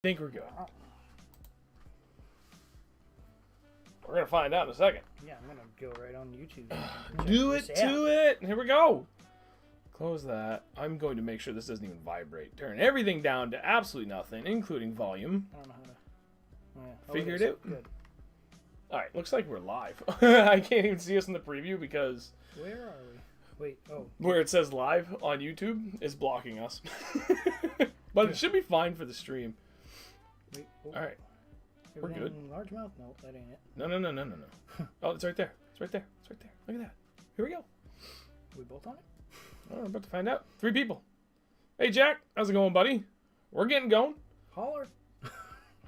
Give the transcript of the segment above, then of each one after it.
think we're good. We're gonna find out in a second. Yeah, I'm gonna go right on YouTube. Do it to it. Here we go. Close that. I'm going to make sure this doesn't even vibrate. Turn everything down to absolutely nothing, including volume. I don't know how to. Oh, yeah. Figure it out. Good. All right, looks like we're live. I can't even see us in the preview because Where are we? Wait. Oh. where it says live on YouTube is blocking us. But it should be fine for the stream. Wait. Oh. All right. We're good. Largemouth? No, that ain't it. No. Oh, it's right there. It's right there. It's right there. Look at that. Here we go. We both on it? Oh, we're about to find out. 3 people. Hey, Jack. How's it going, buddy? We're getting going. Holler.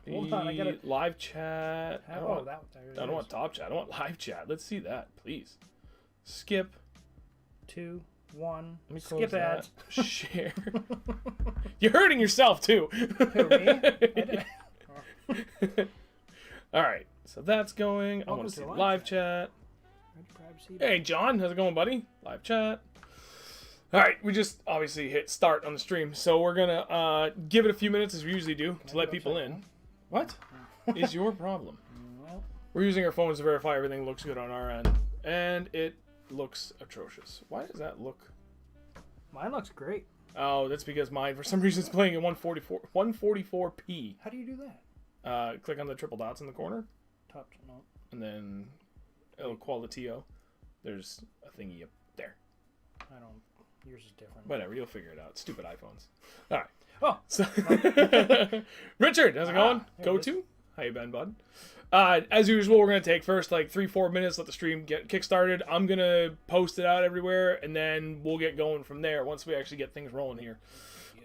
Hold on, I gotta... Live chat. I don't want top chat. I don't want live chat. Let's see that, please. Skip. 2, 1. Let me skip ads. Share. You're hurting yourself, too. Who, me? All right. So that's going. I want to see live chat. Hey, John. How's it going, buddy? Live chat. All right. We just obviously hit start on the stream. So we're going to give it a few minutes, as we usually do, to let people in. What is your problem? Well, we're using our phones to verify everything looks good on our end. And it looks atrocious. Why does that look... Mine looks great. Oh, that's because mine, for some reason, is playing at 144p. How do you do that? Click on the triple dots in the corner. Top, no. And then it'll qualitio. There's a thingy up there. I don't... Yours is different. Whatever, you'll figure it out. Stupid iPhones. All right. Oh! So, Richard, how's it going? Go to? How you been, bud? As usual, we're going to take first like 3-4 minutes, let the stream get kick-started. I'm going to post it out everywhere, and then we'll get going from there once we actually get things rolling here.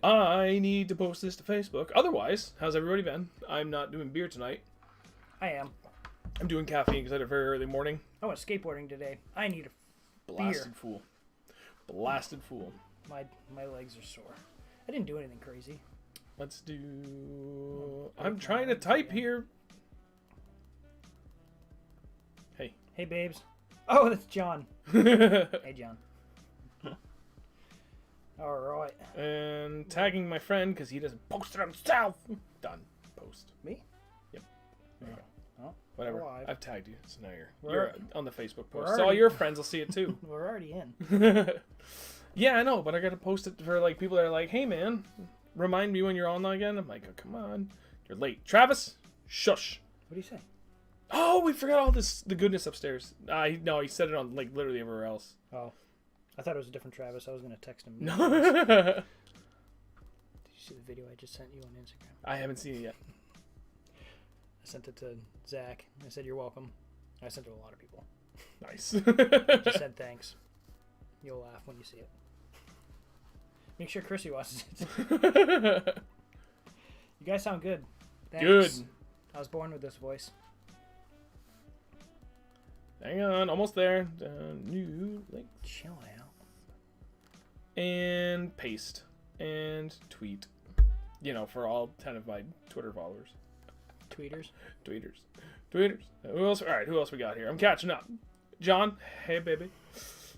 I need to post this to Facebook. Otherwise, how's everybody been? I'm not doing beer tonight. I am. I'm doing caffeine because I had a very early morning. I went skateboarding today. I need a Blasted beer. fool. Blasted fool. My legs are sore. I didn't do anything crazy. Let's do... I'm trying to type here. Hey. Hey, babes. Oh, that's John. Hey, John. All right. And tagging my friend because he doesn't post it himself. Done. Post. Me? Yep. There you go. Oh, whatever. alive. I've tagged you, so now you're on the Facebook post. So all already, your friends will see it too. We're already in. Yeah, I know, but I gotta post it for like people that are like, "Hey, man, remind me when you're on again." I'm like, "Oh, come on, you're late." Travis, shush. What do you say? Oh, we forgot all the goodness upstairs. No, he said it on like literally everywhere else. Oh, I thought it was a different Travis. I was gonna text him. No. Did you see the video I just sent you on Instagram? I haven't seen it yet. I sent it to Zach. I said, "You're welcome." I sent it to a lot of people. Nice. Just said thanks. You'll laugh when you see it. Make sure Chrissy watches it. You guys sound good. Thanks. Good. I was born with this voice. Hang on, almost there. New link. Chill out. And paste. And tweet. You know, for all 10 of my Twitter followers. Tweeters. Who else? All right, who else we got here? I'm catching up. John, hey baby.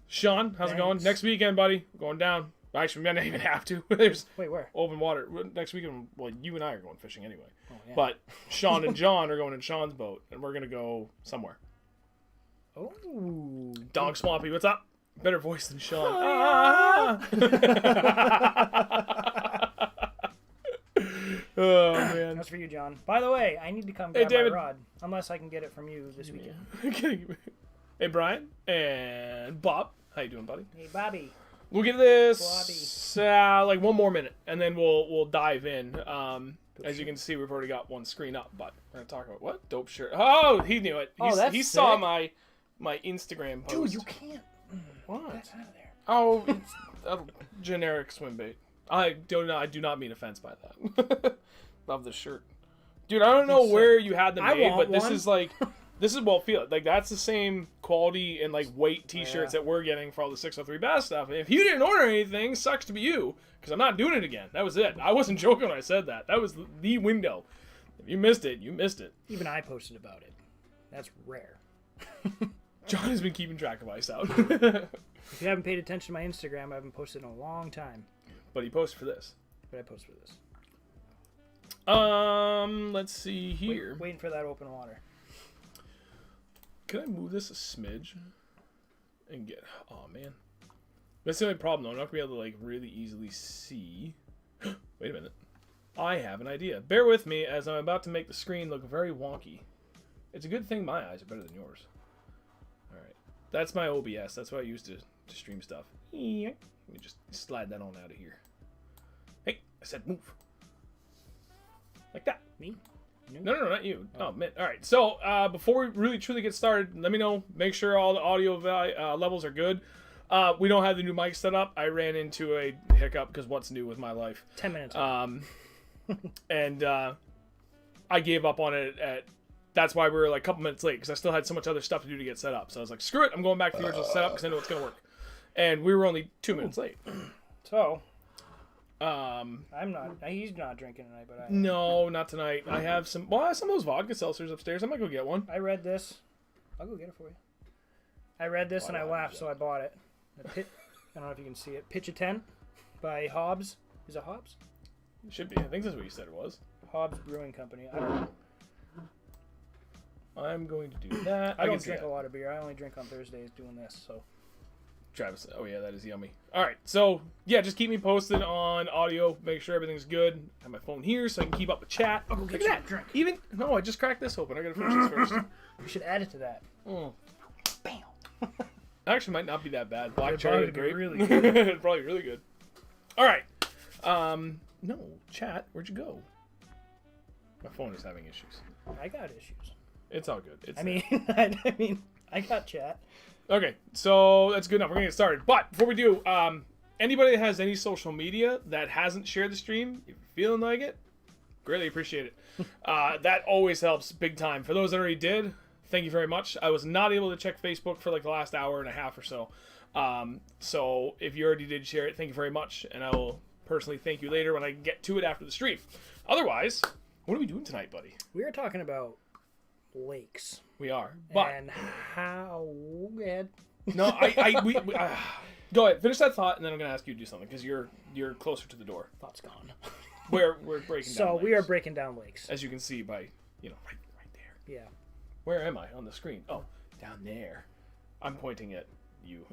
Sean, how's it going? Next weekend, buddy. We're going down. Actually, we might not even have to. There's Wait, where? open water. Next weekend, well, you and I are going fishing anyway. Oh, yeah. But Sean and John are going in Sean's boat, and we're going to go somewhere. Oh. Dog Swampy, what's up? Better voice than Sean. Oh, man. That's for you, John. By the way, I need to come grab my rod. Unless I can get it from you this weekend. Hey, Brian and Bob. How you doing, buddy? Hey, Bobby. We'll give this like 1 more minute, and then we'll dive in. As you can see, we've already got one screen up, but we're gonna talk about what dope shirt. Oh, he knew it. He saw my Instagram post. Dude, you can't. What? That's out of there. Oh, it's a generic swim bait. I do not mean offense by that. Love this shirt, dude. I don't know where you had them made, but this is like. This is well feel like that's the same quality and like weight T-shirts that we're getting for all the 603 Bass stuff. And if you didn't order anything, sucks to be you because I'm not doing it again. That was it. I wasn't joking when I said that. That was the window. If you missed it, you missed it. Even I posted about it. That's rare. John has been keeping track of Ice Out. If you haven't paid attention to my Instagram, I haven't posted in a long time. But he posted for this. But I posted for this. Let's see here. Waiting for that open water. Can I move this a smidge? And get... Oh, man. That's the only problem, though. I'm not going to be able to, like, really easily see. Wait a minute. I have an idea. Bear with me as I'm about to make the screen look very wonky. It's a good thing my eyes are better than yours. Alright. That's my OBS. That's what I use to stream stuff. Let me just slide that on out of here. Hey, I said move. Like that. Me? No, not you. Oh, man. All right. So, before we really truly get started, let me know. Make sure all the audio levels are good. We don't have the new mic set up. I ran into a hiccup because what's new with my life? 10 minutes. And I gave up on it at... That's why we were like a couple minutes late, because I still had so much other stuff to do to get set up. So I was like, screw it. I'm going back to the original setup because I know it's going to work. And we were only 2 minutes late. So... I'm not. He's not drinking tonight, but I. No, not tonight. I have some. Well, I have some of those vodka seltzers upstairs. I might go get one. I read this. I'll go get it for you. I read this and I laughed, so I bought it. I don't know if you can see it. Pitch a Tent by Hobbs. Is it Hobbs? It should be. I think that's what you said it was. Hobbs Brewing Company. I don't know. I'm going to do that. I don't drink a lot of beer. I only drink on Thursdays doing this, so. Travis, oh yeah, that is yummy. All right, so yeah, just keep me posted on audio. Make sure everything's good. I have my phone here so I can keep up with chat. I'll go get you a drink. Even no, I just cracked this open. I gotta finish this first. You should add it to that. Oh. Bam. Actually, might not be that bad. Black cherry probably would great. really good. It'd probably be really good. All right. No, chat. Where'd you go? My phone is having issues. I got issues. It's all good. It's I got chat. Okay, so that's good enough. We're gonna get started. But before we do, anybody that has any social media that hasn't shared the stream, if you're feeling like it, greatly appreciate it. That always helps big time. For those that already did, thank you very much. I was not able to check Facebook for like the last hour and a half or so. So if you already did share it, thank you very much. And I will personally thank you later when I get to it after the stream. Otherwise, what are we doing tonight, buddy? We are talking about lakes. We are. But and how... Go ahead. No, we go ahead. Finish that thought, and then I'm going to ask you to do something, because you're closer to the door. Thought's gone. We're breaking down lakes. So we are breaking down lakes. As you can see by, right there. Yeah. Where am I on the screen? Oh, down there. I'm pointing at you.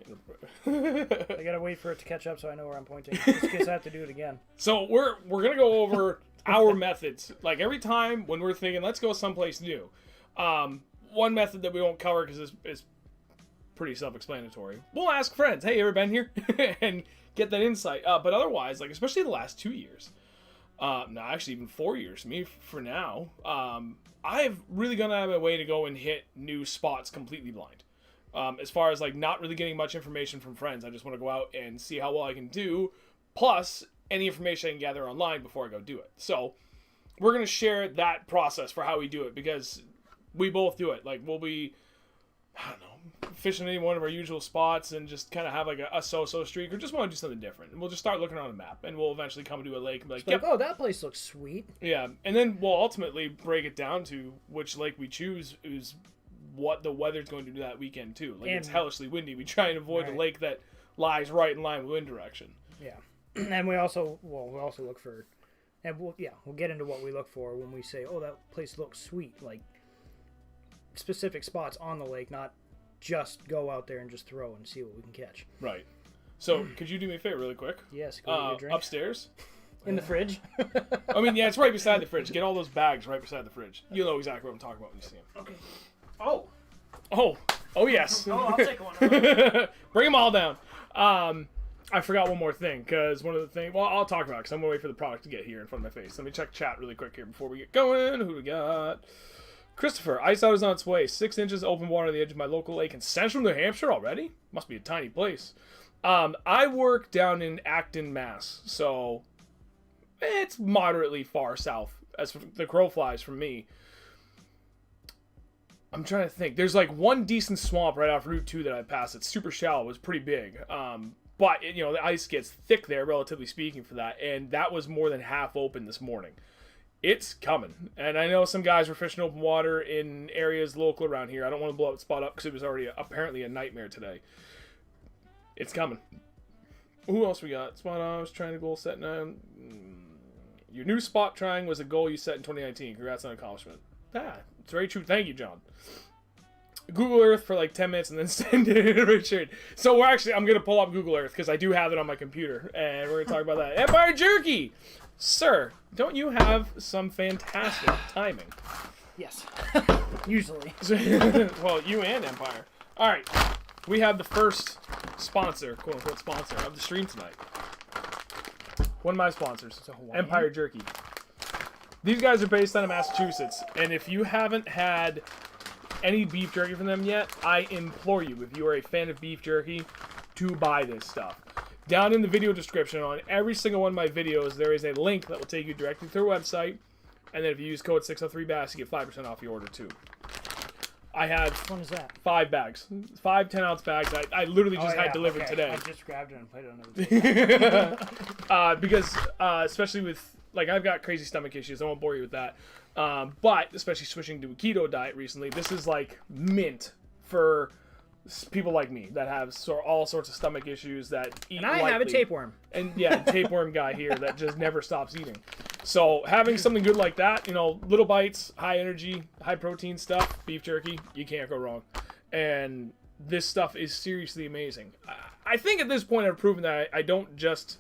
I gotta wait for it to catch up so I know where I'm pointing. Just in case I have to do it again. So we're going to go over our methods. Like every time when we're thinking, let's go someplace new. One method that we won't cover because it's pretty self-explanatory. We'll ask friends, hey, you ever been here? And get that insight. But otherwise, like especially the last 2 years, no, actually even 4 years, me for now, I've really gone out of my way to go and hit new spots completely blind. As far as like not really getting much information from friends, I just want to go out and see how well I can do, plus any information I can gather online before I go do it. So we're going to share that process for how we do it, because we both do it. Like we'll be, I don't know, fishing in one of our usual spots and just kind of have like a so-so streak, or just want to do something different. And we'll just start looking on a map, and we'll eventually come to a lake and be like, yep. Oh, that place looks sweet. Yeah, and then we'll ultimately break it down to which lake we choose is what the weather's going to do that weekend too. Like it's hellishly windy. We try and avoid the lake that lies right in line with wind direction. Yeah, and we also look for, and we'll get into what we look for when we say, oh, that place looks sweet. Like specific spots on the lake, not just go out there and just throw and see what we can catch. Right. So, could you do me a favor really quick? Yes. Go get your drink. Upstairs. In the fridge. I mean, yeah, it's right beside the fridge. Get all those bags right beside the fridge. You'll know exactly what I'm talking about when you see them. Okay. Oh. Oh yes. Oh, I'll take one. Bring them all down. I forgot one more thing, because one of the things... Well, I'll talk about it, because I'm going to wait for the product to get here in front of my face. Let me check chat really quick here before we get going. Who do we got? Christopher, ice out is on its way. 6 inches open water on the edge of my local lake in central New Hampshire already? Must be a tiny place. I work down in Acton, Mass, so it's moderately far south as the crow flies from me. I'm trying to think. There's like one decent swamp right off Route 2 that I passed. It's super shallow. It's pretty big. But, the ice gets thick there, relatively speaking, for that. And that was more than half open this morning. It's coming. And I know some guys were fishing open water in areas local around here. I don't want to blow the spot up because it was already apparently a nightmare today. It's coming. Who else we got? Spot on. I was trying to goal set now. Your new spot trying was a goal you set in 2019. Congrats on accomplishment. Ah, it's very true. Thank you, John. Google Earth for like 10 minutes and then send it to Richard. So I'm going to pull up Google Earth because I do have it on my computer. And we're going to talk about that. Empire Jerky! Sir, don't you have some fantastic timing? Yes. Usually. Well, you and Empire. All right. We have the first sponsor, quote-unquote sponsor, of the stream tonight. One of my sponsors, Empire Jerky. These guys are based out of Massachusetts. And if you haven't had any beef jerky from them yet, I implore you, if you are a fan of beef jerky, to buy this stuff. Down in the video description on every single one of my videos, there is a link that will take you directly to their website, and then if you use code 603BASS, you get 5% off your order too. I had Which one is that? 5 bags. 5 10-ounce bags. I literally just had delivered today. I just grabbed it and played it on the because, especially with, like, I've got crazy stomach issues. I won't bore you with that. But especially switching to a keto diet recently, this is like mint for people like me that have all sorts of stomach issues that eat And I have a tapeworm. And yeah, tapeworm guy here that just never stops eating. So having something good like that, little bites, high energy, high protein stuff, beef jerky, you can't go wrong. And this stuff is seriously amazing. I think at this point I've proven that I don't just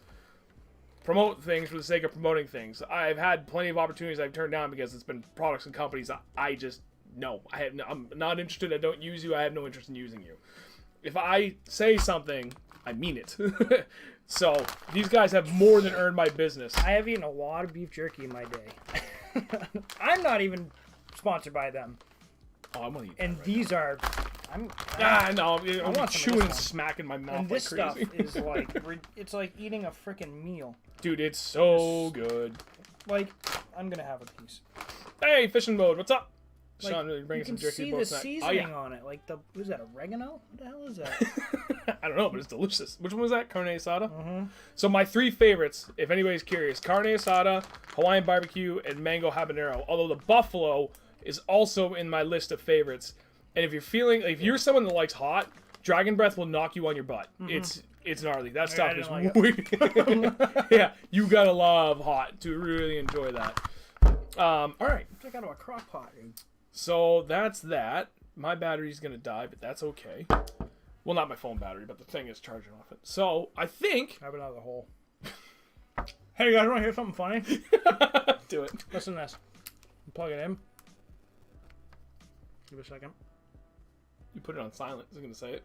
promote things for the sake of promoting things. I've had plenty of opportunities I've turned down because it's been products and companies I just no. I'm not interested. I don't use you. I have no interest in using you. If I say something, I mean it. So these guys have more than earned my business. I have eaten a lot of beef jerky in my day. I'm not even sponsored by them. Oh, I'm gonna eat. And these are. I'm chewing and smacking my mouth and this like crazy. Stuff is like it's like eating a freaking meal. Dude, it's so good. Like, I'm gonna have a piece. Hey, fishing mode, what's up? Like, Sean, really bringing some jerky. You can see the seasoning on it. Like what is that, oregano? What the hell is that? I don't know, but it's delicious. Which one was that? Carne asada? Mm-hmm. So my 3 favorites, if anybody's curious, carne asada, Hawaiian barbecue, and mango habanero. Although the buffalo is also in my list of favorites. And if you're someone that likes hot, Dragon Breath will knock you on your butt. Mm-hmm. It's gnarly. That stuff is weird. Yeah, you gotta love hot to really enjoy that. All right. Check out a crock pot. So that's that. My battery's gonna die, but that's okay. Well, not my phone battery, but the thing is charging off it. So I think. Have it out of the hole. Hey, you guys want to hear something funny? Do it. Listen to this. Plug it in. Give it a second. You put it on silent. I was gonna say it.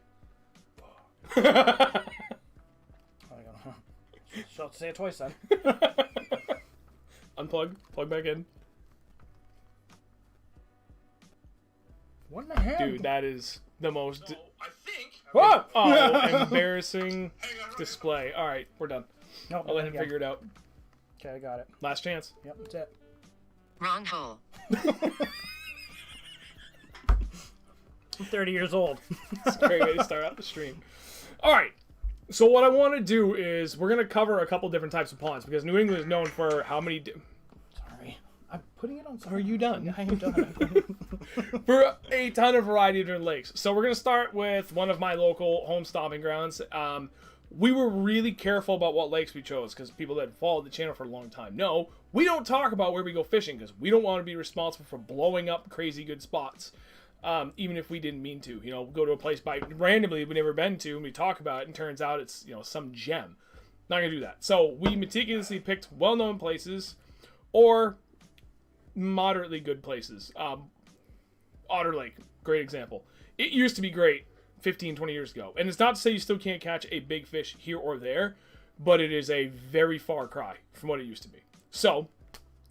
So I'll say it twice then. Unplug. Plug back in. What in the hell? Dude, that is the most. So, I think. Whoa! Oh, embarrassing display. All right, we're done. Nope, I'll let him figure it out. Okay, I got it. Last chance. Yep, that's it. Wrong hole. I'm 30 years old. It's a great way to start out the stream. All right. So what I want to do is we're going to cover a couple different types of ponds because New England is known for how many... Sorry. I'm putting it on... Are you done? I am done. For a ton of variety of different lakes. So we're going to start with one of my local home stomping grounds. We were really careful about what lakes we chose because people that followed the channel for a long time know we don't talk about where we go fishing because we don't want to be responsible for blowing up crazy good spots. Even if we didn't mean to, go to a place randomly we've never been to and we talk about it and turns out it's, some gem. Not gonna do that. So we meticulously picked well-known places or moderately good places. Otter Lake, great example. It used to be great 15, 20 years ago. And it's not to say you still can't catch a big fish here or there, but it is a very far cry from what it used to be. So,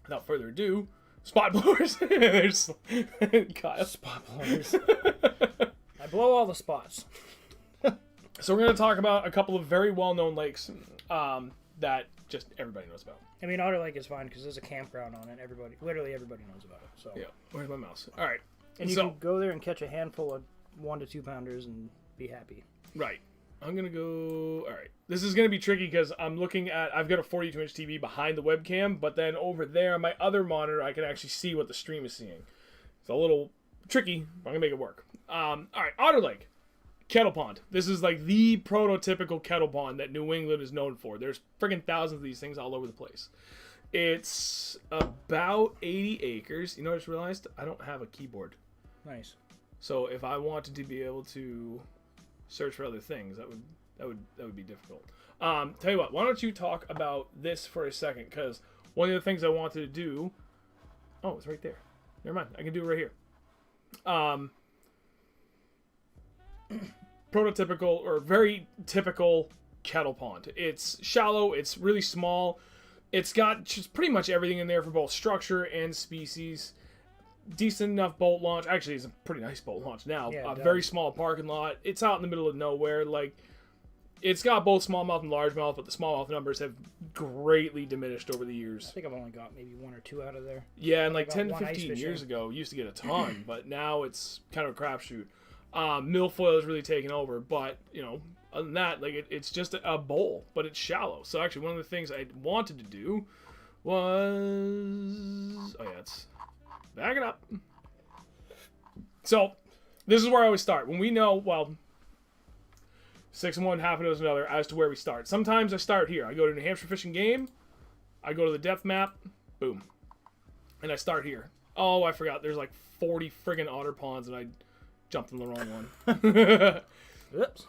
without further ado, spot blowers. There's Kyle. Spot blowers. I blow all the spots. So we're going to talk about a couple of very well-known lakes that just everybody knows about. I mean, Otter Lake is fine because there's a campground on it. Literally everybody knows about it. So yeah, where's my mouse? All right. And you can go there and catch a handful of 1 to 2 pounders and be happy. Right. I'm going to go... All right. This is going to be tricky because I'm looking at... I've got a 42-inch TV behind the webcam, but then over there on my other monitor, I can actually see what the stream is seeing. It's a little tricky, but I'm going to make it work. All right. Otter Lake. Kettle pond. This is like the prototypical kettle pond that New England is known for. There's friggin' thousands of these things all over the place. It's about 80 acres. You know, I just realized I don't have a keyboard. Nice. So if I wanted to be able to search for other things, that would be difficult. Tell you what, why don't you talk about this for a second? Because one of the things I wanted to do. Oh, it's right there. Never mind. I can do it right here. Prototypical or very typical kettle pond. It's shallow. It's really small. It's got just pretty much everything in there for both structure and species. Decent enough boat launch. Actually, it's a pretty nice boat launch now. Yeah, very small parking lot. It's out in the middle of nowhere. Like, it's got both smallmouth and largemouth, but the smallmouth numbers have greatly diminished over the years. I think I've only got maybe 1 or 2 out of there. Yeah, and like 10 to 15 years ago, used to get a ton, but now it's kind of a crapshoot. Milfoil has really taken over, but, you know, other than that, like, it's just a bowl, but it's shallow. So actually, one of the things I wanted to do was... Oh, yeah, it's... Back it up. So, this is where I always start. When we know, well, 6 and 1, half a dozen another, as to where we start. Sometimes I start here. I go to New Hampshire Fish and Game. I go to the depth map. Boom. And I start here. Oh, I forgot. There's like 40 friggin' otter ponds, and I jumped on the wrong one. Oops.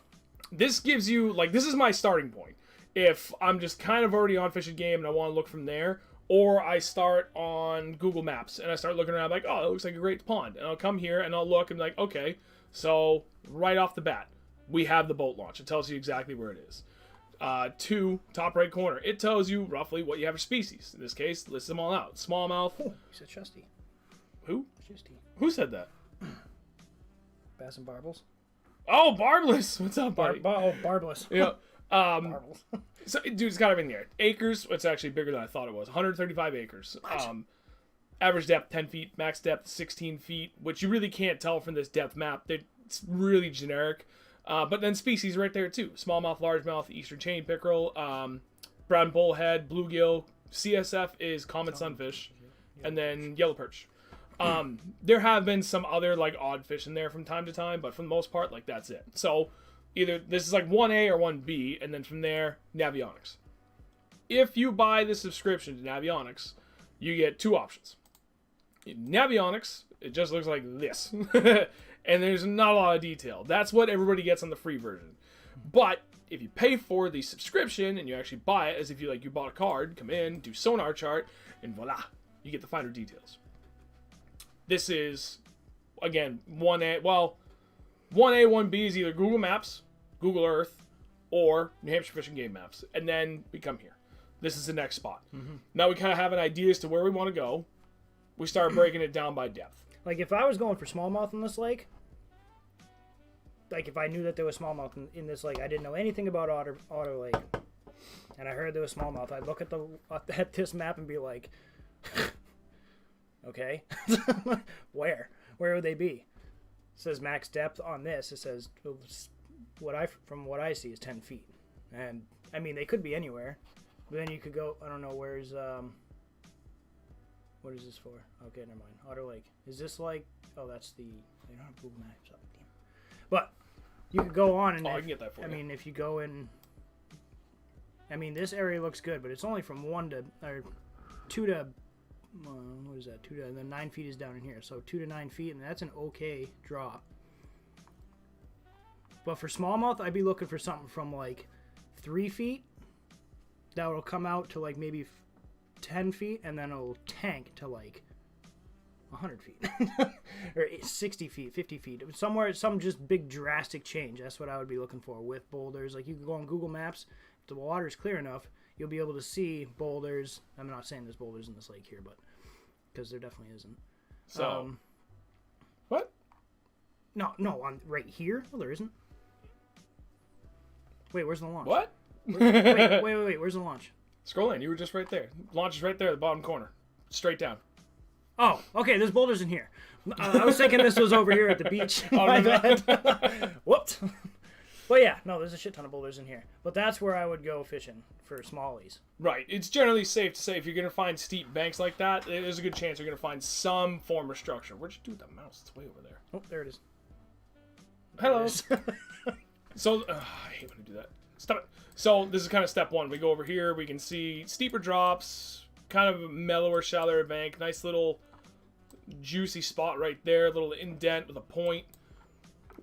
This gives you, like, this is my starting point. If I'm just kind of already on Fish and Game and I want to look from there, or I start on Google Maps and I start looking around like, oh, it looks like a great pond. And I'll come here and I'll look and be like, okay, so right off the bat, we have the boat launch. It tells you exactly where it is. 2, top right corner. It tells you roughly what you have for species. In this case, lists them all out. Smallmouth. Oh, you said Chusty. Who? Chusty. Who said that? Bass and Barbles. Oh, Barbless. What's up, buddy? Barbless. Yeah. Barbles. So, dude, it's got everything there. Acres, it's actually bigger than I thought it was. 135 acres. Average depth, 10 feet. Max depth, 16 feet, which you really can't tell from this depth map. It's really generic. But then species right there, too. Smallmouth, largemouth, eastern chain pickerel, brown bullhead, bluegill. CSF is common sunfish. And then yellow perch. There have been some other, like, odd fish in there from time to time, but for the most part, like, that's it. So, either this is like 1A or 1B, and then from there, Navionics. If you buy the subscription to Navionics, you get 2 options. Navionics, it just looks like this. And there's not a lot of detail. That's what everybody gets on the free version. But if you pay for the subscription and you actually buy it as if you bought a card, come in, do sonar chart, and voila, you get the finer details. This is, again, 1A. Well, 1A, 1B is either Google Maps, Google Earth, or New Hampshire Fish and Game Maps. And then we come here. This is the next spot. Mm-hmm. Now we kind of have an idea as to where we want to go. We start breaking it down by depth. Like, if I was going for smallmouth in this lake, like, if I knew that there was smallmouth in this lake, I didn't know anything about Otter Lake, and I heard there was smallmouth, I'd look at this map and be like, okay, where would they be? It says max depth on this. It says from what I see is 10 feet, and I mean they could be anywhere. But then you could go. I don't know where's what is this for? Okay, never mind. Otter Lake. Is this like? Oh, that's the. They don't have Google Maps up. But you could go on and. I can get that for you. I mean, if you go in. I mean, this area looks good, but it's only from 2 to. What is that? 2 to, and then 9 feet is down in here. So 2 to 9 feet, and that's an okay drop. But for smallmouth, I'd be looking for something from like 3 feet. That will come out to like maybe 10 feet, and then it'll tank to like 100 feet. Or 60 feet, 50 feet. Somewhere, some just big drastic change. That's what I would be looking for with boulders. Like, you can go on Google Maps. If the water's clear enough, you'll be able to see boulders. I'm not saying there's boulders in this lake here, but because there definitely isn't. So, what? No, on right here. No, there isn't. Wait, where's the launch? What? Wait. Where's the launch? Scroll in. You were just right there. Launch is right there, at the bottom corner, straight down. Oh, okay. There's boulders in here. I was thinking this was over here at the beach. Oh, My no. bad. Whoops. But yeah, no, there's a shit ton of boulders in here. But that's where I would go fishing for smallies. Right. It's generally safe to say if you're going to find steep banks like that, there's a good chance you're going to find some form of structure. Where'd you do with the mouse? It's way over there. Oh, there it is. Hello. So, I hate when I do that. Stop it. So, this is kind of step 1. We go over here. We can see steeper drops, kind of a mellower, shallower bank. Nice little juicy spot right there. A little indent with a point.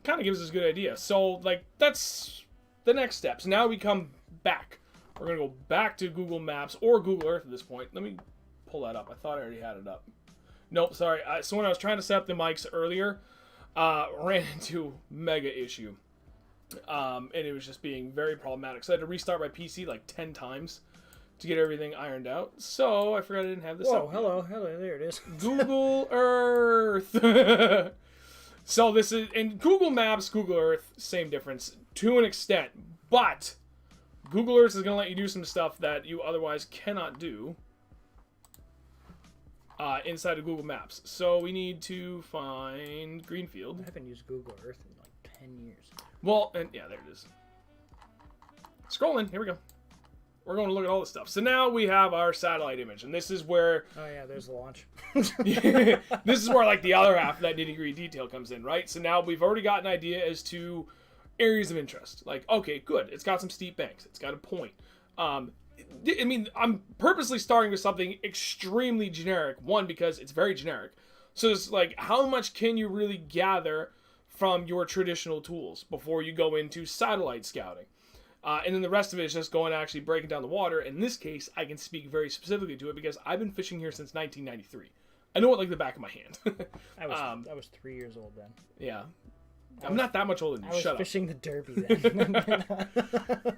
Kind of gives us a good idea. So, like, that's the next steps. Now we come back. We're going to go back to Google Maps or Google Earth at this point. Let me pull that up. I thought I already had it up. Nope, sorry. So when I was trying to set up the mics earlier, ran into mega issue. And it was just being very problematic. So I had to restart my PC like 10 times to get everything ironed out. So I forgot I didn't have this up. Hello, there it is. Google Earth. So this is, in Google Maps, Google Earth, same difference to an extent. But Google Earth is going to let you do some stuff that you otherwise cannot do inside of Google Maps. So we need to find Greenfield. I haven't used Google Earth in like 10 years. Well, and yeah, there it is. Scrolling, here we go. We're going to look at all this stuff. So now we have our satellite image, and this is where... Oh yeah, there's the launch. This is where like the other half of that nitty-gritty detail comes in, right? So now we've already got an idea as to areas of interest. Like, okay, good. It's got some steep banks. It's got a point. I mean, I'm purposely starting with something extremely generic. One, because it's very generic. So it's like, how much can you really gather from your traditional tools before you go into satellite scouting? And then the rest of it is just going to actually breaking down the water. In this case, I can speak very specifically to it because I've been fishing here since 1993. I know it like the back of my hand. I was 3 years old then. Yeah. I'm not that much older than you. Shut up. I was fishing the Derby then.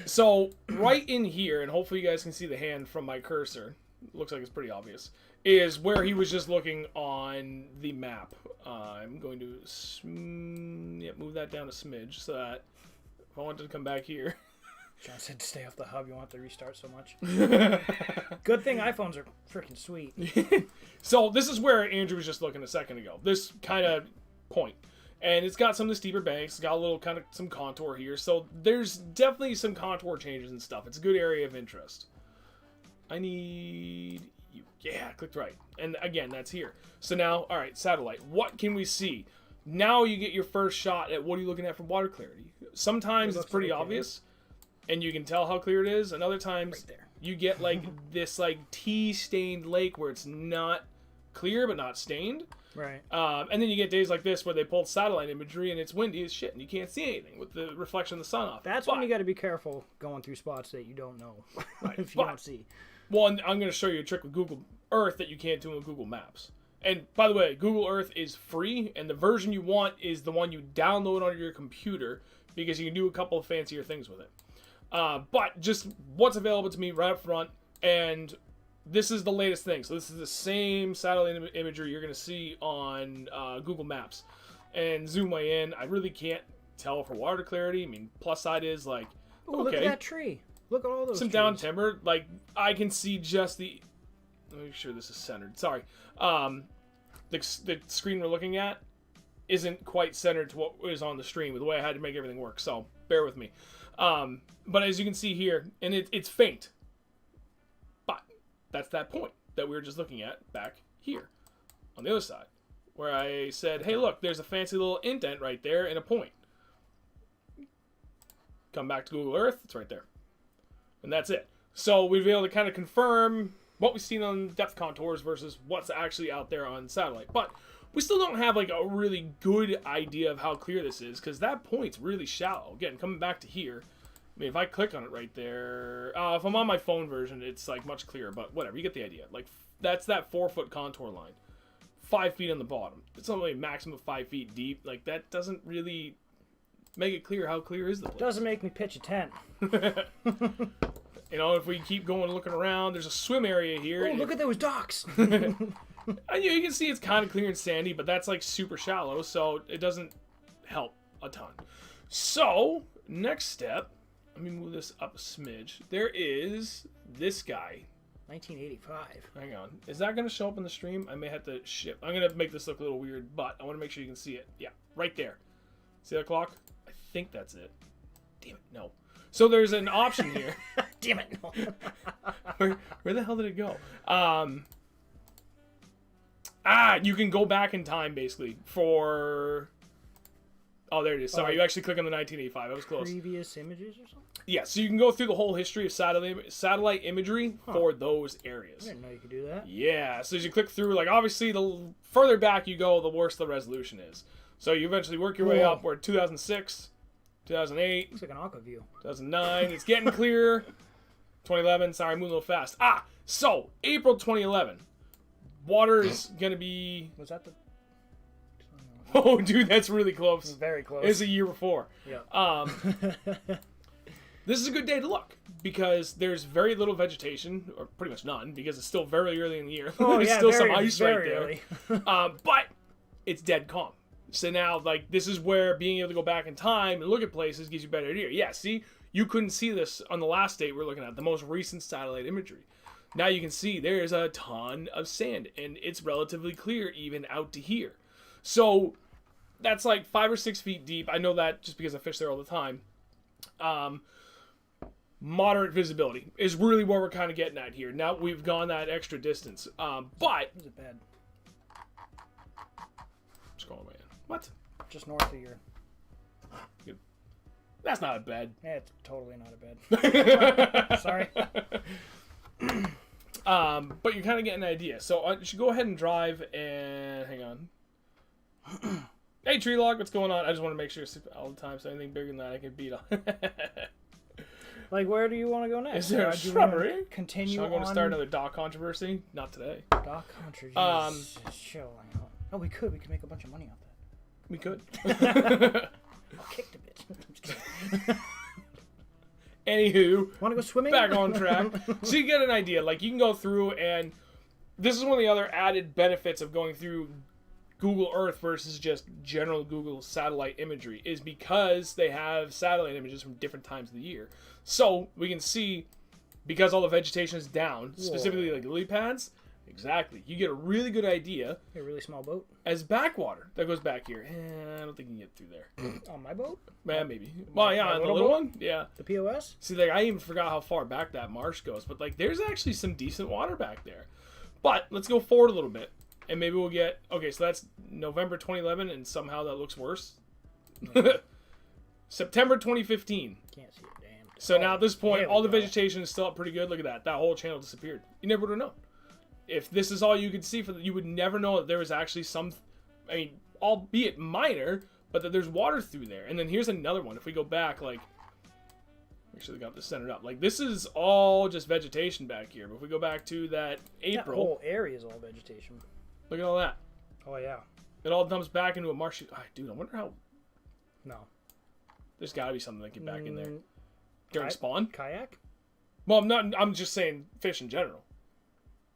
So, right in here, and hopefully you guys can see the hand from my cursor, looks like it's pretty obvious, is where he was just looking on the map. I'm going to move that down a smidge so that if I wanted to come back here. John said to stay off the hub, you want to restart so much. Good thing iPhones are freaking sweet. So, this is where Andrew was just looking a second ago. This kind of point. And it's got some of the steeper banks. It's got a little kind of some contour here. So there's definitely some contour changes and stuff. It's a good area of interest. I need you. Yeah, clicked right. And again, that's here. So now, all right, satellite. What can we see? Now you get your first shot at what are you looking at for water clarity. Sometimes it's pretty obvious, and you can tell how clear it is. And other times you get like this like tea-stained lake where it's not clear but not stained. Right. And then you get days like this where they pulled satellite imagery and it's windy as shit and you can't see anything with the reflection of the sun off. That's when you got to be careful going through spots that you don't know right. if you don't see. Well, and I'm going to show you a trick with Google Earth that you can't do with Google Maps. And by the way, Google Earth is free, and the version you want is the one you download on your computer because you can do a couple of fancier things with it. But just what's available to me right up front, and this is the latest thing. So this is the same satellite imagery you're going to see on Google Maps. And zoom way in, I really can't tell for water clarity. I mean, plus side is like, ooh, look at that tree. Look at all those some trees. down timber. Like, I can see just the... Let me make sure this is centered. Sorry. The screen we're looking at isn't quite centered to what is on the stream with the way I had to make everything work. So, bear with me. But as you can see here, and it's faint. That's that point that we were just looking at back here on the other side where I said, hey, look, there's a fancy little indent right there and a point. Come back to Google Earth. It's right there. And that's it. So we've been able to kind of confirm what we've seen on depth contours versus what's actually out there on satellite. But we still don't have like a really good idea of how clear this is because that point's really shallow. Again, coming back to here. I mean, if I click on it right there, if I'm on my phone version, it's like much clearer, but whatever, you get the idea. Like, that's that 4-foot contour line. 5 feet on the bottom. It's only a maximum of 5 feet deep. Like, that doesn't really make it clear how clear is the place. Doesn't make me pitch a tent. You know, if we keep going looking around, there's a swim area here. Oh, look at those docks! And you can see it's kind of clear and sandy, but that's like super shallow, so it doesn't help a ton. So, next step. Let me move this up a smidge. There is this guy. 1985. Hang on. Is that going to show up in the stream? I may have to ship. I'm going to make this look a little weird, but I want to make sure you can see it. Yeah, right there. See that clock? I think that's it. Damn it, no. So there's an option here. Damn it, no. Where the hell did it go? You can go back in time, basically, for Oh, there it is. Sorry, you actually click on the 1985. I was close. Previous images or something? Yeah, so you can go through the whole history of satellite imagery for those areas. I didn't know you could do that. Yeah, so as you click through, like, obviously, the further back you go, the worse the resolution is. So you eventually work your way up. We're at 2006, 2008. Looks like an aqua view. 2009. It's getting clearer. 2011. Sorry, I'm moving a little fast. So April 2011. Water is going to be... Was that the... Oh, dude, that's really close. Very close. It's a year before. Yeah. This is a good day to look because there's very little vegetation, or pretty much none, because it's still very early in the year. Oh, There's yeah, still very, some ice very right there. But it's dead calm. So now, like, this is where being able to go back in time and look at places gives you a better idea. Yeah, see, you couldn't see this on the last date we're looking at, the most recent satellite imagery. Now you can see there's a ton of sand, and it's relatively clear even out to here. So that's like 5 or 6 feet deep. I know that just because I fish there all the time. Moderate visibility is really what we're kind of getting at here. Now we've gone that extra distance. But... Is it bad? Just going away. What? Just north of your... That's not a bed. Yeah, it's totally not a bed. Sorry. But you're kind of getting an idea. So you should go ahead and drive and... Hang on. Hey, Tree Log, what's going on? I just want to make sure all the time, so anything bigger than that I can beat on. Like, where do you want to go next? Is there a shrubbery? Continue Should I going on... to start another dock controversy? Not today. Dock controversy. Chill out. Oh, we could. We could make a bunch of money off that. We could. I'll kick the bitch. I'm just kidding. Anywho, Want to go swimming? back on track. So you get an idea. Like, you can go through, and this is one of the other added benefits of going through Google Earth versus just general Google satellite imagery, is because they have satellite images from different times of the year. So we can see, because all the vegetation is down, specifically like lily pads, exactly, you get a really good idea. A really small boat? As backwater that goes back here. I don't think you can get through there. On my boat? Maybe. Well, yeah, on the little one? Yeah. The POS? See, like, I even forgot how far back that marsh goes, but, like, there's actually some decent water back there. But let's go forward a little bit, and maybe we'll get... Okay, so that's November 2011, and somehow that looks worse. September 2015. Can't see it, damn. So now at this point, all the vegetation is still up pretty good. Look at that. That whole channel disappeared. You never would have known. If this is all you could see, you would never know that there was actually some... I mean, albeit minor, but that there's water through there. And then here's another one. If we go back, like... Make sure they got this centered up. Like, this is all just vegetation back here. But if we go back to that April... That whole area is all vegetation. Look at all that. Oh, yeah. It all dumps back into a marshy... Oh, dude, I wonder how... No. There's got to be something that get back in there. During spawn? Kayak? Well, I'm just saying fish in general.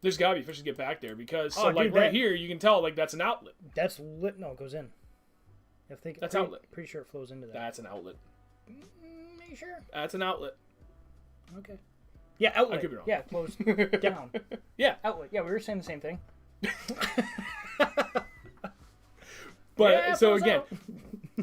There's got to be fish to get back there because, dude, right here, you can tell, like, that's an outlet. That's lit. No, it goes in. I think that's outlet. Pretty sure it flows into that. That's an outlet. Are you sure? That's an outlet. Okay. Yeah, outlet. I could be wrong. Yeah, it flows down. Yeah. Outlet. Yeah, we were saying the same thing. But, yeah, so again,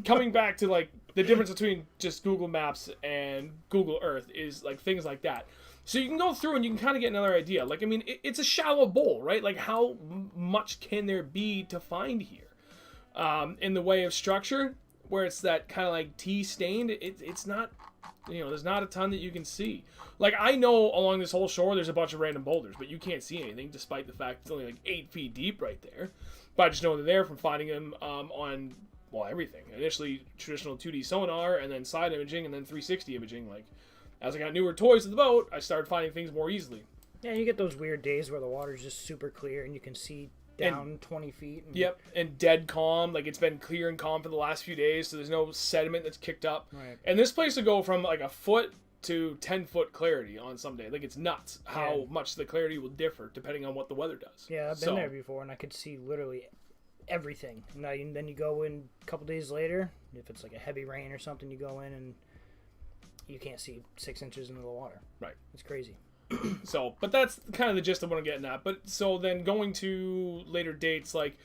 coming back to, like, the difference between just Google Maps and Google Earth is, like, things like that. So you can go through and you can kind of get another idea. Like, I mean, it's a shallow bowl, right? Like, how much can there be to find here? In the way of structure, where it's that kind of like tea-stained, it's not, there's not a ton that you can see. Like, I know along this whole shore there's a bunch of random boulders, but you can't see anything, despite the fact it's only like 8 feet deep right there. But I just know they're there from finding them on, well, everything. Initially, traditional 2D sonar, and then side imaging, and then 360 imaging, like... As I got newer toys to the boat, I started finding things more easily. Yeah, you get those weird days where the water's just super clear and you can see down 20 feet. Yep, and dead calm. Like, it's been clear and calm for the last few days, so there's no sediment that's kicked up. Right. And this place will go from, like, a foot to 10-foot clarity on some day. Like, it's nuts how much the clarity will differ depending on what the weather does. Yeah, I've been there before, and I could see literally everything. And then you go in a couple days later, if it's like a heavy rain or something, you go in and... You can't see 6 inches into the water. Right. It's crazy. So, but that's kind of the gist of what I'm getting at. But so then going to later dates, like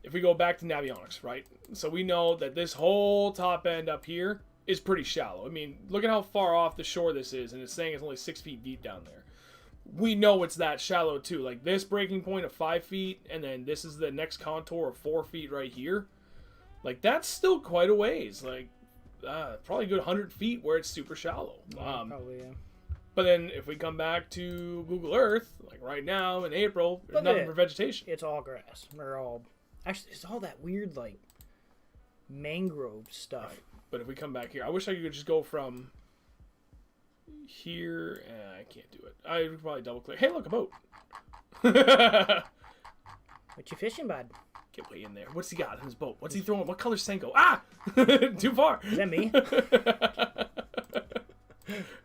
if we go back to Navionics, right? So we know that this whole top end up here is pretty shallow. I mean, look at how far off the shore this is, and it's saying it's only 6 feet deep down there. We know it's that shallow too. Like this breaking point of 5 feet, and then this is the next contour of 4 feet right here. Like, that's still quite a ways. Like, probably a good 100 feet where it's super shallow. Probably, yeah. But then if we come back to Google Earth, like right now in April, there's nothing for vegetation. It's all grass. They're all... Actually, it's all that weird, like, mangrove stuff. Right. But if we come back here, I wish I could just go from here. I can't do it. I would probably double click. Hey, look, a boat. What you fishing, bud? Get way in there. What's he got in his boat? What's he throwing? What color's Senko? Ah! Too far. Is that me?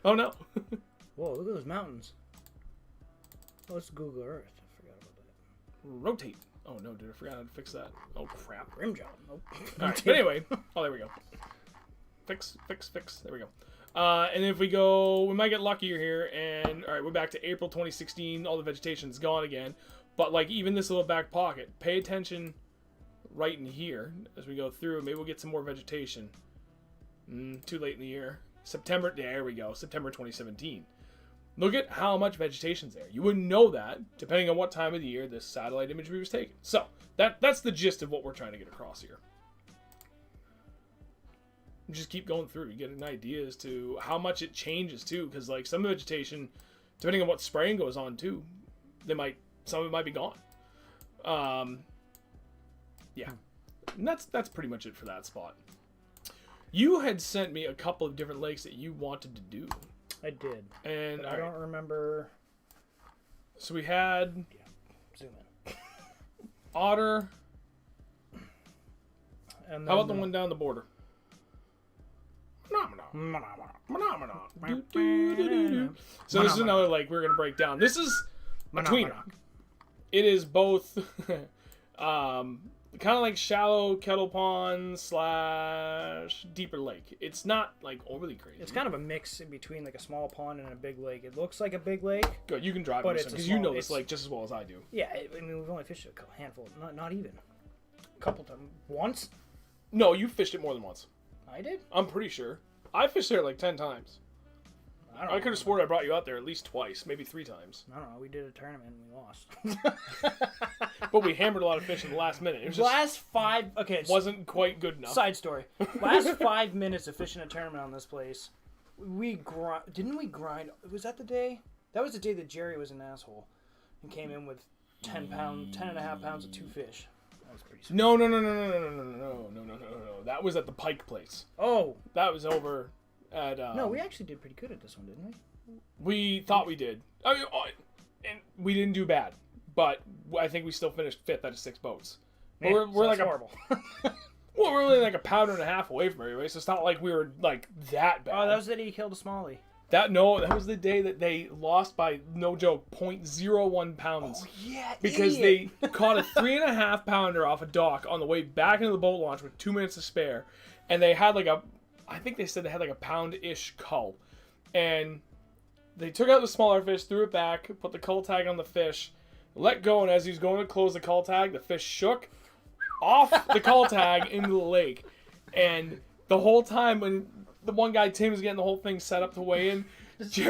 Oh, no. Whoa, look at those mountains. Oh, it's Google Earth. I forgot about that. Rotate. Oh, no, dude. I forgot how to fix that. Oh, crap. Rim job. Nope. All right. But anyway. Oh, there we go. Fix. There we go. And if we go, we might get luckier here. And, all right, we're back to April 2016. All the vegetation's gone again. But, like, even this little back pocket, pay attention right in here as we go through. Maybe we'll get some more vegetation. Too late in the year. September, there we go. September 2017. Look at how much vegetation's there. You wouldn't know that, depending on what time of the year this satellite imagery was taken. So, that's the gist of what we're trying to get across here. Just keep going through. You get an idea as to how much it changes, too. Because, like, some vegetation, depending on what spraying goes on, too, some of it might be gone. Yeah. And that's pretty much it for that spot. You had sent me a couple of different lakes that you wanted to do. I did. And I don't remember. So we had... Yeah. Zoom in. Otter. And then How about the one down the border? So this is another lake we're going to break down. This is a tweener. It is both kind of like shallow kettle pond / deeper lake. It's not like overly crazy. It's kind of a mix in between like a small pond and a big lake. It looks like a big lake. Good, you can drive this because you know this lake just as well as I do. Yeah, I mean we've only fished a handful, not even a couple times. Once? No, you fished it more than once. I did? I'm pretty sure. I fished there like 10 times. I could have sworn I brought you out there at least twice, maybe 3 times. I don't know. We did a tournament and we lost. But we hammered a lot of fish in the last minute. It was okay, wasn't quite good enough. Side story. Last 5 minutes of fishing a tournament on this place, didn't we grind? Was that the day? That was the day that Jerry was an asshole and came in with 10.5 pounds of 2 fish. That was pretty sweet. No. That was at the Pike place. Oh. That was over at... No, we actually did pretty good at this one, didn't we? We thought we did. I mean, and we didn't do bad. But I think we still finished 5th out of 6 boats. Man, we're like horrible. Well, we're only like a pound and a half away from everybody, so it's not like we were like that bad. Oh, that was the day he killed a smallie. That was the day that they lost by, no joke, 0.01 pounds. Oh yeah, because they caught a 3.5 pounder off a dock on the way back into the boat launch with 2 minutes to spare, and they had I think they said they had like a pound-ish cull, and they took out the smaller fish, threw it back, put the cull tag on the fish, let go, and as he was going to close the cull tag, the fish shook off the cull tag into the lake, and the whole time when the one guy, Tim, was getting the whole thing set up to weigh in, he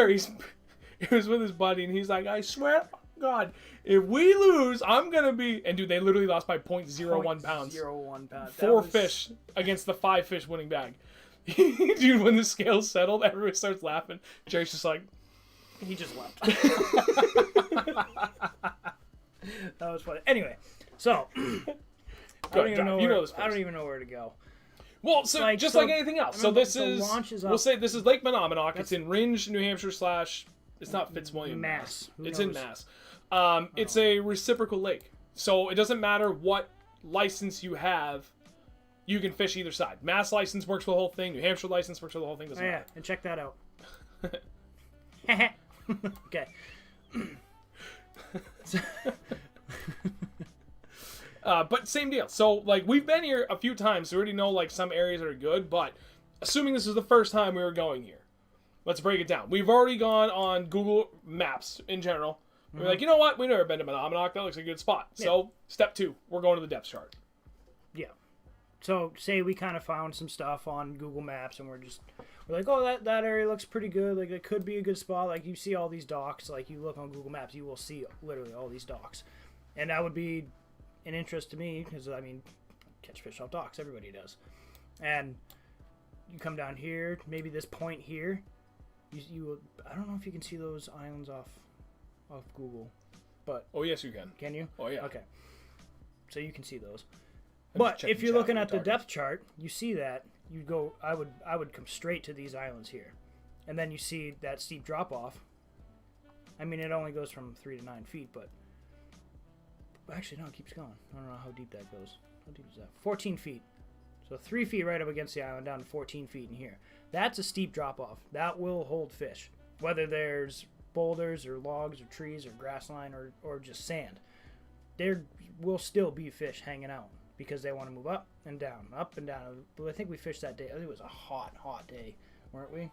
was with his buddy, and he's like, I swear to God, if we lose, I'm going to be... And, dude, they literally lost by 0.01 pounds. 0.01 pounds. 4 fish against the 5 fish winning bag. Dude, when the scales settled, everyone starts laughing. Jerry's just like... He just left. That was funny. Anyway, so... I don't even know where to go. Well, so like anything else. So this is, we'll say this is Lake Menominee. It's in Ringe, New Hampshire / it's not Fitzwilliam, Mass. It's in Mass. It's a reciprocal lake. So it doesn't matter what license you have, you can fish either side. Mass license works for the whole thing. New Hampshire license works for the whole thing. Doesn't matter. And check that out. Okay. But same deal. So, like, we've been here a few times, so we already know, like, some areas are good, but assuming this is the first time we were going here, let's break it down. We've already gone on Google Maps in general. We're like, you know what? We've never been to Menominee. That looks like a good spot. Yeah. So, step 2, we're going to the depth chart. Yeah. So, say we kind of found some stuff on Google Maps, and we're like, oh, that area looks pretty good. Like, it could be a good spot. Like, you see all these docks. Like, you look on Google Maps, you will see literally all these docks. And that would be an interest to me, because, I mean, catch fish off docks. Everybody does. And you come down here, maybe this point here. You I don't know if you can see those islands off Google, but oh yes, you can. Can you? Oh yeah. Okay. So you can see those. But if you're looking at the depth chart, you see that you go. I would come straight to these islands here, and then you see that steep drop off. I mean, it only goes from 3 to 9 feet, but actually no, it keeps going. I don't know how deep that goes. How deep is that? 14 feet. So 3 feet right up against the island, down to 14 feet in here. That's a steep drop off. That will hold fish, whether there's boulders or logs or trees or grass line or just sand. There will still be fish hanging out because they want to move up and down. But I think we fished that day. I think it was a hot day, weren't we?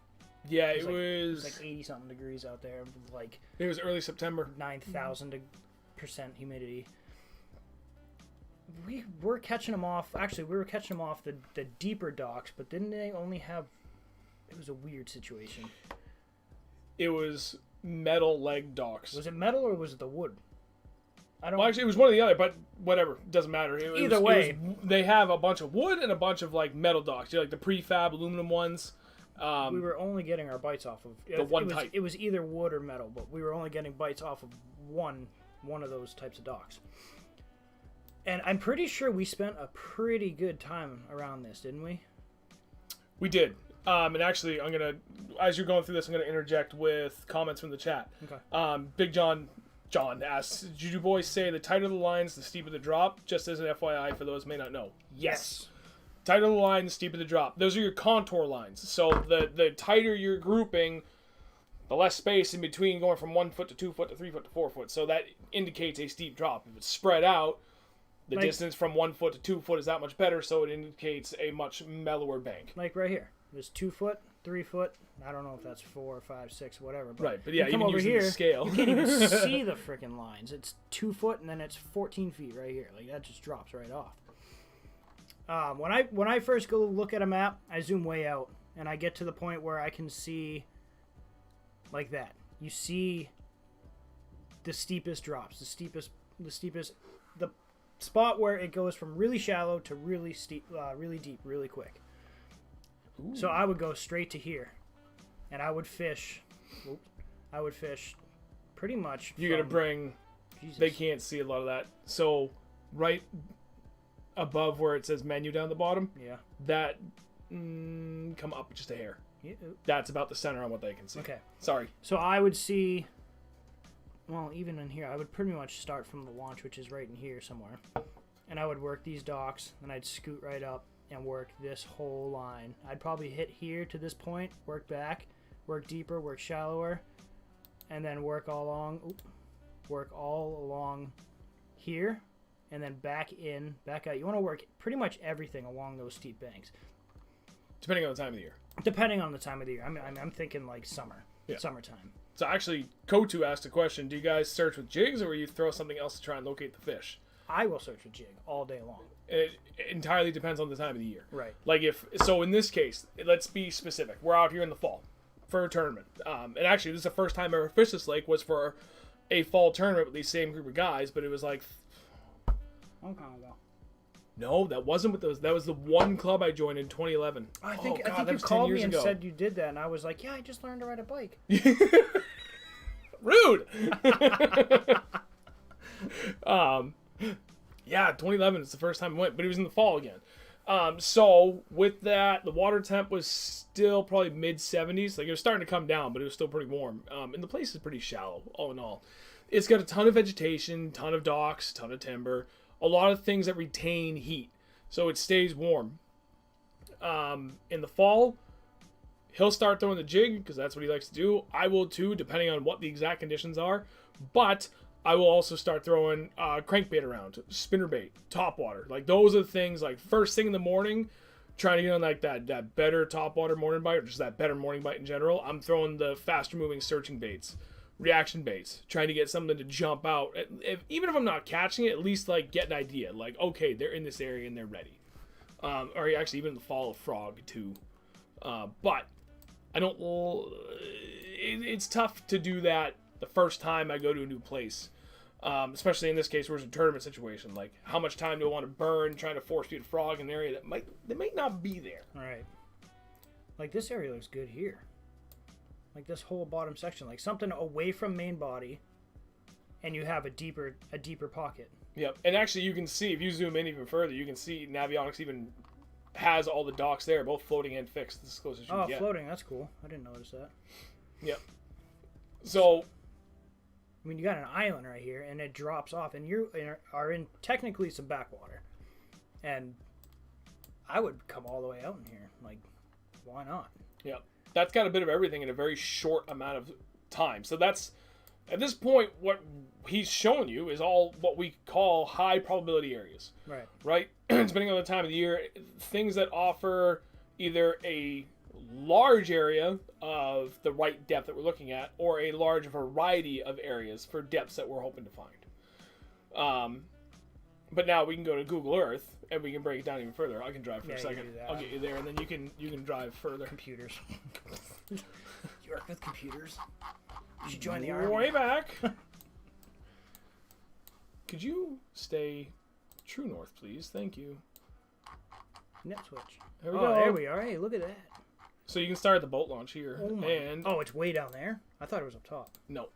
Yeah, it was like 80 something degrees out there. Like it was early September. 9,000% humidity. We were catching them off. Actually, we were catching them off the deeper docks, but didn't they only have? It was a weird situation. It was metal leg docks. Was it metal or was it the wood? I don't. Well, actually, it was one or the other, but whatever, doesn't matter. Either way, they have a bunch of wood and a bunch of like metal docks. You know, like the prefab aluminum ones. We were only getting our bites off of the one type. It was either wood or metal, but we were only getting bites off of one of those types of docks. And I'm pretty sure we spent a pretty good time around this, didn't we? We did. And actually, I'm gonna, as you're going through this, I'm gonna interject with comments from the chat. Okay. Big John asks, "Did you boys say the tighter the lines, the steeper the drop?" Just as an FYI for those who may not know. Yes. Tighter the line, the steeper the drop. Those are your contour lines. So the tighter you're grouping, the less space in between going from 1 foot to 2 foot to 3 foot to 4 foot. So that indicates a steep drop. If it's spread out, the distance from 1 foot to 2 foot is that much better. So it indicates a much mellower bank. Like right here. There's 2 foot, 3 foot. I don't know if that's 4, 5, 6, whatever. But right, but yeah, you come even over using here, the scale. you can't even see the freaking lines. It's 2 foot and then it's 14 feet right here. Like that just drops right off. When I first go look at a map, I zoom way out and I get to the point where I can see like that. You see the steepest drops, the spot where it goes from really shallow to really steep, really deep, really quick. Ooh. So I would go straight to here, and I would fish. I would fish pretty much. You're gonna bring. Jesus. They can't see a lot of that. So right above where it says menu down the bottom. Yeah. That come up just a hair. Yeah. That's about the center on what they can see. Okay. Sorry. So I would see. Well, even in here, I would pretty much start from the launch, which is right in here somewhere, and I would work these docks, and I'd scoot right up and work this whole line. I'd probably hit here to this point, work back, work deeper, work shallower, and then work all along here, and then back in, back out. You want to work pretty much everything along those steep banks. Depending on the time of the year. Depending on the time of the year. I'm thinking like summer. Yeah. Summertime. So actually, Kotu asked a question. Do you guys search with jigs or will you throw something else to try and locate the fish? I will search with jig all day long. It entirely depends on the time of the year. Right. Like so in this case, let's be specific. We're out here in the fall for a tournament. And actually, this is the first time I ever fished this lake was for a fall tournament with these same group of guys, but it was like... Long time ago. No, that wasn't with those. That was the one club I joined in 2011. I think you called me and said you did that, and I was like, yeah, I just learned to ride a bike. Rude! Yeah, 2011 is the first time I went, but it was in the fall again. So with that, the water temp was still probably mid-70s. Like it was starting to come down, but it was still pretty warm. And the place is pretty shallow, all in all. It's got a ton of vegetation, ton of docks, ton of timber, a lot of things that retain heat, so it stays warm. In the fall, he'll start throwing the jig because that's what he likes to do. I will too, depending on what the exact conditions are. But I will also start throwing crankbait around, spinnerbait, topwater. Like those are the things. Like first thing in the morning, trying to get on like that better topwater morning bite, or just that better morning bite in general. I'm throwing the faster moving searching baits, reaction baits, trying to get something to jump out. Even if I'm not catching it, at least like get an idea. Like okay, they're in this area and they're ready. Or actually even the fall of frog too. But I don't. It's tough to do that the first time I go to a new place. Especially in this case where it's a tournament situation. Like, how much time do I want to burn trying to force feed a frog in an area that might not be there? Right. Like, this area looks good here. Like, this whole bottom section. Like, something away from main body, and you have a deeper pocket. Yep. And actually, you can see, if you zoom in even further, you can see Navionics even has all the docks there, both floating and fixed. This is close as you can get. Floating. That's cool. I didn't notice that. Yep. So... I mean, you got an island right here, and it drops off, and you are in technically some backwater. And I would come all the way out in here. Like, why not? Yeah. That's got a bit of everything in a very short amount of time. So that's, at this point, what he's shown you is all what we call high probability areas. Right. Right? Depending on the time of the year, things that offer either a large area of the right depth that we're looking at, or a large variety of areas for depths that we're hoping to find. But now we can go to Google Earth and we can break it down even further. I can drive for a second. I'll get you there, and then you can drive further. Computers. You work with computers. You should join the army. Way back. Could you stay true north, please? Thank you. Net switch. There we go. There we are. Hey, look at that. So you can start the boat launch here. Oh, it's way down there? I thought it was up top. No.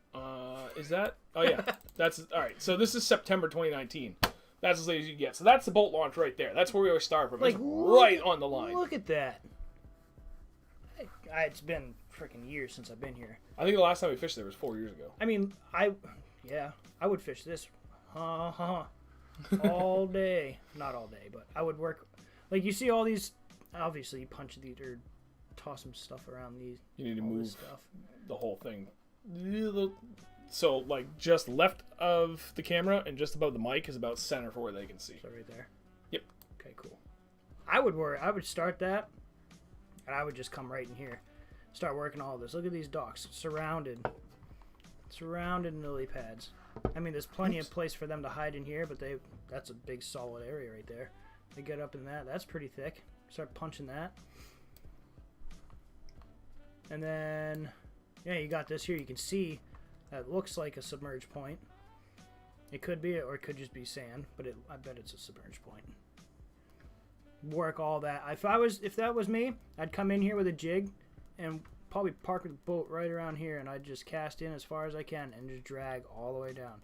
Is that? Oh, yeah. That's all right. So this is September 2019. That's as late as you get. So that's the boat launch right there. That's where we always start from. Like, it's right on the line. Look at that. It's been freaking years since I've been here. I think the last time we fished there was 4 years ago. I mean, I would fish this all day. Not all day, but I would work. Like, you see all these, obviously you punch these or toss some stuff around these. You need to move the whole thing. So, like, just left of the camera and just above the mic is about center for where they can see. So right there? Yep. Okay, cool. I would start that, and I would just come right in here. Start working all this. Look at these docks. Surrounded in lily pads. I mean, there's plenty of place for them to hide in here, but that's a big solid area right there. They get up in that. That's pretty thick. Start punching that. And then, yeah, you got this here. You can see that looks like a submerged point. It could be, or it could just be sand, but I bet it's a submerged point. Work all that. If that was me, I'd come in here with a jig and probably park the boat right around here, and I'd just cast in as far as I can and just drag all the way down,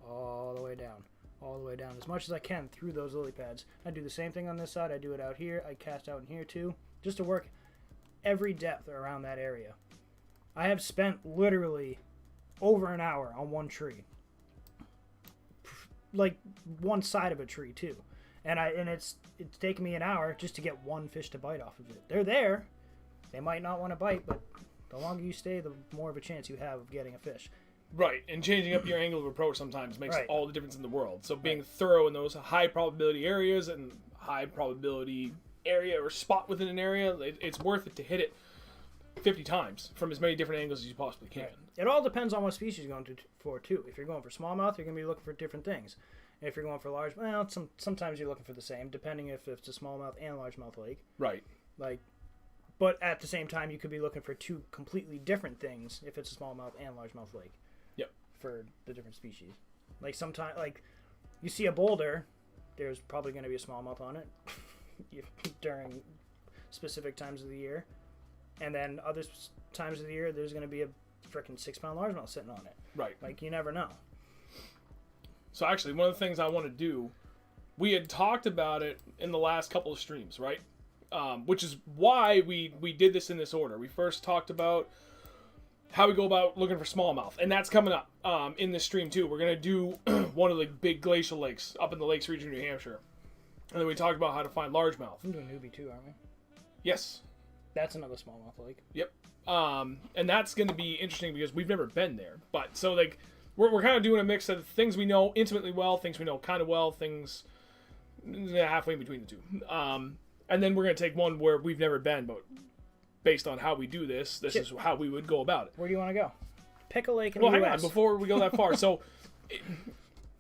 all the way down, all the way down, as much as I can through those lily pads. I do the same thing on this side. I do it out here. I cast out in here too, just to work every depth around that area. I have spent literally over an hour on one tree, like one side of a tree too, and it's taken me an hour just to get one fish to bite off of it. They're there. They might not want to bite, but the longer you stay, the more of a chance you have of getting a fish. Right, and changing up your angle of approach sometimes makes all the difference in the world. So being thorough in those high probability areas and high probability area or spot within an area, it's worth it to hit it 50 times from as many different angles as you possibly can. Right. It all depends on what species you're going for too. If you're going for smallmouth, you're going to be looking for different things. If you're going for large, well, sometimes you're looking for the same, depending if it's a smallmouth and largemouth lake. Right. But at the same time, you could be looking for two completely different things if it's a smallmouth and largemouth lake. Yep. For the different species. Like sometimes, like you see a boulder, there's probably going to be a smallmouth on it during specific times of the year, and then other times of the year there's going to be a freaking 6-pound largemouth sitting on it. Right. Like, you never know. So actually, one of the things I want to do, we had talked about it in the last couple of streams, right? Which is why we did this in this order. We first talked about how we go about looking for smallmouth, and that's coming up in this stream too. We're going to do one of the big glacial lakes up in the Lakes region of New Hampshire. And then we talked about how to find largemouth. We're doing Newbie too, aren't we? Yes. That's another smallmouth lake. Yep. And that's going to be interesting because we've never been there. But so like we're kind of doing a mix of things we know intimately well, things we know kind of well, things halfway in between the two. And then we're going to take one where we've never been, but based on how we do this is how we would go about it. Where do you want to go? Pick a lake in the the US. Hang on, before we go that far. So,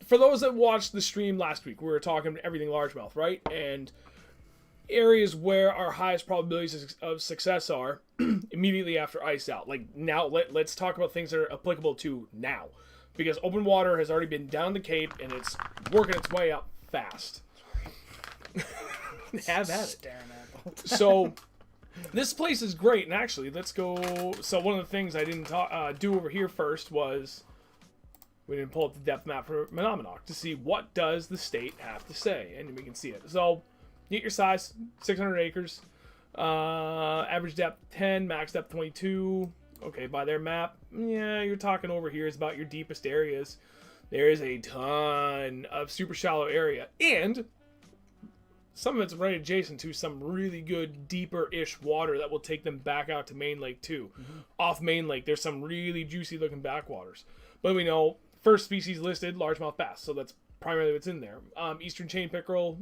for those that watched the stream last week, we were talking everything largemouth, right? And areas where our highest probabilities of success are immediately after ice out. Like, now, let's talk about things that are applicable to now. because open water has already been down the Cape and it's working its way up fast. Have at it, Darren Apple. So this place is great, and actually, let's go. So one of the things I didn't do over here first was we didn't pull up the depth map for Navionics to see what does the state have to say, and we can see it. So get your size, 600 acres, average depth 10, max depth 22. Okay, by their map, yeah, you're talking over here is about your deepest areas. There is a ton of super shallow area, and some of it's right adjacent to some really good deeper-ish water that will take them back out to Main Lake too. Off Main Lake, there's some really juicy looking backwaters. But we know first species listed, largemouth bass, so that's primarily what's in there. Eastern chain pickerel,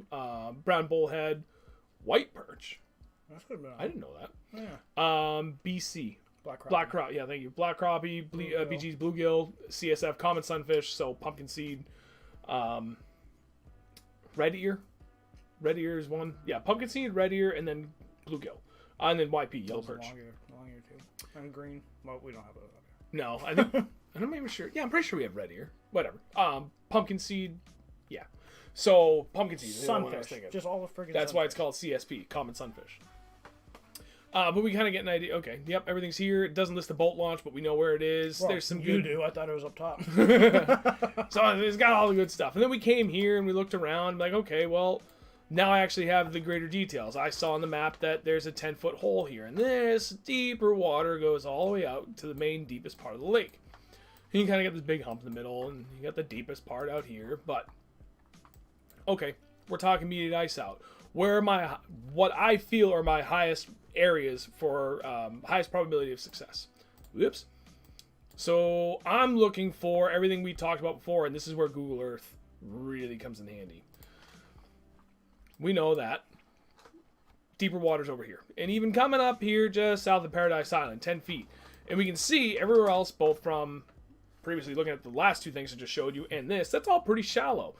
brown bullhead, white perch. That's good. I didn't know that. Yeah. BC. Black crappie, yeah, thank you. Black crappie, BG's bluegill, CSF, common sunfish, so pumpkin seed, red ear. Red ear is one. Yeah, pumpkin seed, red ear, and then bluegill. And then YP, yellow perch. Long ear too. And green. Well, we don't have those. No, I think I'm even sure. Yeah, I'm pretty sure we have red ear. Whatever. Pumpkin seed. Yeah. So pumpkin seed. Sunfish. Just all the friggin' That's why it's called CSP, common sunfish. But we kind of get an idea. Okay, yep, everything's here. It doesn't list the boat launch, but we know where it is. Well, there's some you good. do. I thought it was up top. So it's got all the good stuff. And then we came here and we looked around. Like, okay, well, now I actually have the greater details. I saw on the map that there's a 10-foot hole here, and this deeper water goes all the way out to the main deepest part of the lake. And you kind of got this big hump in the middle, and you got the deepest part out here. But okay, we're talking immediate ice out. Where are what I feel are my highest areas for highest probability of success. Whoops. So I'm looking for everything we talked about before, and this is where Google Earth really comes in handy. We know that deeper waters over here, and even coming up here just south of Paradise Island, 10 feet, and we can see everywhere else, both from previously looking at the last two things I just showed you and this, that's all pretty shallow,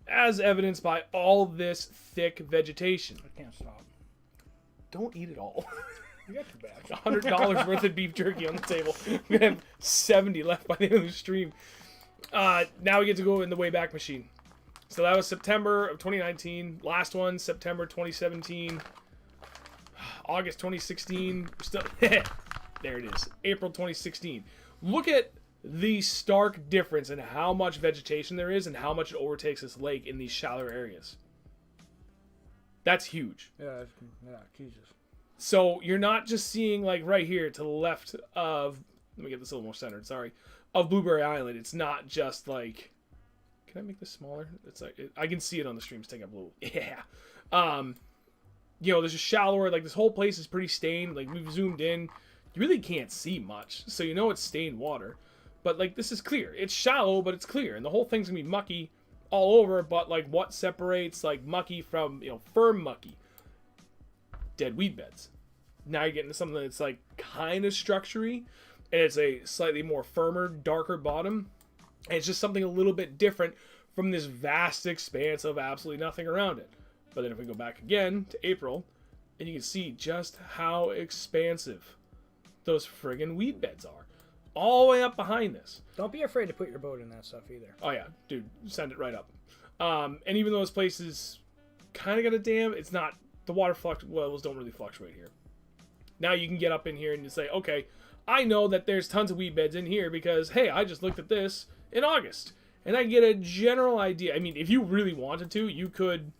as evidenced by all this thick vegetation. I can't stop. Don't eat it all. You got two bags. $100 worth of beef jerky on the table. We're gonna have 70 left by the end of the stream. Now we get to go in the Wayback Machine. So that was September of 2019. Last one, September 2017. August 2016. Still, there it is. April 2016. Look at the stark difference in how much vegetation there is and how much it overtakes this lake in these shallower areas. That's huge. Yeah, Jesus. So you're not just seeing like right here to the left of, let me get this a little more centered, sorry, of Blueberry Island. It's not just like, can I make this smaller? It's like, I can see it on the stream. It's taking up a little, yeah. You know, there's a shallower, like this whole place is pretty stained. Like we've zoomed in, you really can't see much. So you know it's stained water. But like this is clear. It's shallow, but it's clear. And the whole thing's gonna be mucky all over. But like what separates like mucky from, you know, firm mucky? Dead weed beds. Now you're getting to something that's like kind of structure-y, and it's a slightly more firmer, darker bottom. And it's just something a little bit different from this vast expanse of absolutely nothing around it. But then if we go back again to April, and you can see just how expansive those friggin' weed beds are. All the way up behind this. Don't be afraid to put your boat in that stuff either. Oh yeah, dude, send it right up. And even though those places kind of got a dam, it's not, the water levels don't really fluctuate here. Now you can get up in here and you say, okay, I know that there's tons of weed beds in here because, hey, I just looked at this in August. And I get a general idea. I mean, if you really wanted to, you could...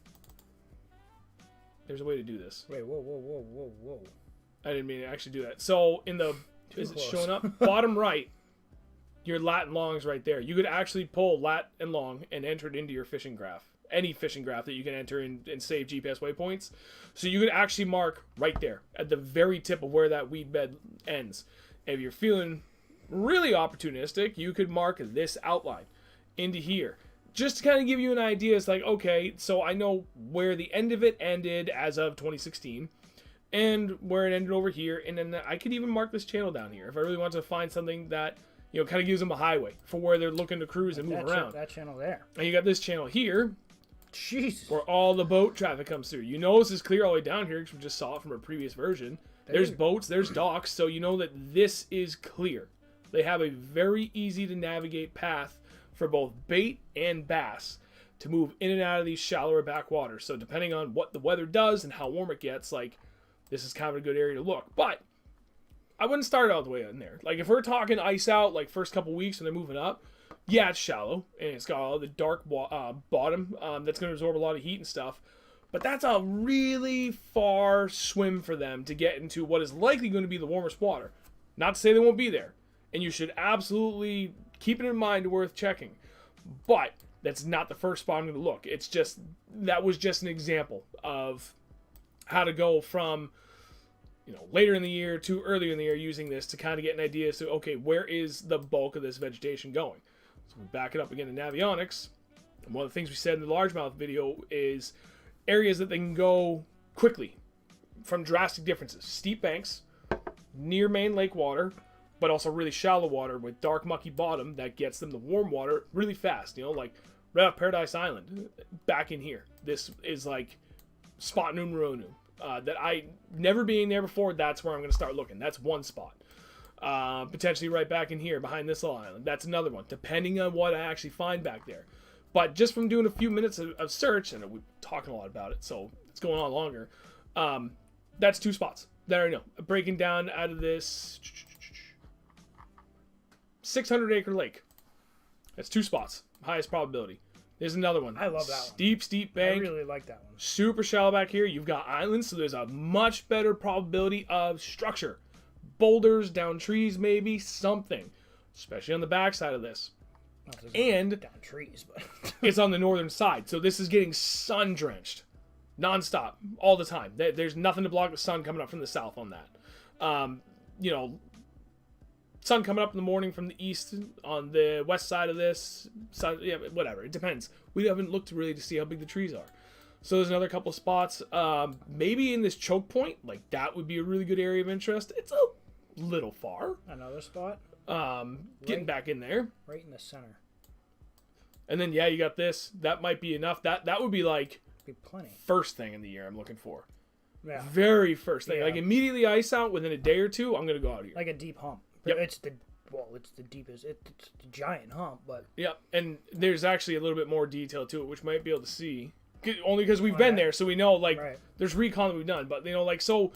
There's a way to do this. Wait, whoa. I didn't mean to actually do that. So, in the... Is it showing up? Bottom right, your lat and long is right there. You could actually pull lat and long and enter it into your fishing graph. Any fishing graph that you can enter in and save GPS waypoints. So you could actually mark right there at the very tip of where that weed bed ends. And if you're feeling really opportunistic, you could mark this outline into here. Just to kind of give you an idea, it's like, okay, so I know where the end of it ended as of 2016. And where it ended over here, and then I could even mark this channel down here if I really want to find something that, you know, kind of gives them a highway for where they're looking to cruise and move around. That channel there. And you got this channel here, Jesus, where all the boat traffic comes through. You know this is clear all the way down here because we just saw it from a previous version. There's boats, there's docks, so you know that this is clear. They have a very easy to navigate path for both bait and bass to move in and out of these shallower backwaters. So depending on what the weather does and how warm it gets, like, this is kind of a good area to look. But I wouldn't start all the way in there. Like, if we're talking ice out, like, first couple weeks when they're moving up, yeah, it's shallow, and it's got all the dark bottom that's going to absorb a lot of heat and stuff. But that's a really far swim for them to get into what is likely going to be the warmest water. Not to say they won't be there. And you should absolutely keep it in mind, worth checking. But that's not the first spot I'm going to look. It's just, that was just an example of how to go from, you know, later in the year to earlier in the year using this to kind of get an idea as to, okay, where is the bulk of this vegetation going? So we back it up again to Navionics. And one of the things we said in the largemouth video is areas that they can go quickly from drastic differences. Steep banks, near main lake water, but also really shallow water with dark mucky bottom that gets them the warm water really fast. You know, like right off Paradise Island, back in here. This is like spot numero uno. That I never being there before, that's where I'm going to start looking. That's one spot. Potentially right back in here behind this little island. That's another one, depending on what I actually find back there. But just from doing a few minutes of search, and we're talking a lot about it, so it's going on longer, that's 2 spots. There I know. Breaking down out of this 600-acre lake. That's 2 spots. Highest probability. There's another one. I love that one. Steep bank. I really like that one. Super shallow back here. You've got islands, so there's a much better probability of structure. Boulders, down trees, maybe, something. Especially on the backside of this. And down trees, but it's on the northern side, so this is getting sun-drenched. Non-stop. All the time. There's nothing to block the sun coming up from the south on that. You know, sun coming up in the morning from the east on the west side of this. Sun, yeah, whatever. It depends. We haven't looked really to see how big the trees are. So there's another couple of spots. Maybe in this choke point, like that would be a really good area of interest. It's a little far. Another spot. Getting back in there. Right in the center. And then, yeah, you got this. That might be enough. That would be like be plenty. First thing in the year I'm looking for. Yeah. Very first thing. Yeah. Like immediately ice out within a day or two, I'm going to go out here. Like a deep hump. Yep. It's the deepest. It's the giant hump, but. Yep. And there's actually a little bit more detail to it, which might be able to see. Only because we've been there, so we know, like, there's recon that we've done. But, you know, like, so,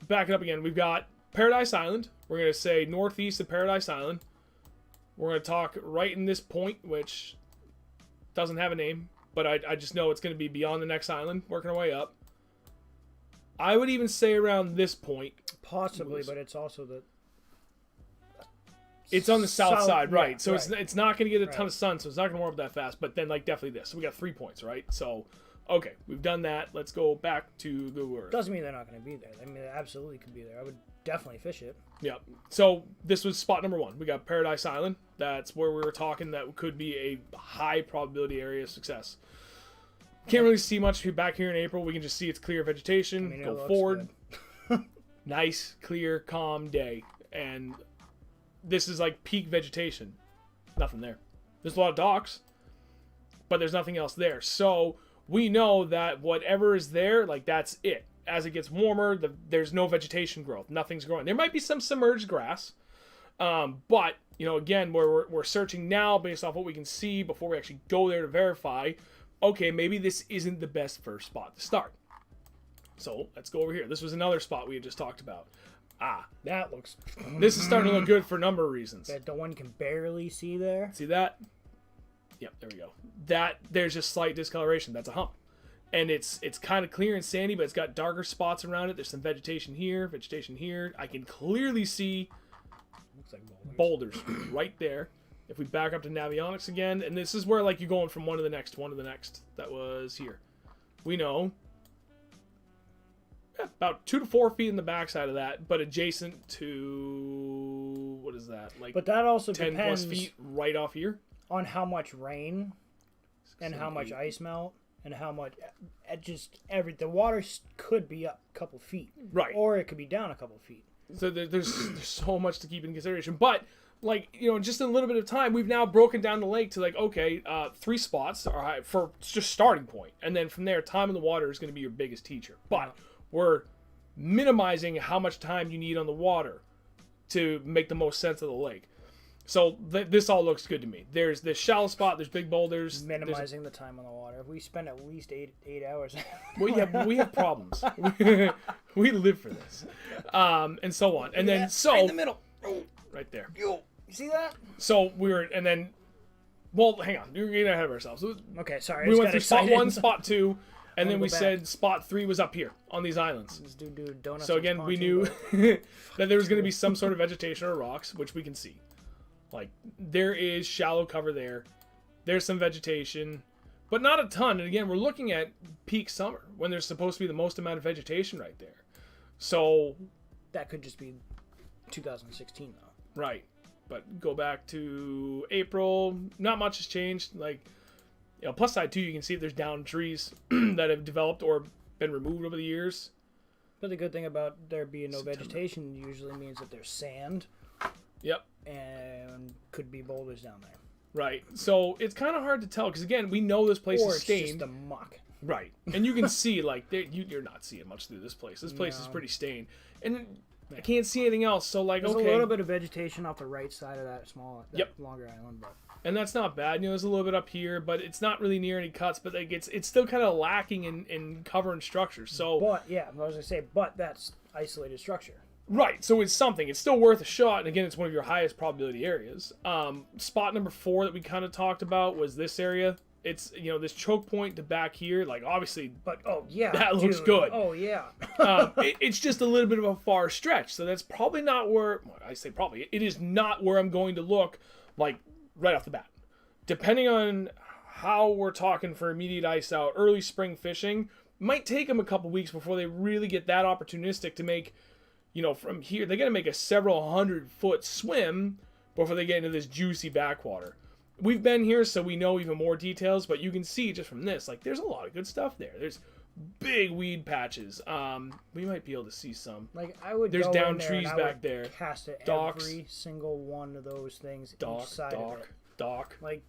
back it up again. We've got Paradise Island. We're going to say northeast of Paradise Island. We're going to talk right in this point, which doesn't have a name, but I just know it's going to be beyond the next island, working our way up. I would even say around this point. Possibly, but it's also the... It's on the south side, right? Yeah, so it's not going to get a ton of sun, so it's not going to warm up that fast. But then, like, definitely this. So we got 3 points, right? So, okay, we've done that. Let's go back to the word. Doesn't mean they're not going to be there. I mean, they absolutely could be there. I would definitely fish it. Yeah. So this was spot number 1. We got Paradise Island. That's where we were talking that could be a high probability area of success. Can't really see much back here in April. We can just see it's clear vegetation. Go forward. Nice, clear, calm day. And this is like peak vegetation. Nothing there. There's a lot of docks, but there's nothing else there. So we know that whatever is there, like that's it. As it gets warmer, there's no vegetation growth. Nothing's growing. There might be some submerged grass, but you know, again, we're searching now based off what we can see before we actually go there to verify. Okay, maybe this isn't the best first spot to start. So let's go over here. This was another spot we had just talked about. That looks... This is starting to look good for a number of reasons. That the one can barely see there. See that? Yep, there we go. There's just slight discoloration. That's a hump. And it's kind of clear and sandy, but it's got darker spots around it. There's some vegetation here, vegetation here. I can clearly see looks like boulders right there. If we back up to Navionics again, and this is where like you're going from one to the next, one to the next. That was here. We know about 2 to 4 feet in the backside of that, but adjacent to what is that? Like, but that also 10 depends plus feet right off here on how much rain and how much ice melt and how much the water could be up a couple feet, right? Or it could be down a couple feet. So there's so much to keep in consideration, but. Like, you know, just in a little bit of time, we've now broken down the lake to, like, okay, 3 spots are for just starting point. And then from there, time in the water is going to be your biggest teacher. But we're minimizing how much time you need on the water to make the most sense of the lake. So this all looks good to me. There's this shallow spot. There's big boulders. Minimizing the time on the water. We spend at least eight hours. We have problems. We live for this, and so on. And then right in the middle, right there. you see that? So and then, well, hang on. You're getting ahead of ourselves. Okay, sorry. We went through spot 1, spot 2, and then we back. said spot 3 was up here on these islands. Let's do donuts. So again, we knew that there was going to be some sort of vegetation or rocks, which we can see. Like, there is shallow cover there. There's some vegetation, but not a ton. And again, we're looking at peak summer when there's supposed to be the most amount of vegetation right there. So that could just be 2016 though. Right. But go back to April, not much has changed. Like, plus side too, you can see there's down trees that have developed or been removed over the years. But the good thing about there being no vegetation usually means that there's sand. Yep. And could be boulders down there. Right. So it's kind of hard to tell because again, we know this place is stained. Or it's just a muck. Right. And you can see like you're not seeing much through this place. This place is pretty stained, and I can't see anything else. So like, there's a little bit of vegetation off the right side of that longer island, but. And that's not bad. There's a little bit up here, but it's not really near any cuts. But like it's still kind of lacking in cover and structure. So. But yeah, I was gonna say, but that's isolated structure. Right, so it's something. It's still worth a shot, and again, it's one of your highest probability areas. Spot number 4 that we kind of talked about was this area. It's, this choke point to back here, like, obviously, but, oh, yeah, that looks good. Oh, yeah. It's just a little bit of a far stretch, so that's probably not where, I say probably, it is not where I'm going to look, like, right off the bat. Depending on how we're talking for immediate ice out, early spring fishing, might take them a couple weeks before they really get that opportunistic to make... from here, they got to make a several 100-foot swim before they get into this juicy backwater. We've been here, so we know even more details, but you can see just from this, like, there's a lot of good stuff there. There's big weed patches. We might be able to see some. Like, I would There's go down in there trees and back there. Cast it Docks. every single one of those things each side of it. Dock. Like,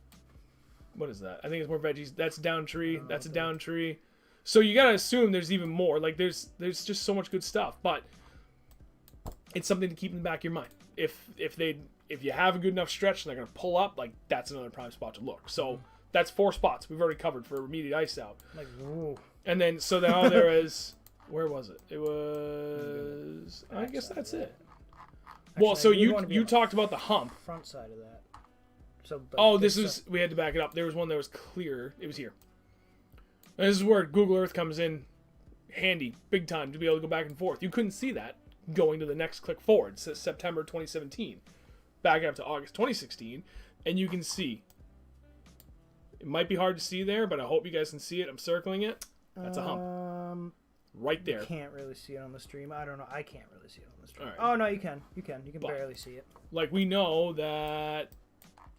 what is that? I think it's more veggies. That's a down tree. That's a down tree. So you gotta assume there's even more. Like, there's just so much good stuff, but... it's something to keep in the back of your mind. If you have a good enough stretch and they're gonna pull up, like that's another prime spot to look. So that's 4 spots we've already covered for immediate ice out. Like, whoa. And then so now there is where was it? It was I guess that's it. Actually, well, so you talked about the hump. Front side of that. So. We had to back it up. There was one that was clear. It was here. And this is where Google Earth comes in handy, big time, to be able to go back and forth. You couldn't see that. Going to the next click forward, it says September 2017, back up to August 2016, and you can see. It might be hard to see there, but I hope you guys can see it. I'm circling it. That's a hump. Right there. You can't really see it on the stream. I don't know. I can't really see it on the stream. Right. Oh, no, you can. You can barely see it. Like, we know that...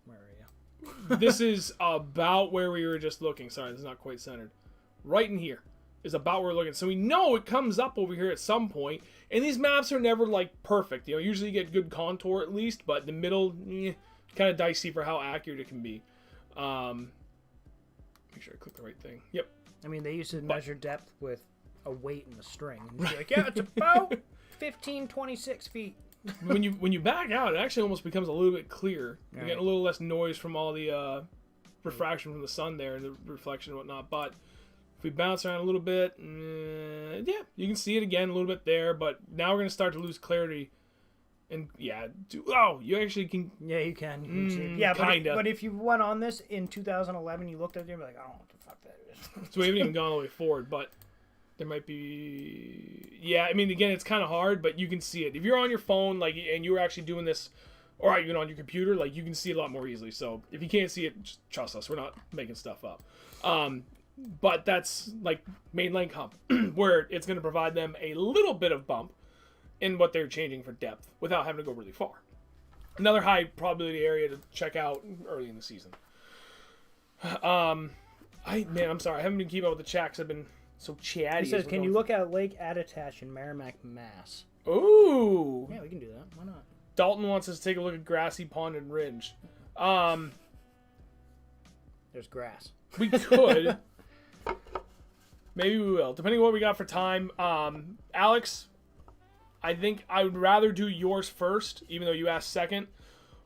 Where are you? This is about where we were just looking. Sorry, this is not quite centered. Right in here is about where we're looking. So we know it comes up over here at some point. And these maps are never, like, perfect. Usually you get good contour at least, but the middle, kind of dicey for how accurate it can be. Make sure I click the right thing. Yep. I mean, they used to measure depth with a weight in the string. And you'd be like, yeah, it's about 26 feet. when you back out, it actually almost becomes a little bit clearer. You're getting a little less noise from all the refraction from the sun there and the reflection and whatnot, but... if we bounce around a little bit, yeah, you can see it again a little bit there, but now we're going to start to lose clarity. And, yeah, you actually can... yeah, you can. You can see it. Yeah, but if you went on this in 2011, you looked at it and you're like, I don't know what the fuck that is. So we haven't even gone all the way forward, but there might be... yeah, I mean, again, it's kind of hard, but you can see it. If you're on your phone, like, and you were actually doing this, or even on your computer, like, you can see it a lot more easily. So if you can't see it, just trust us. We're not making stuff up. But that's like main lane hump, where it's going to provide them a little bit of bump in what they're changing for depth without having to go really far. Another high probability area to check out early in the season. I'm sorry, I haven't been keeping up with the chat because I've been so chatty. He says, can you look at Lake Attitash in Merrimack, Mass? Ooh. Yeah, we can do that. Why not? Dalton wants us to take a look at Grassy Pond and Ridge. There's grass. We could. Maybe we will, depending on what we got for time. Alex, I think I would rather do yours first, even though you asked second.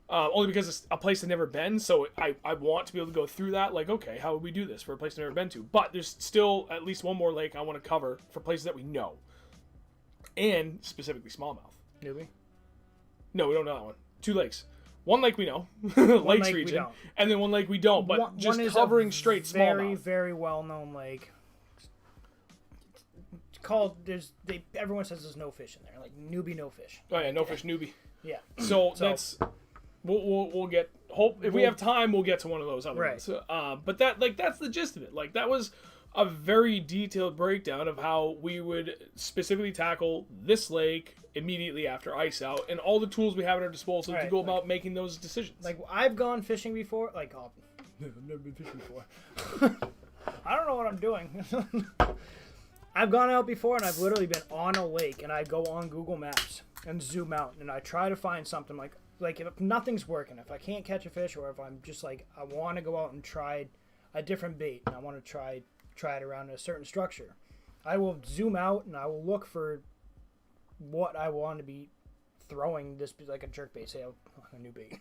Only because it's a place I've never been, so I want to be able to go through that. Like, okay, how would we do this for a place I've never been to? But there's still at least one more lake I want to cover for places that we know. And specifically Smallmouth. Newbie? No, we don't know that one. 2 lakes. One lake we know, Lakes lake we region, don't. and then one lake we don't, but One just is covering a straight very, smallmouth. very well-known lake. It's called, everyone says there's no fish in there. Like, newbie, no fish. Oh yeah, no fish newbie. Yeah. So that's we'll get if we have time we'll get to one of those other ones. But that's the gist of it. Like that was a very detailed breakdown of how we would specifically tackle this lake immediately after ice out and all the tools we have at our disposal to go about making those decisions. Like I've gone fishing before. Like I've never been fishing before. I don't know what I'm doing. I've gone out before and I've literally been on a lake and I go on Google Maps and zoom out and I try to find something like if nothing's working, if I can't catch a fish or if I'm just like I want to go out and try a different bait and I want to try it around a certain structure, I will zoom out and I will look for what I want to be throwing this like a jerk bait, say a new bait.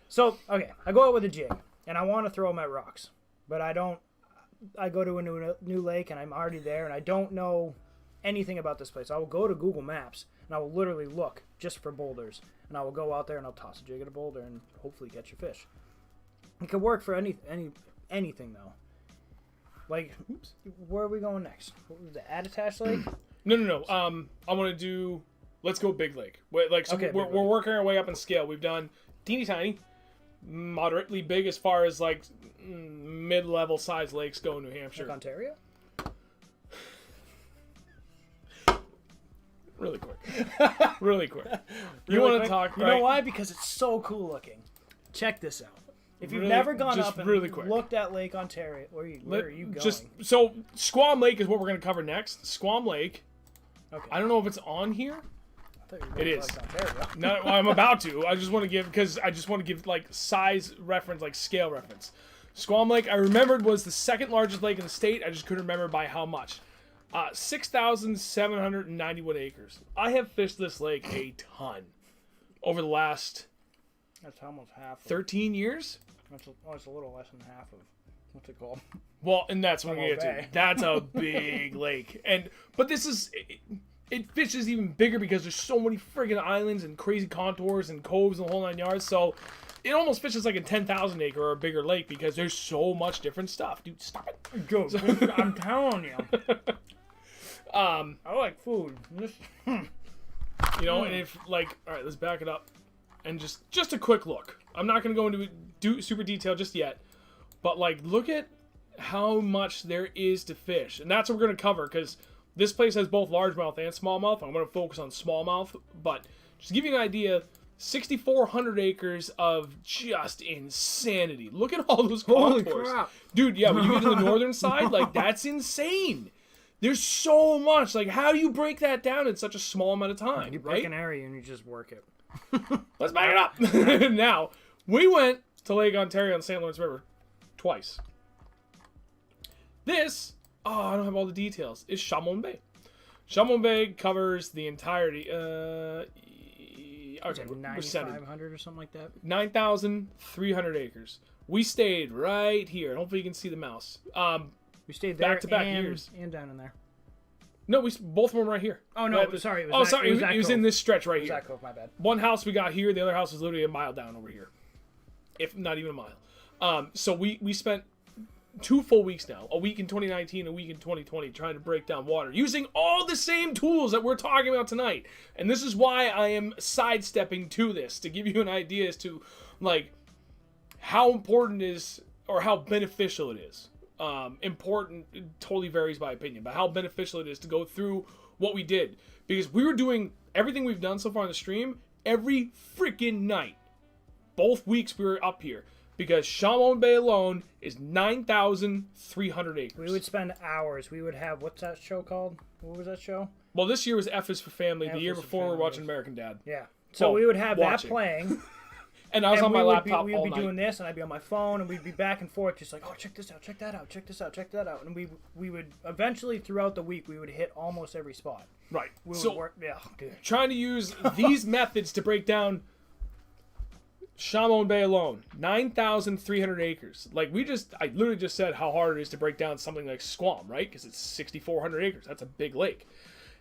So okay, I go out with a jig and I want to throw them at rocks, but I don't. I go to a new lake and I'm already there and I don't know anything about this place. I will go to Google Maps and I will literally look just for boulders and I will go out there and I'll toss a jig at a boulder and hopefully catch a fish. It could work for anything though. Like, where are we going next? The Attitash Lake? No. I want to do. Let's go big lake. We're working our way up in scale. We've done teeny tiny, moderately big as far as like mid-level size lakes go in New Hampshire. Like Ontario? Really quick. You want to talk? You know why? Because it's so cool looking. Check this out. If you've never gone up and looked at Lake Ontario, where are you going? So Squam Lake is what we're going to cover next. Squam Lake. Okay. I don't know if it's on here. It is. Ontario. No, I'm about to. I just want to give like size reference, like scale reference. Squam Lake, I remembered, was the second largest lake in the state. I just couldn't remember by how much. 6,791 acres. I have fished this lake a ton over the last. That's almost half. 13 years. It's a little less than half of what's it called? Well, and that's what we get to. That's a big lake, but this is. It fishes even bigger because there's so many friggin' islands and crazy contours and coves and the whole 9 yards. So it almost fishes like a 10,000 acre or a bigger lake because there's so much different stuff. Dude, stop it. Dude, I'm telling you. I like food. You know, and if like, all right, let's back it up and just a quick look. I'm not going to go into super detail just yet, but like look at how much there is to fish. And that's what we're going to cover because this place has both largemouth and smallmouth. I'm going to focus on smallmouth, but just to give you an idea, 6,400 acres of just insanity. Look at all those contours. Holy crap. Dude, yeah, when you get to the northern side, like, that's insane. There's so much. Like, how do you break that down in such a small amount of time? You break an area and you just work it. Let's back it up. Now, we went to Lake Ontario and St. Lawrence River twice. This... Oh, I don't have all the details. It's Shaman Bay. Shaman Bay covers the entirety. Okay, 9,500 or something like that. 9,300 acres. We stayed right here. Hopefully, you can see the mouse. We stayed there back to back years and down in there. No, both of them right here. Oh no, sorry. It was in this stretch right here. That cove, my bad. One house we got here. The other house was literally a mile down over here, if not even a mile. So we spent 2 full weeks now, a week in 2019, a week in 2020, trying to break down water using all the same tools that we're talking about tonight. And this is why I am sidestepping to this, to give you an idea as to like how important it is or how beneficial it is. Important totally varies by opinion, but how beneficial it is to go through what we did, because we were doing everything we've done so far on the stream every freaking night. Both weeks we were up here. Because Shaman Bay alone is 9,300 acres. We would spend hours. We would have, what's that show called? What was that show? Well, this year was F is for Family. The year before we were watching American Dad. Yeah. So we would have that playing. And I was on my laptop all night. We'd be doing this, and I'd be on my phone, and we'd be back and forth, just like, oh, check this out, check that out, check this out, check that out. And we would, eventually, throughout the week, we would hit almost every spot. Right. We would work, dude. Trying to use these methods to break down Shaman Bay alone, 9,300 acres. Like I literally just said how hard it is to break down something like Squam, right? Because it's 6,400 acres. That's a big lake.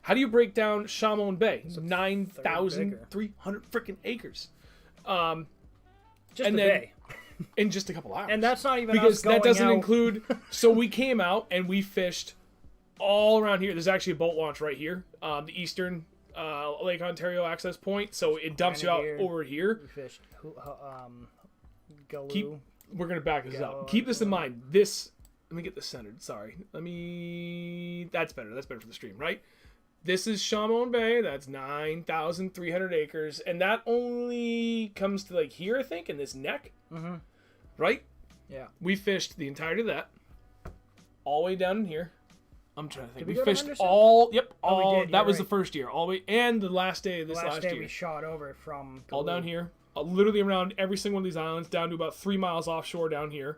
How do you break down Shaman Bay? 9,300 freaking acres. Just and then, bay. In just a couple hours. And that's not even because us going that doesn't out. include. So we came out and we fished all around here. There's actually a boat launch right here, the eastern Lake Ontario access point. So it dumps you out over here. We fished. Galoo. We're gonna back this up. Keep this in mind. Let me get this centered. Sorry. That's better. That's better for the stream, right? This is Shaman Bay. That's 9,300 acres, and that only comes to like here, I think, in this neck. Mm-hmm. Right? Yeah. We fished the entirety of that, all the way down in here. I'm trying to think. Did we fished Henderson? all. Yep. All. We did, that was right. the first year. All the way, and the last day of this last year. We shot over from all down here, literally around every single one of these islands, down to about 3 miles offshore down here.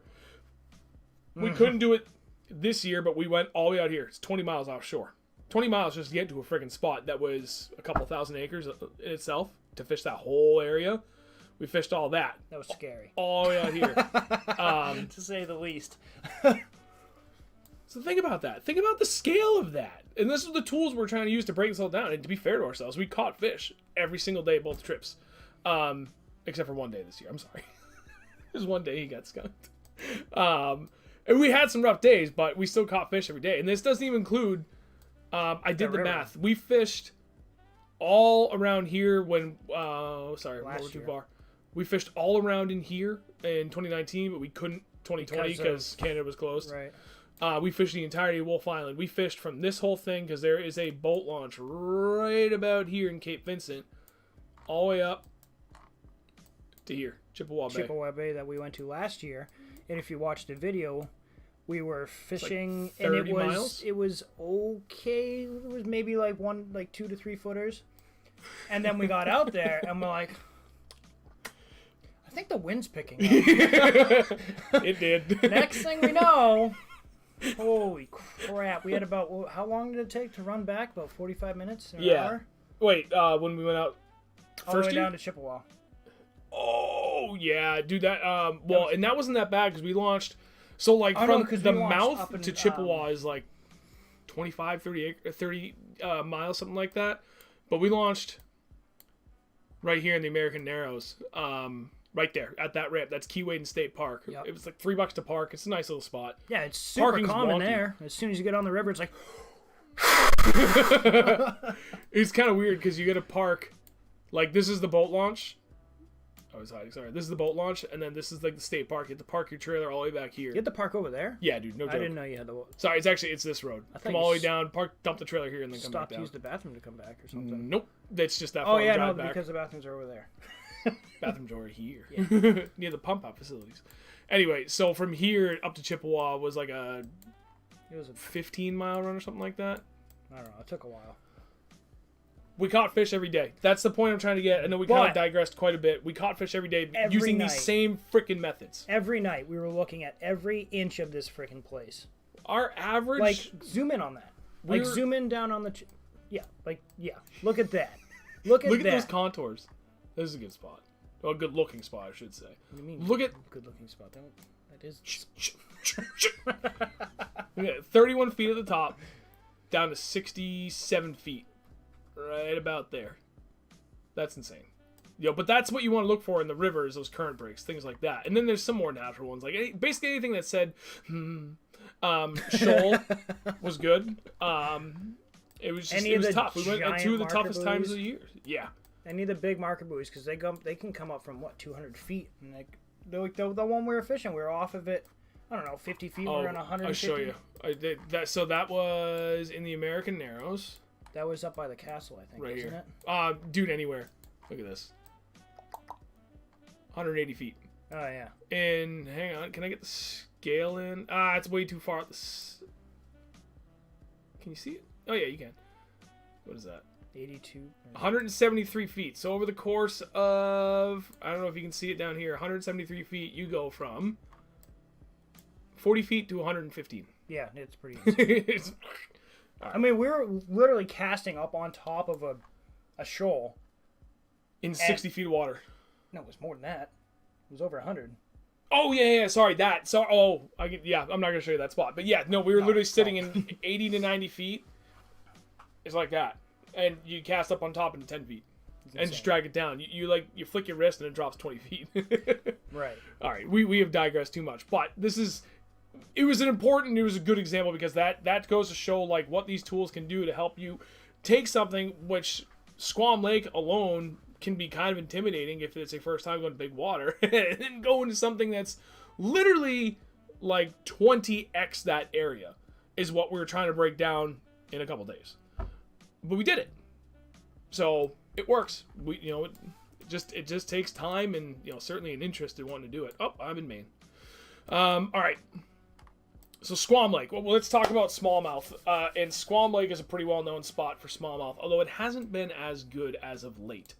We couldn't do it this year, but we went all the way out here. It's 20 miles offshore. 20 miles just to get to a friggin' spot that was a couple thousand acres in itself to fish that whole area. We fished all that. That was scary. All the way out here. To say the least. So think about that. Think about the scale of that. And this is the tools we're trying to use to break this all down. And to be fair to ourselves, we caught fish every single day, both trips. Except for one day this year. I'm sorry. There's one day he got skunked. And we had some rough days, but we still caught fish every day. And this doesn't even include... I did the math. We fished all around here when... sorry, we're too far. We fished all around in here in 2019, but we couldn't 2020 because Canada was closed. Right. We fished the entirety of Wolf Island. We fished from this whole thing because there is a boat launch right about here in Cape Vincent, all the way up to here, Chippewa Bay. Chippewa Bay that we went to last year. And if you watched the video... We were fishing, like 30 and miles? It was okay. It was maybe like 2 to 3 footers, and then we got out there, and we're like, I think the wind's picking up. It did. Next thing we know, holy crap! We had about how long did it take to run back? About 45 minutes. An hour? Wait, when we went out all the way down to Chippewa. Oh yeah, dude. That and that wasn't that bad because we launched. So, like, from the mouth to Chippewa is, like, 25, 30 miles, something like that. But we launched right here in the American Narrows, right there, at that ramp. That's Keewaydin State Park. Yep. It was, like, $3 to park. It's a nice little spot. Yeah, it's super common there. As soon as you get on the river, it's like... It's kind of weird, because you get to park... Like, this is the boat launch. I was hiding. Sorry. This is the boat launch, and then this is like the state park. You have to park your trailer all the way back here. You have to park over there? Yeah, dude. No joke. I didn't know you had to. Sorry, it's this road. Come all the way down, park, dump the trailer here, and then come back down. Stop to use the bathroom to come back or something. Nope. That's just that far. Oh yeah, no, because the bathrooms are over there. Bathrooms are here. Yeah. Near the pump out facilities. Anyway, so from here up to Chippewa was like it was a 15-mile run or something like that. I don't know. It took a while. We caught fish every day. That's the point I'm trying to get. I know we kind of digressed quite a bit. We caught fish every day using these same freaking methods. Every night we were looking at every inch of this freaking place. Our average... Like, zoom in on that. Like, zoom in down on the... Look at that. Look at those contours. This is a good spot. Well, a good-looking spot, I should say. What do you mean? Look at... Good-looking spot. That is... 31 feet at the top, down to 67 feet. Right about there. That's insane. But that's what you want to look for in the rivers, those current breaks, things like that. And then there's some more natural ones. Like basically anything that said shoal was good. It was tough. We went at 2 of the toughest times of the year. Yeah. Any of the big marker buoys, because they can come up from 200 feet, and like the one we were fishing, we were off of it. I don't know, 50 feet. We were on 150. I'll show you. I did that. So that was in the American Narrows. That was up by the castle, I think, wasn't it? Dude, anywhere. Look at this. 180 feet. Oh, yeah. And, hang on, can I get the scale in? It's way too far. Can you see it? Oh, yeah, you can. What is that? 82. 173 feet. So over the course of, I don't know if you can see it down here, 173 feet, you go from 40 feet to 115. Yeah, it's pretty easy. Right. I mean, we were literally casting up on top of a shoal. In 60 feet of water. No, it was more than that. It was over 100. Oh yeah, sorry that. So I'm not gonna show you that spot, but yeah, no, we were literally sitting in 80 to 90 feet. It's like that, and you cast up on top into 10 feet, and just drag it down. You flick your wrist and it drops 20 feet. Right. All right, we have digressed too much, but it was a good example because that goes to show like what these tools can do to help you take something which Squam Lake alone can be kind of intimidating if it's your first time going to big water, and then go into something that's literally like 20x that area is what we were trying to break down in a couple days. But we did it. So it works. It just takes time and certainly an interest in wanting to do it. Oh, I'm in Maine. All right. So Squam Lake. Well, let's talk about smallmouth. And Squam Lake is a pretty well-known spot for smallmouth, although it hasn't been as good as of late.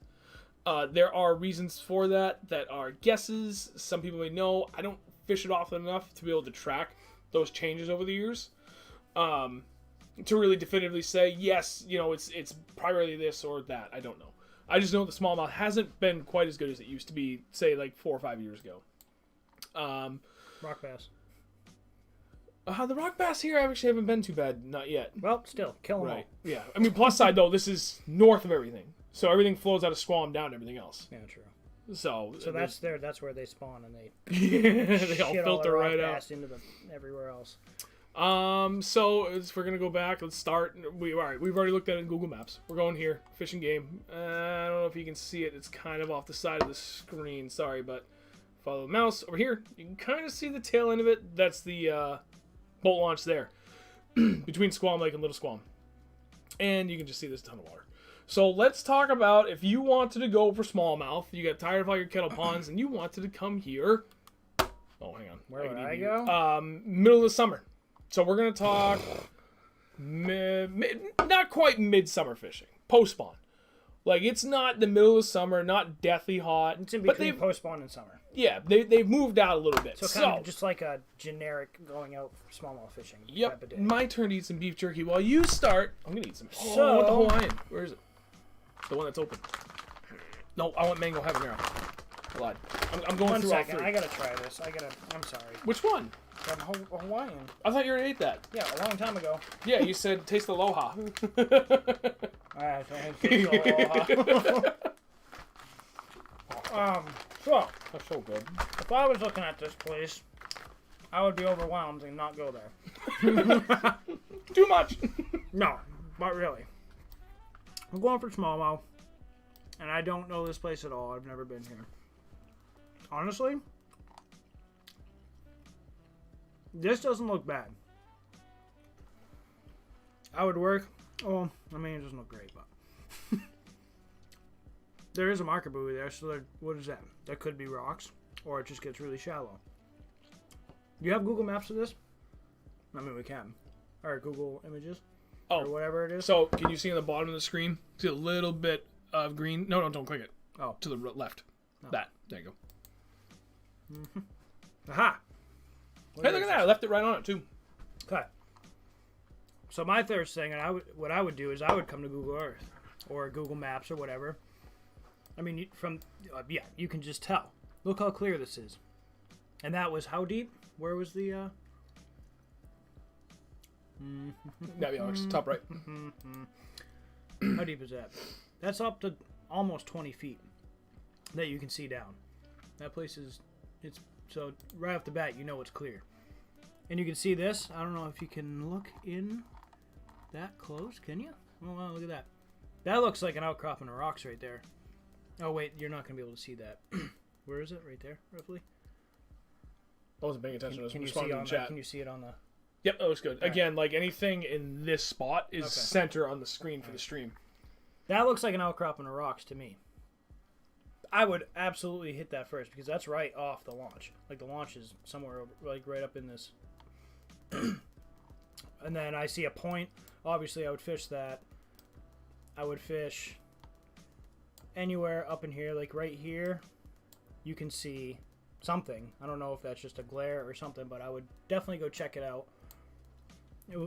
There are reasons for that are guesses. Some people may know. I don't fish it often enough to be able to track those changes over the years. To really definitively say, yes, it's primarily this or that. I don't know. I just know the smallmouth hasn't been quite as good as it used to be, say, like 4 or 5 years ago. Rock bass. The rock bass here I actually haven't been too bad. Not yet. Well, still, kill them all. Right. Yeah. I mean, plus side, though, this is north of everything. So everything flows out of Squam down to everything else. Yeah, true. So that's where they spawn and they they all shit filter all right rock out. bass into everywhere else. So if we're gonna go back, let's start. We've already looked at it in Google Maps. We're going here, fishing game. I don't know if you can see it. It's kind of off the side of the screen. Sorry, but follow the mouse over here. You can kind of see the tail end of it. That's the boat launch there between Squam Lake and Little Squam, and you can just see this ton of water. So let's talk about if you wanted to go for smallmouth, you got tired of all your kettle ponds, and you wanted to come here. Oh, hang on. Where would I go? Middle of the summer. So we're going to talk not quite midsummer fishing. Post-spawn. Like, it's not the middle of summer, not deathly hot. It's in between post-spawn and summer. Yeah, they've moved out a little bit. So kind of just like a generic going out for smallmouth fishing type of day. My turn to eat some beef jerky. While you start, I'm going to eat some. So, what the Hawaiian? Where is it? The one that's open. No, I want mango habanero. I lied. I'm going through all three. I gotta try this. I'm sorry. Which one? From Hawaiian. I thought you already ate that. Yeah, a long time ago. Yeah, you said taste the aloha. Alright, aloha. So That's so good. if I was looking at this place, I would be overwhelmed and not go there. Too much. No, but really. I'm going for smallmouth, and I don't know this place at all. I've never been here. Honestly, this doesn't look bad. I would work. Oh, I mean, it doesn't look great, but there is a marker buoy there. So what is that? That could be rocks, or it just gets really shallow. Do you have Google Maps of this? I mean, we can, or Google Images, or whatever it is. So can you see on the bottom of the screen? See a little bit of green? No, don't click it. Oh, to the left. No. That. There you go. Aha! Hey, look at that! I left it right on it too. Okay. So my thirst thing, and what I would do is I would come to Google Earth or Google Maps or whatever. I mean, you can just tell. Look how clear this is. And that was how deep? Where was the? Navionics, top right. How deep is that? That's up to almost 20 feet that you can see down. That place it's so right off the bat you know it's clear. And you can see this. I don't know if you can look in that close. Can you? Oh wow, look at that. That looks like an outcropping of rocks right there. Oh wait, you're not gonna be able to see that. Where is it? Right there, roughly. I wasn't paying attention. Can you see on chat? Can you see it on the? Yep, that looks good. Again, like anything in this spot is center on the screen for the stream. That looks like an outcropping of rocks to me. I would absolutely hit that first because that's right off the launch. Like the launch is somewhere over, like right up in this. And then I see a point. Obviously, I would fish that. I would fish anywhere up in here, like right here. You can see something. I don't know if that's just a glare or something, but I would definitely go check it out.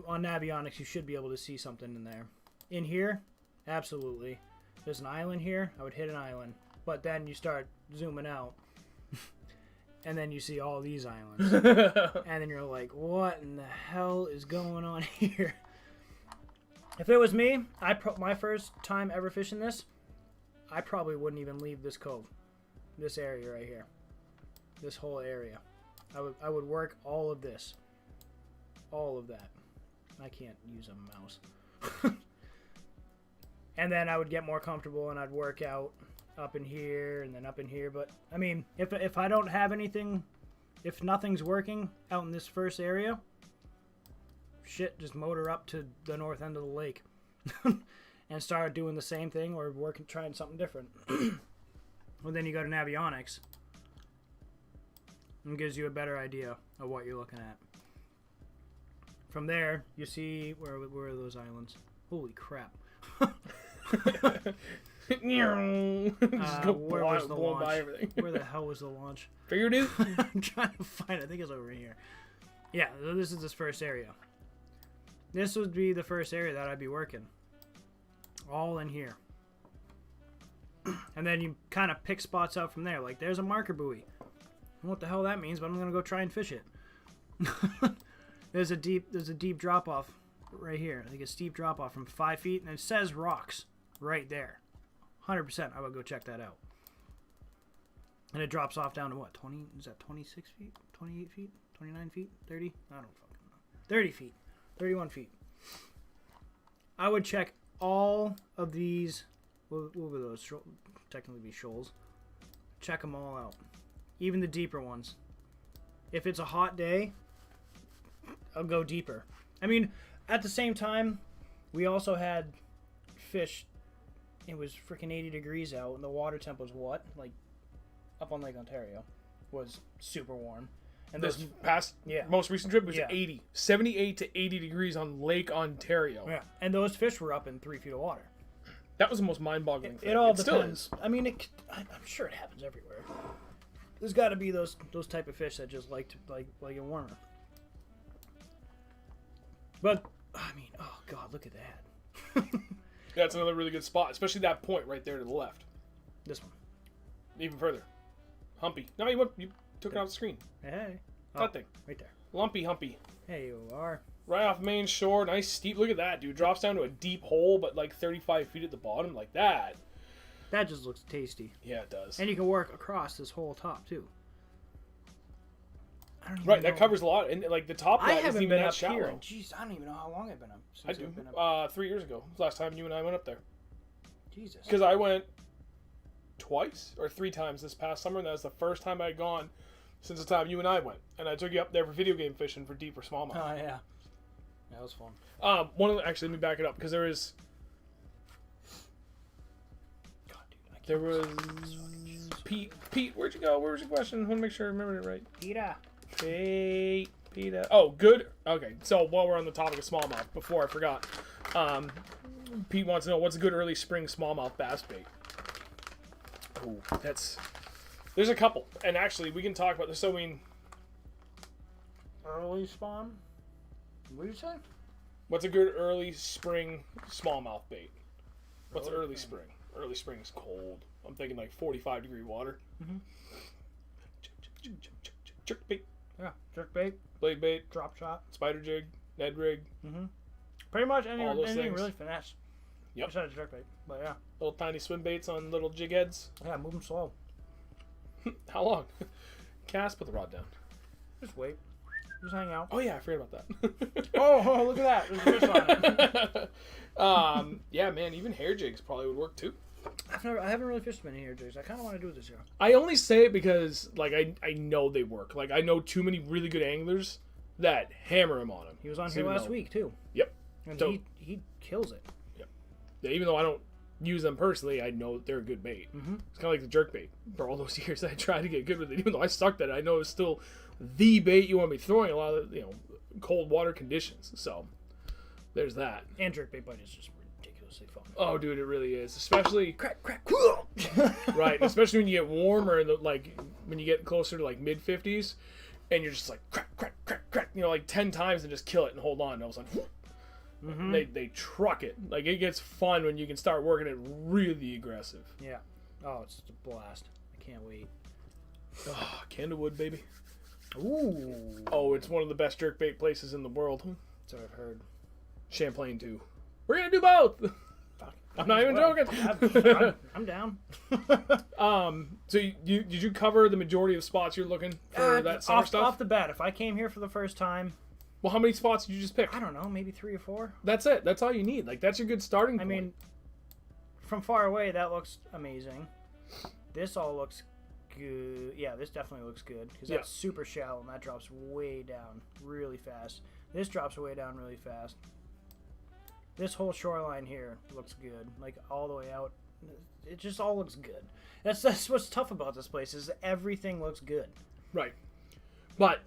On Navionics, you should be able to see something in there. In here, absolutely. There's an island here. I would hit an island. But then you start zooming out. And then you see all these islands. And then you're like, what in the hell is going on here? If it was me, my first time ever fishing this, I probably wouldn't even leave this cove. This area right here. This whole area. I would work all of this. All of that. I can't use a mouse. And then I would get more comfortable and I'd work out up in here and then up in here. But I mean, if I don't have anything, if nothing's working out in this first area, shit, just motor up to the north end of the lake and start doing the same thing or trying something different. Well, then you go to Navionics and gives you a better idea of what you're looking at. From there, you see where are those islands? Holy crap! Just go where was the launch? by everything. Where the hell was the launch? Figured it. I'm trying to find it. I think it's over here. Yeah, this is this first area. This would be the first area that I'd be working. All in here. And then you kind of pick spots out from there. Like, there's a marker buoy. I don't know what the hell that means, but I'm going to go try and fish it. There's a deep drop-off right here. Like a steep drop-off from 5 feet, and it says rocks right there. 100% I would go check that out. And it drops off down to what? 20? Is that 26 feet? 28 feet? 29 feet? 30? I don't fucking know. 30 feet. 31 feet. I would check all of these. What were those? Technically be shoals. Check them all out. Even the deeper ones. If it's a hot day, I'll go deeper. I mean, at the same time, we also had fish. It was freaking 80 degrees out, and the water temp was what? Like, up on Lake Ontario. Was super warm. And This most recent trip was 80. 78 to 80 degrees on Lake Ontario. Yeah. And those fish were up in 3 feet of water. That was the most mind-boggling thing. It all still depends. is. I mean, I'm sure it happens everywhere. There's got to be those type of fish that just like it warmer. But I mean, oh god, look at that. That's another really good spot, especially that point right there to the left. This one. Even further. Humpy. No, you took it off the screen. Hey. That thing. Right there. Lumpy Humpy. Hey, you are. Right off main shore. Nice steep. Look at that, dude. Drops down to a deep hole, but like 35 feet at the bottom. Like that. That just looks tasty. Yeah, it does. And you can work across this whole top, too. I don't even Right, know. that covers a lot. And like the top of I that isn't haven't even been that up shallow. here. Jeez, I don't even know how long I've been up. I Since do. I've been up. 3 years ago. Was the last time you and I went up there. Jesus. Because I went twice or 3 times this past summer, and that was the first time I'd gone since the time you and I went. And I took you up there for video game fishing for deeper smallmouth. Oh, yeah. That was fun. Actually, let me back it up, because there was... God, dude, I can't There was... Pete, where'd you go? Where was your question? I want to make sure I remember it right. Peter. Peter. Oh, good. Okay, so while we're on the topic of smallmouth, before I forgot, Pete wants to know, what's a good early spring smallmouth bass bait? Oh, there's a couple, and actually we can talk about this. So I mean, Early spawn? What did you say? what's a good early spring smallmouth bait? What's early spring? Early spring's cold. I'm thinking like 45-degree water. Mm-hmm. Jerk bait, Yeah, jerk bait, blade bait, drop shot. spider jig, Ned rig, Mm-hmm. Pretty much All those anything things. really finesse. Yep. Besides jerk bait. But yeah. little tiny swim baits on little jig heads. Yeah, move them slow. How long? Cast, put the rod down. Just wait. Just hang out. Oh yeah, I forgot about that. Oh, look at that. There's a fish on it. Yeah, man, even hair jigs probably would work too. I haven't really fished many hair jigs. I kind of want to do it this year. I only say it because, like, I know they work. Like, I know too many really good anglers that hammer them on them. He was on here last week too. Yep. And So- he kills it. Yeah, even though I don't use them personally, I know they're a good bait. Mm-hmm. It's kind of like the jerk bait. For all those years, I tried to get good with it. Even though I sucked at it, I know it's still the bait you want to be throwing a lot of, cold water conditions. So, there's that. And jerk bait bite is just ridiculously fun. Oh, dude, it really is. Especially... Crack. Right, especially when you get warmer and when you get closer to like mid 50s, and you're just like crack, like 10 times and just kill it and hold on. And I was like, Mm-hmm. they truck it. Like, it gets fun when you can start working it really aggressive. Yeah. Oh, it's a blast. I can't wait. Oh, Candlewood, baby. Ooh. Oh, it's one of the best jerkbait places in the world. That's what I've heard. Champlain, too. We're going to do both. I'm not even joking. I'm down. So did you cover the majority of spots you're looking for that summer stuff? Off the bat, if I came here for the first time, well, how many spots did you just pick? I don't know, maybe 3 or 4. That's it. That's all you need. Like, that's your good starting point. I mean, from far away, that looks amazing. This all looks good. Yeah, this definitely looks good because that's super shallow and that drops way down really fast. This drops way down really fast. This whole shoreline here looks good, like all the way out. It just all looks good. That's what's tough about this place is everything looks good. Right. But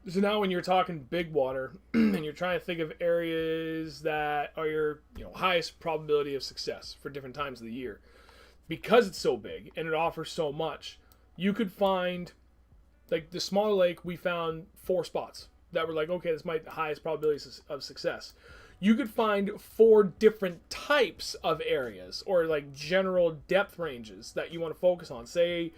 so now when you're talking big water and you're trying to think of areas that are your highest probability of success for different times of the year, because it's so big and it offers so much, you could find, like the smaller lake, we found 4 spots that were like, okay, this is my highest probability of success. You could find 4 different types of areas or like general depth ranges that you want to focus on. Say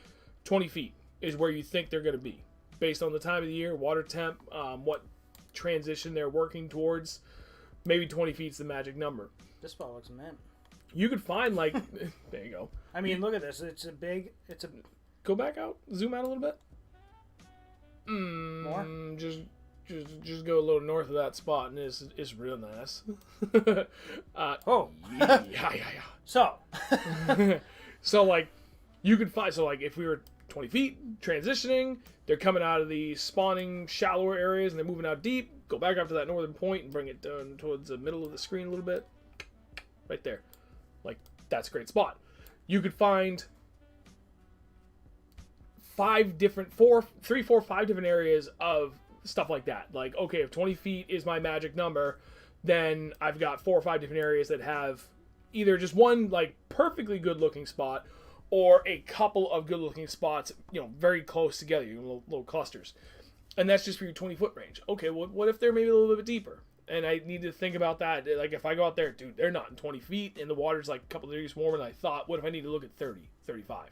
20 feet is where you think they're going to be based on the time of the year, water temp, what transition they're working towards. Maybe 20 feet is the magic number. This spot looks mint. You could find like, there you go. I mean, look at this. Go back out. Zoom out a little bit. More? Just go a little north of that spot, and it's real nice. Yeah. So, so like, you could find if we were 20 feet transitioning, they're coming out of the spawning shallower areas, and they're moving out deep. Go back up to that northern point and bring it down towards the middle of the screen a little bit, right there. Like that's a great spot. You could find 5 different areas of stuff like that. Like, okay, if 20 feet is my magic number, then I've got 4 or 5 different areas that have either just one like perfectly good looking spot or a couple of good looking spots, very close together, little clusters. And that's just for your 20 foot range. Okay, well, what if they're maybe a little bit deeper? And I need to think about that. Like if I go out there, dude, they're not in 20 feet and the water's like a couple degrees warmer than I thought. What if I need to look at 30, 35?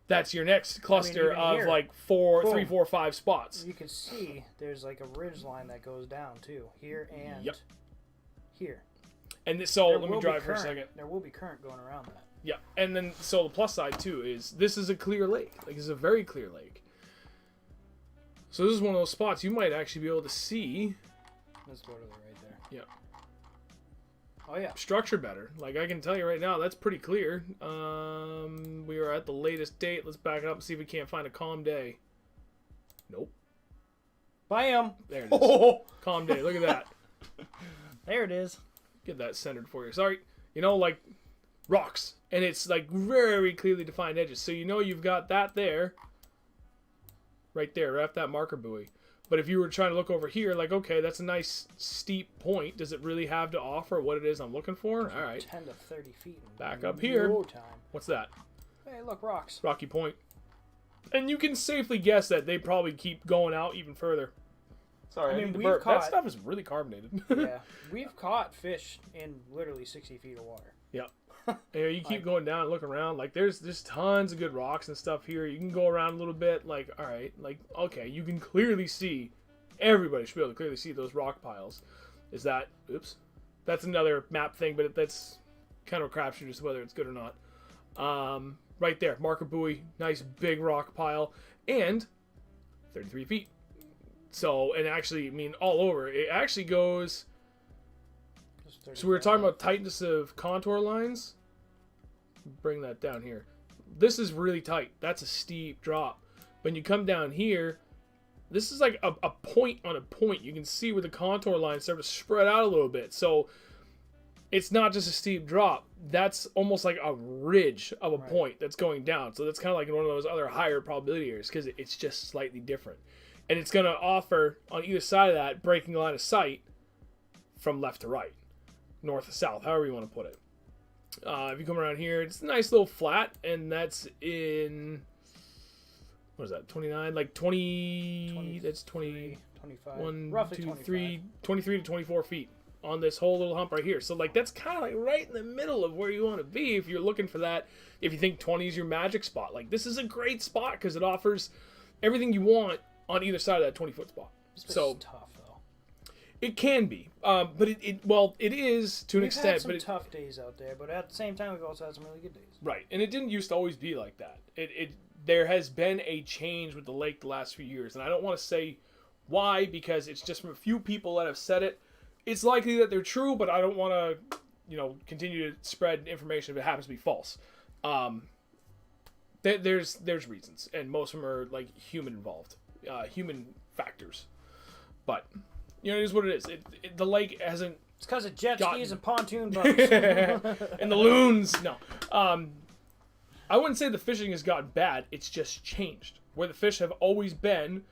That's your next cluster of here, like 3, 4, 5 spots. You can see there's like a ridge line that goes down too, here and here. And so let me drive for a second. There will be current going around that. Yeah, and then so the plus side too is this is a clear lake. Like it's a very clear lake. So this is one of those spots you might actually be able to see. That's literally right there. Yeah. Oh yeah. Structure better. Like I can tell you right now, that's pretty clear. We are at the latest date. Let's back it up and see if we can't find a calm day. Nope. Bam. There it is. Calm day. Look at that. There it is. Get that centered for you. Sorry. Like rocks, and it's like very clearly defined edges. So you've got that there. Right there, right off that marker buoy. But if you were trying to look over here, like, okay, that's a nice steep point. Does it really have to offer what it is I'm looking for? All right. 10 to 30 feet. Back up here. No time. What's that? Hey, look, rocks. Rocky Point. And you can safely guess that they probably keep going out even further. Sorry, I mean, that stuff is really carbonated. Yeah. We've caught fish in literally 60 feet of water. Yep. And you keep going down and look around, like there's tons of good rocks and stuff here. You can go around a little bit, like, all right, like, okay, you can clearly see, everybody should be able to clearly see those rock piles. Is that, oops, that's another map thing, but that's kind of a crapshoot as to whether it's good or not. Right there, marker buoy, nice big rock pile, and 33 feet. So, and actually, I mean, all over, it actually goes, so we were talking about tightness of contour lines. Bring that down here. This is really tight. That's a steep drop. When you come down here, this is like a point on a point. You can see where the contour lines start to spread out a little bit. So it's not just a steep drop. That's almost like a ridge of a point that's going down. So that's kind of like one of those other higher probability areas because it's just slightly different. And it's going to offer on either side of that breaking line of sight from left to right, north to south, however you want to put it. If you come around here, it's a nice little flat, and that's in, what is that, 29? Like 20, that's 20, 25. 1, Roughly 2, 25. 3, 23 to 24 feet. on this whole little hump right here. So like that's kind of like right in the middle of where you want to be if you're looking for that. If you think 20 is your magic spot, like this is a great spot because it offers everything you want on either side of that 20-foot spot. So tough though. It can be, but it is to an extent. Had some but tough days out there, but at the same time, we've also had some really good days. Right, and it didn't used to always be like that. There has been a change with the lake the last few years, and I don't want to say why because it's just from a few people that have said it. It's likely that they're true, but I don't want to, continue to spread information if it happens to be false. There's reasons, and most of them are like human involved, human factors. But it is what it is. The lake hasn't. It's because of jet skis and pontoon boats and the loons. No, I wouldn't say the fishing has gotten bad. It's just changed. Where the fish have always been,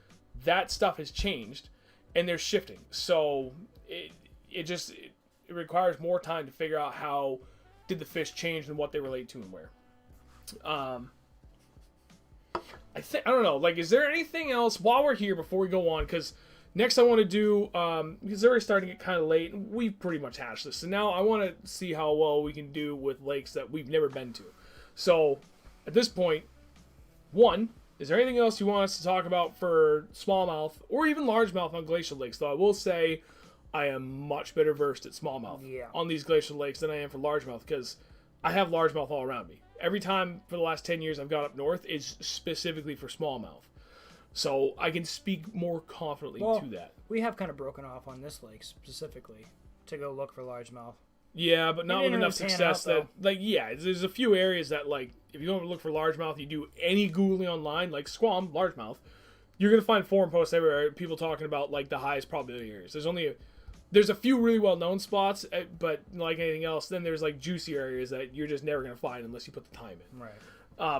that stuff has changed, and they're shifting. So it requires more time to figure out how did the fish change and what they relate to and where. I don't know. Like, is there anything else while we're here before we go on? Because next I want to do because they're already starting to get kind of late, and we've pretty much hashed this. So now I want to see how well we can do with lakes that we've never been to. So at this point, one, is there anything else you want us to talk about for smallmouth or even largemouth on glacial lakes? Though I will say I am much better versed at smallmouth on these glacial lakes than I am for largemouth because I have largemouth all around me. Every time for the last 10 years I've gone up north is specifically for smallmouth. So I can speak more confidently to that. We have kind of broken off on this lake specifically to go look for largemouth. Yeah, but not with enough success there's a few areas that, like, if you go look for largemouth, you do any Googling online, like Squam, largemouth, you're going to find forum posts everywhere, people talking about, like, the highest probability areas. There's a few really well-known spots, but like anything else, then there's, like, juicy areas that you're just never going to find unless you put the time in. Right.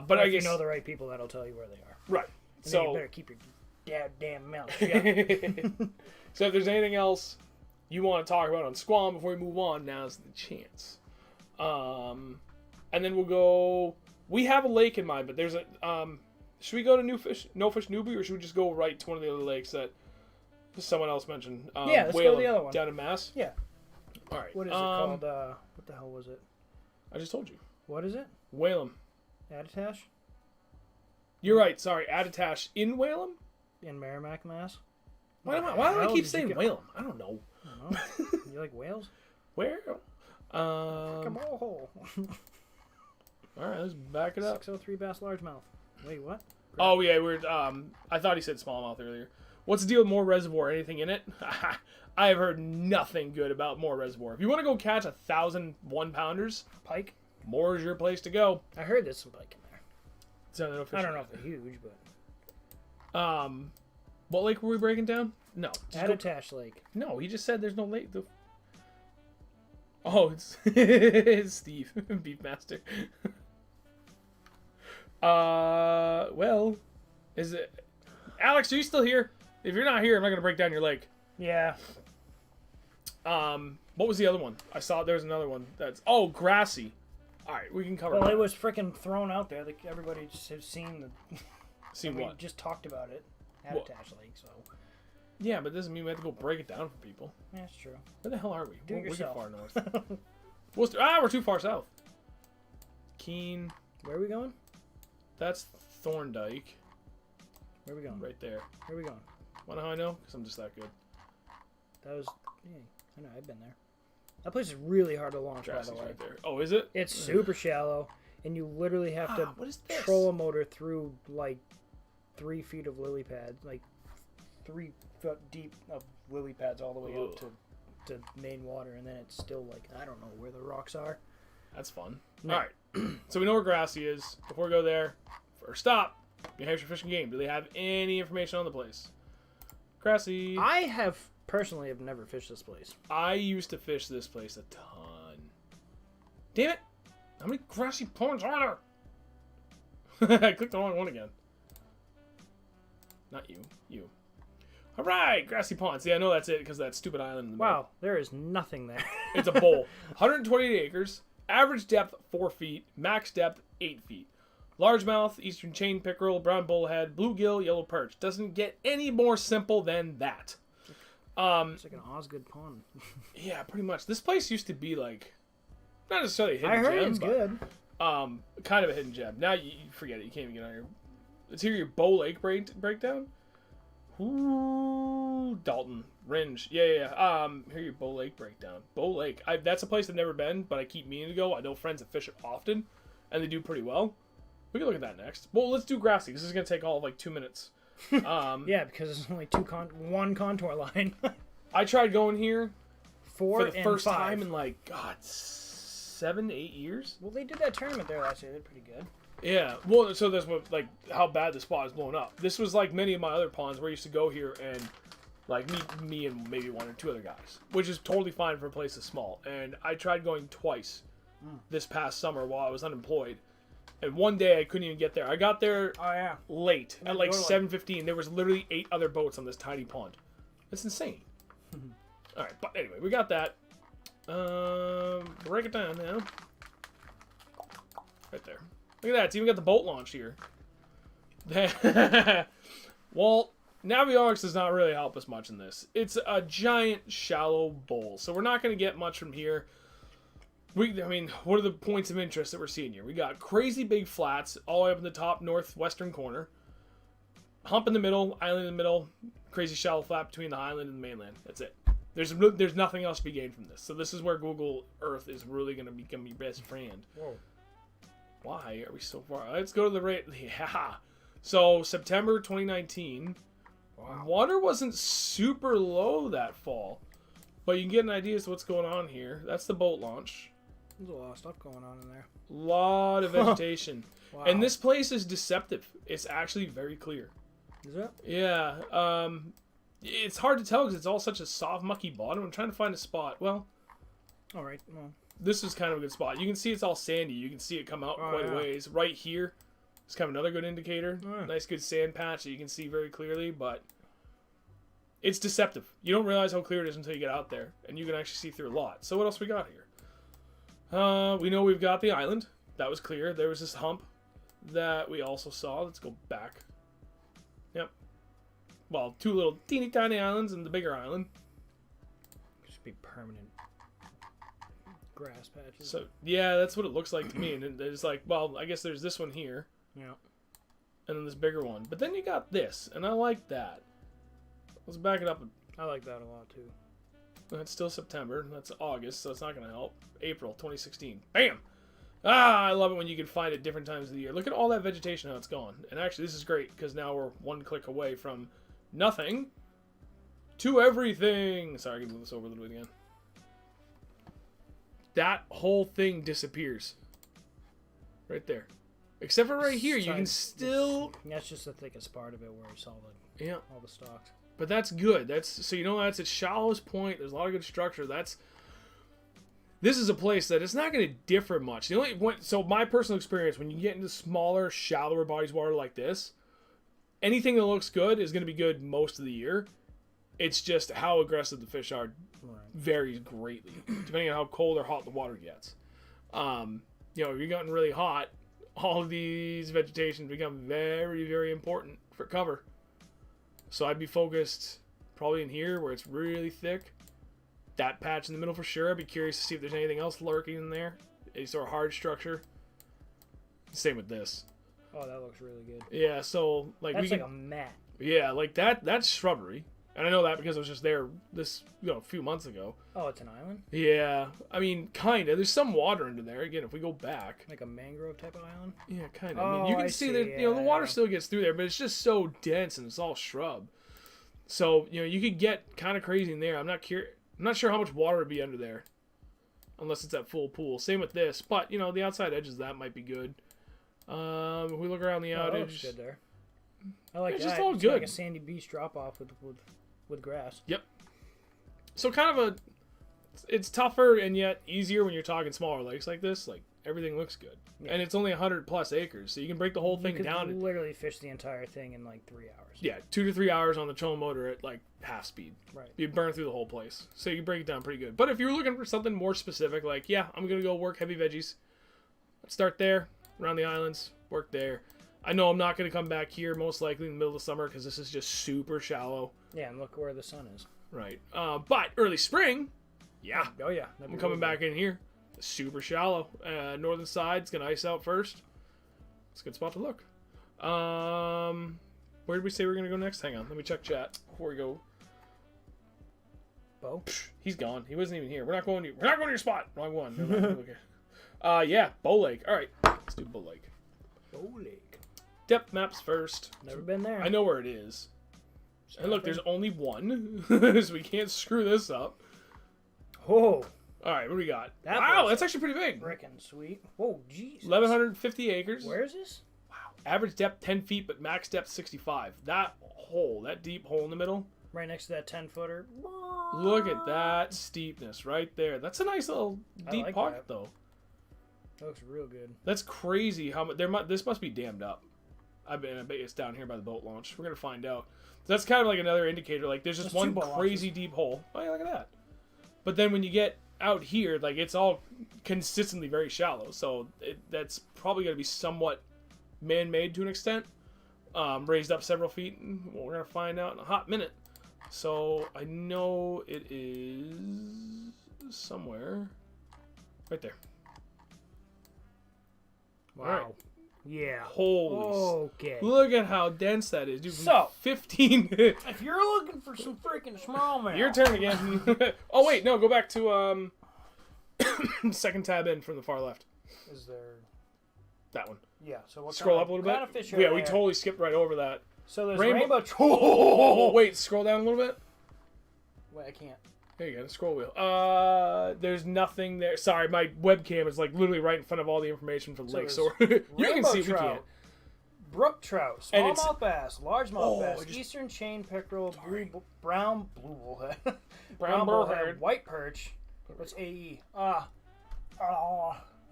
But I guess guess you know the right people that'll tell you where they are. Right. And so then you better keep your damn mouth shut. So if there's anything else you want to talk about on Squam before we move on, now's the chance. And then we'll go. We have a lake in mind, but there's a. Should we go to No Fish Newbie, or should we just go right to one of the other lakes that someone else mentioned? Let's go to the other one. Down in Mass? Yeah. All right. What is it called? What the hell was it? I just told you. What is it? Whalum. Attitash? You're right. Sorry. Attitash in Whalum? In Merrimack, Mass? Why do I keep saying Whalum? I don't know. You like whales? Where? Come on. All right, let's back it up. 603 bass largemouth. Wait, what? Oh yeah, we're. I thought he said smallmouth earlier. What's the deal with Moore Reservoir? Anything in it? I have heard nothing good about Moore Reservoir. If you want to go catch 1,000 1-pounders, pike, Moore is your place to go. I heard there's some pike in there. I don't know if they're huge, but. What lake were we breaking down? No. Attitash Lake. No, he just said there's no lake. Oh, it's Steve, Beefmaster. Well, is it... Alex, are you still here? If you're not here, I'm not going to break down your lake. Yeah. What was the other one? I saw there's another one that's... Oh, Grassy. All right, we can cover Well, it was freaking thrown out there. Like, everybody just has seen the... Seen what? We just talked about it. Attitash Lake, so... Yeah, but it doesn't mean we have to go break it down for people. Yeah, that's true. Where the hell are we? Do it yourself. We're far north. We're too far south. Keene. Where are we going? That's Thorndike. Where are we going? Right there. Where are we going? Wanna know how I know? Because I'm just that good. That was... Yeah, I know, I've been there. That place is really hard to launch, by the way. Right there. Oh, is it? It's super shallow, and you literally have to troll a motor through, like, 3 feet of lily pad. Like, 3 foot deep of lily pads all the way up to main water, and then it's still, like, I don't know where the rocks are. That's fun. No. All right. So we know where Grassy is. Before we go there, first stop, New Hampshire Fishing Game. Do they have any information on the place? Grassy. I personally have never fished this place. I used to fish this place a ton. Damn it! How many grassy ponds are there? I clicked the wrong one again. Not you. You. Alright, grassy ponds. Yeah, I know that's it because that stupid island in the middle. Wow, there is nothing there. It's a bowl. 128 acres. Average depth 4 feet. Max depth 8 feet. Largemouth, eastern chain pickerel, brown bullhead, bluegill, yellow perch. Doesn't get any more simple than that. It's like an Osgood pond. Yeah, pretty much. This place used to be like, not necessarily a hidden I heard gem, it's but, good. kind of a hidden gem. Now you forget it. You can't even get on here. Let's hear your Bow Lake breakdown. Ooh, Dalton, Ringe. Yeah. Hear your Bow Lake breakdown. Bow Lake. That's a place I've never been, but I keep meaning to go. I know friends that fish it often, and they do pretty well. We can look at that next. Well, let's do Grassy. This is going to take all of like 2 minutes. Yeah, because it's only one contour line. I tried going here Four for the and first 5. time in like, God, 7, 8 years. Well, they did that tournament there last year. They did pretty good. Yeah, well, so that's what, like, how bad the spot is blown up. This was like many of my other ponds where I used to go here and, like, me and maybe 1 or 2 other guys, which is totally fine for a place that's small. And I tried going twice this past summer while I was unemployed. And one day I couldn't even get there. I got there late at like 7:15. There was literally 8 other boats on this tiny pond. It's insane. All right, but anyway, we got that. Break it down now. Right there. Look at that. It's even got the boat launch here. Well, Navionics does not really help us much in this. It's a giant shallow bowl, so we're not going to get much from here. What are the points of interest that we're seeing here? We got crazy big flats all the way up in the top northwestern corner. Hump in the middle, island in the middle, crazy shallow flat between the island and the mainland. That's it. There's nothing else to be gained from this. So this is where Google Earth is really going to become your best friend. Whoa. Why are we so far? Let's go to the rate. Yeah. So September 2019. Wow. Water wasn't super low that fall. But you can get an idea as to what's going on here. That's the boat launch. There's a lot of stuff going on in there. Lot of vegetation. Wow. And this place is deceptive. It's actually very clear. Is it? Yeah. It's hard to tell because it's all such a soft, mucky bottom. I'm trying to find a spot. Well, all right. Well, this is kind of a good spot. You can see it's all sandy. You can see it come out quite a ways. Right here, it's kind of another good indicator. Nice, good sand patch that you can see very clearly, but it's deceptive. You don't realize how clear it is until you get out there, and you can actually see through a lot. So what else we got here? We know we've got the island. That was clear. There was this hump that we also saw. Let's go back. Yep. Well, 2 little teeny tiny islands and the bigger island. Just be permanent grass patches. So, yeah, that's what it looks like to me. And it's like, well, I guess there's this one here. Yeah. And then this bigger one. But then you got this, and I like that. Let's back it up. I like that a lot, too. That's still September. That's August, so it's not going to help. April 2016. Bam! I love it when you can find it different times of the year. Look at all that vegetation, how it's gone. And actually, this is great, because now we're 1 click away from nothing to everything. Sorry, I can move this over a little bit again. That whole thing disappears. Right there. Except for right here, you can still... That's just the thickest part of it where you saw all the stalks. But that's good. That's its shallowest point. There's a lot of good structure. This is a place that it's not going to differ much. The only point, so my personal experience, when you get into smaller, shallower bodies of water like this, anything that looks good is going to be good most of the year. It's just how aggressive the fish are varies greatly depending on how cold or hot the water gets. If you're getting really hot, all of these vegetations become very, very important for cover. So I'd be focused probably in here where it's really thick. That patch in the middle for sure. I'd be curious to see if there's anything else lurking in there. Any sort of hard structure. Same with this. Oh, that looks really good. Yeah, so like that's like a mat. Yeah, like that's shrubbery. And I know that because I was just there a few months ago. Oh, it's an island? Yeah. I mean, kind of. There's some water under there. Again, if we go back. Like a mangrove type of island? Yeah, kind of. I mean, you can see that, the water still gets through there, but it's just so dense and it's all shrub. So, you could get kind of crazy in there. I'm not sure how much water would be under there. Unless it's at full pool. Same with this. But, the outside edges of that might be good. If we look around the outage. That looks good there. I like it's that. Just all it's good. Like a sandy beach drop off with grass. Yep. So kind of it's tougher and yet easier when you're talking smaller lakes like this. Like everything looks good, and it's only 100+ acres, so you can break the whole thing down. You literally fish the entire thing in like 3 hours. Yeah, 2 to 3 hours on the trolling motor at like half speed. Right. You burn through the whole place, so you break it down pretty good. But if you're looking for something more specific, like I'm gonna go work heavy veggies. Let's start there around the islands. Work there. I know I'm not going to come back here most likely in the middle of the summer because this is just super shallow. Yeah, and look where the sun is. Right. But early spring, yeah. Oh yeah. I'm coming back in here. Super shallow. Northern side's gonna ice out first. It's a good spot to look. Where did we say we are gonna go next? Hang on, let me check chat before we go. Bo? He's gone. He wasn't even here. We're not going to your spot. Wrong one. Okay. Yeah, Bow Lake. All right, let's do Bow Lake. Bow Lake. Depth maps first. Never been there. I know where it is. And look, there's only one, so we can't screw this up. Oh. All right, what do we got? That Wow, that's actually pretty big. Frickin' sweet. Whoa, jeez. 1,150 acres. Where is this? Wow. Average depth 10 feet, but max depth 65. That hole, that deep hole in the middle. Right next to that 10-footer. Look at that steepness right there. That's a nice little deep pocket, though. That looks real good. That's crazy how much. This must be dammed up. I bet it's down here by the boat launch. We're gonna find out. That's kind of like another indicator. Like there's just one crazy deep hole. Oh yeah, look at that. But then when you get out here, like it's all consistently very shallow. So that's probably gonna be somewhat man-made to an extent. Raised up several feet. We're gonna find out in a hot minute. So I know it is somewhere right there. Wow. Right. Yeah. Holy. Okay. Look at how dense that is, dude. So 15. if you're looking for some freaking smallmouth, Your turn again. Oh wait, no, go back to second tab in from the far left. Is there that one? Yeah. So what scroll up a little bit. Kind of fish Yeah, we totally skipped right over that. So there's rainbow. rainbow. Wait, scroll down a little bit. Wait, I can't. There you go, the scroll wheel. There's nothing there. Sorry, my webcam is like literally right in front of all the information for the lake, so you can see trout, we can't. Brook trout, smallmouth bass, largemouth bass, just... eastern chain pickerel, brown bullhead, brown bullhead, white perch. What's AE?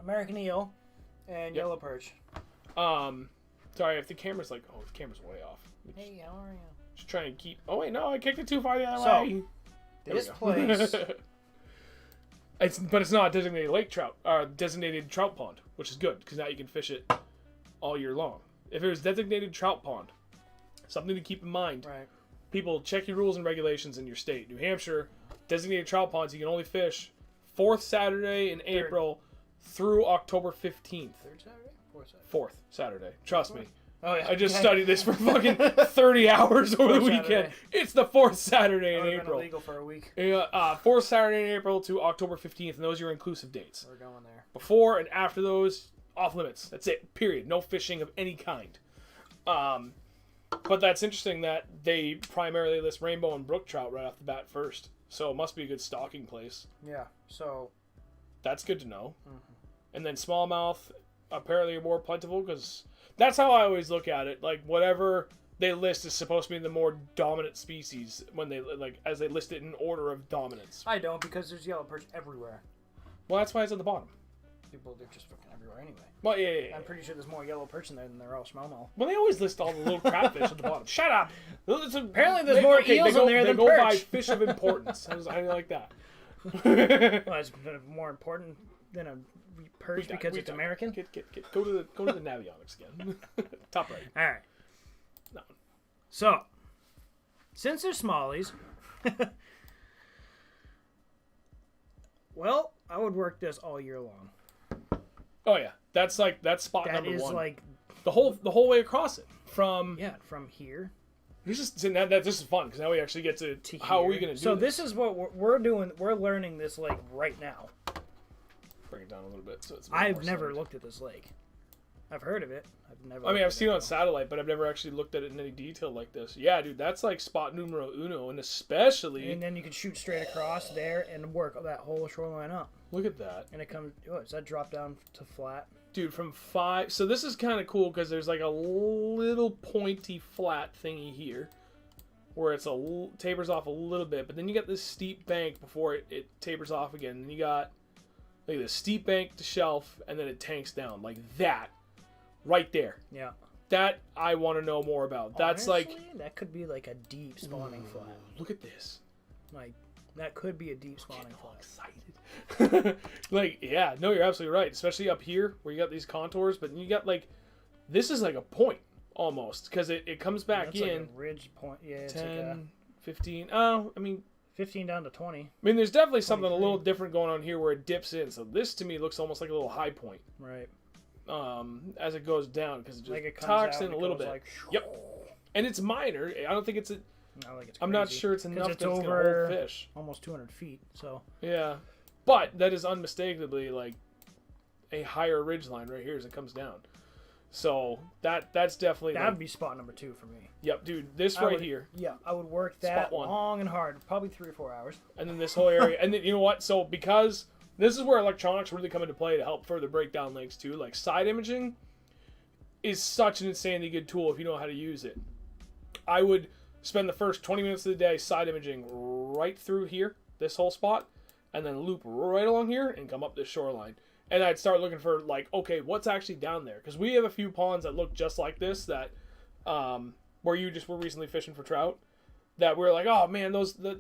American eel, and yellow perch. Sorry if the camera's like, the camera's way off. Hey, how are you? Just trying to keep. Oh wait, no, I kicked it too far the other way. This place. But it's not a designated lake trout, or designated trout pond, which is good because now you can fish it all year long. If it was designated trout pond, something to keep in mind. Right. People, check your rules and regulations in your state. New Hampshire, designated trout ponds, you can only fish 4th Saturday in April through October 15th. 3rd Saturday? 4th Saturday? 4th Saturday. Trust me. Oh, yeah. I just studied this for fucking 30 hours over the weekend. Saturday. It's the 4th Saturday in April. Been illegal for a week. 4th Saturday in April to October 15th, and those are your inclusive dates. We're going there. Before and after those, off limits. That's it. Period. No fishing of any kind. But that's interesting that they primarily list rainbow and brook trout right off the bat first. So it must be a good stocking place. Yeah. So that's good to know. Mm-hmm. And then smallmouth apparently are more plentiful because that's how I always look at it. Like whatever they list is supposed to be the more dominant species when they as they list it in order of dominance. I don't because there's yellow perch everywhere. Well, that's why it's at the bottom. People, they're just fucking everywhere anyway. Well, yeah. I'm pretty sure there's more yellow perch in there than there are smallmouth. Well, they always list all the little crabfish at the bottom. Shut up. Apparently, there's more eels in there than perch. They go by fish of importance. I like that. Well, it's more important than a perch because it's American. Go to the Navionics again. Top right. All right. No. So, since they're smallies, well, I would work this all year long. Oh yeah, that's spot that number one. That is like the whole way across it from from here. This is fun because now we actually get to how here. are we going to do so this? This is what we're doing. We're learning this lake right now. Bring it down a little bit so it's. I've never looked at this lake. I've heard of it. I've never. I mean, I've seen it on satellite, but I've never actually looked at it in any detail like this. Yeah, dude, that's like spot numero uno, and especially. And then you can shoot straight across there and work that whole shoreline up. Look at that. And it comes. Oh, does that drop down to flat? Dude, from 5. So this is kind of cool because there's like a little pointy flat thingy here, where it's tapers off a little bit, but then you got this steep bank before it tapers off again. And you got like this steep bank to shelf, and then it tanks down like that. Right there. Yeah. That I want to know more about. That's honestly, that could be like a deep spawning flat. Look at this. Like that could be a deep spawning flat. Excited. Like, yeah, no, you're absolutely right. Especially up here where you got these contours, but you got like this is like a point almost because it comes back in. Like a ridge point. Yeah. It's 10, like 15. Oh, I mean, 15 down to 20. I mean, there's definitely something a little different going on here where it dips in. So this to me looks almost like a little high point. Right. As it goes down because it just Like it comes tucks out in a little bit. like, Yep. And it's minor. I don't think it's a. I'm not sure it's enough it's that it's over gonna hold fish. Almost 200 feet. So. Yeah, but that is unmistakably like a higher ridge line right here as it comes down. So that's definitely That would be spot number 2 for me. Yep, dude. This right here. Yeah, I would work that long and hard, probably 3 or 4 hours. And then this whole area, and then you know what? So because this is where electronics really come into play to help further break down lakes too. Like side imaging is such an insanely good tool if you know how to use it. I would spend the first 20 minutes of the day side imaging right through here, this whole spot, and then loop right along here and come up this shoreline. And I'd start looking for, like, okay, what's actually down there? Because we have a few ponds that look just like this that, where you just were recently fishing for trout, that we're like, oh, man,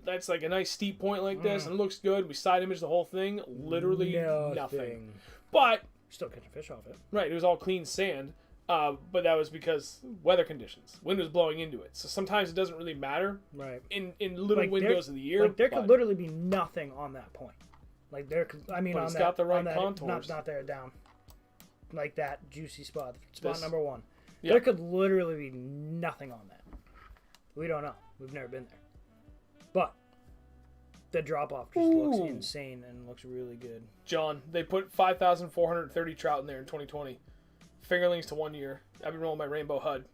that's like a nice steep point like this, and it looks good. We side image the whole thing. Literally nothing. But still catching fish off it. Right, it was all clean sand. But that was because weather conditions. Wind was blowing into it. So sometimes it doesn't really matter. Right. In little windows of the year. Like there could literally be nothing on that point. Like there could, I mean, but on it's that, got the right on that, contours. not there, down. Like that juicy spot number 1. Yep. There could literally be nothing on that. We don't know. We've never been there. But the drop off just looks insane and looks really good. John, they put 5,430 trout in there in 2020. Fingerlings to 1 year. I've been rolling my rainbow HUD.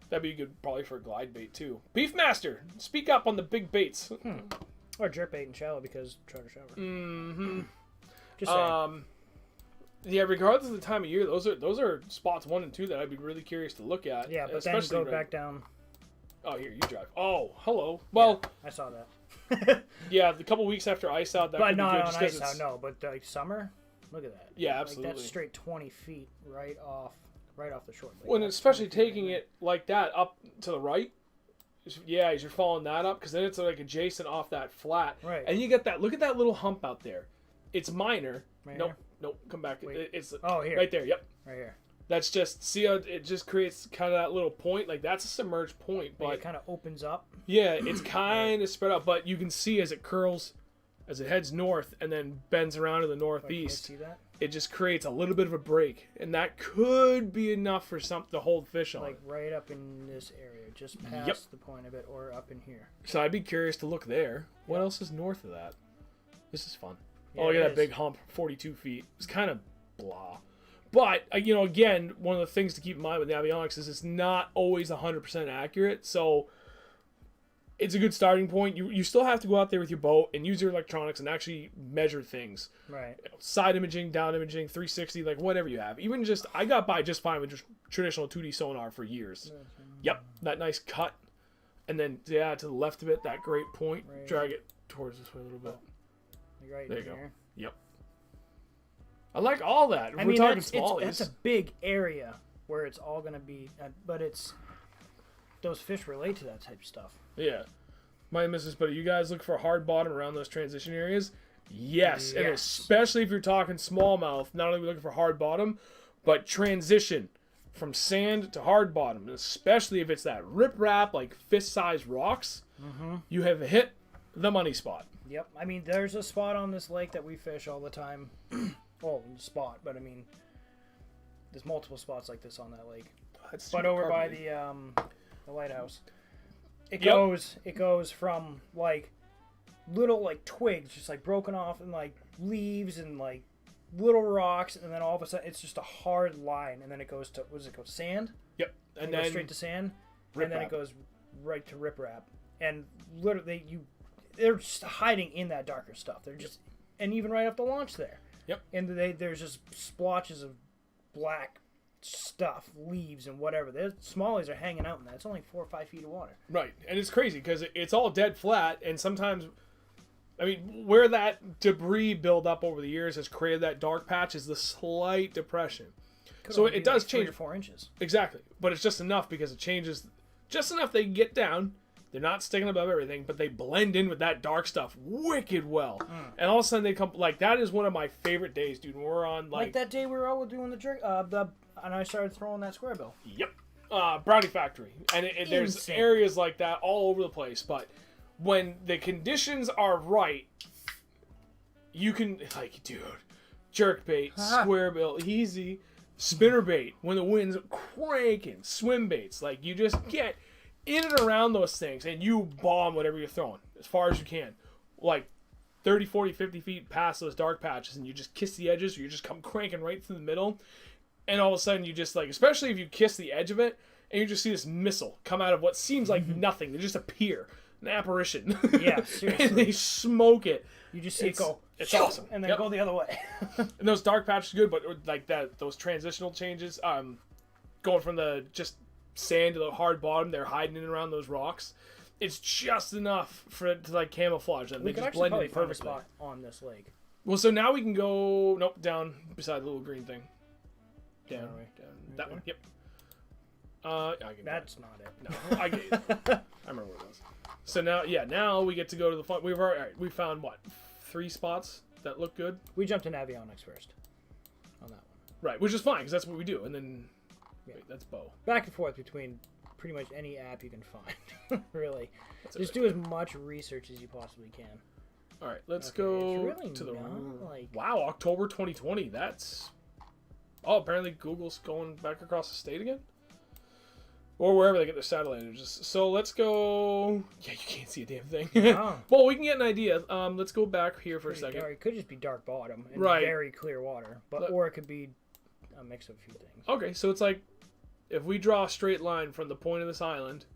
That'd be good probably for a glide bait too. Beefmaster, speak up on the big baits. Or jerkbait and shallow because trout are shallow. Mm-hmm. Just saying. Yeah, regardless of the time of year, those are spots 1 and 2 that I'd be really curious to look at. Yeah, but then go back down. Oh, here, you drive. Oh, hello. Well, yeah, I saw that. Yeah, a couple weeks after ice out, that but could not be good. on Just ice it's... out, no. But like summer, look at that. Yeah, absolutely. Like that's straight 20 feet right off the shore. Like when especially taking it like that up to the right. Yeah, as you're following that up, because then it's like adjacent off that flat. Right. And you get that. Look at that little hump out there. It's minor. Right nope. here? Nope. Come back. It's here. Right there. Yep. Right here. That's just, see how it just creates kind of that little point. Like that's a submerged point, but it kind of opens up. Yeah, it's kind of spread out, but you can see as it curls, as it heads north and then bends around to the northeast. Can I see that? It just creates a little bit of a break, and that could be enough for something to hold fish on. Like right up in this area, just past the point of it, or up in here. So I'd be curious to look there. What else is north of that? This is fun. Yeah, oh, look at that big hump, 42 feet. It's kind of blah. But, again, one of the things to keep in mind with Navionics is it's not always 100% accurate. So it's a good starting point. You still have to go out there with your boat and use your electronics and actually measure things. Right. Side imaging, down imaging, 360, like whatever you have. Even just, I got by just fine with just traditional 2D sonar for years. Yep, that nice cut. And then, to the left of it, that great point. Right. Drag it towards this way a little bit. Right there you go. Here. Yep. I like all that. I mean, that's a big area where it's all going to be, but those fish relate to that type of stuff. Yeah. My missus, but you guys look for a hard bottom around those transition areas? Yes. And especially if you're talking smallmouth, not only are we looking for hard bottom, but transition from sand to hard bottom, especially if it's that riprap, like fist-sized rocks, you have hit the money spot. Yep. I mean, there's a spot on this lake that we fish all the time. Well, spot, but I mean, there's multiple spots like this on that lake. But over by the lighthouse, it goes from like little like twigs, just like broken off, and like leaves and like little rocks, and then all of a sudden it's just a hard line, and then it goes to sand. Yep, and then it goes straight to sand, and then it goes right to riprap, and literally they're just hiding in that darker stuff. They're just and even right off the launch there. Yep. And there's just splotches of black stuff, leaves and whatever. The smallies are hanging out in that. It's only 4 or 5 feet of water. Right. And it's crazy because it's all dead flat, and sometimes, I mean, where that debris build up over the years has created that dark patch is the slight depression. So it does change. 3 or 4 inches. Exactly. But it's just enough because it changes just enough they can get down. They're not sticking above everything, but they blend in with that dark stuff wicked well. And all of a sudden they come, like, that is one of my favorite days, dude. When we're on, like that day we were all doing and I started throwing that square bill. Yep. Brownie Factory. And there's areas like that all over the place. But when the conditions are right, you can, like, dude, jerkbait, square bill, easy, spinnerbait, when the wind's cranking, swim baits, like, you just get in and around those things, and you bomb whatever you're throwing, as far as you can. Like, 30, 40, 50 feet past those dark patches, and you just kiss the edges, or you just come cranking right through the middle, and all of a sudden you just, like, especially if you kiss the edge of it, and you just see this missile come out of what seems like nothing. They just appear. An apparition. Yeah, seriously. And they smoke it. You just see it go. It's awesome. And then go the other way. And those dark patches are good, but like that, those transitional changes, going from the just sand to the hard bottom, they're hiding in and around those rocks. It's just enough for it to like camouflage them. They just blend in perfectly. Spot on this lake. Well, so now we can go down beside the little green thing. Down. That one. Yep. That's not it. No, I get it. I remember what it was. So now we get to go to the fun. We found what, 3 spots that look good. We jumped to Navionics first on that one. Right, which is fine because that's what we do. And then wait, that's bow. Back and forth between pretty much any app you can find. Really, just do as much research as you possibly can. All right, let's go really to the like... Wow, October 2020. That's apparently Google's going back across the state again. Or wherever they get their satellite images. So let's go... Yeah, you can't see a damn thing. No. Well, we can get an idea. Let's go back here for a second. It could just be dark bottom and right. very clear water. Or it could be a mix of a few things. Okay, so it's like... If we draw a straight line from the point of this island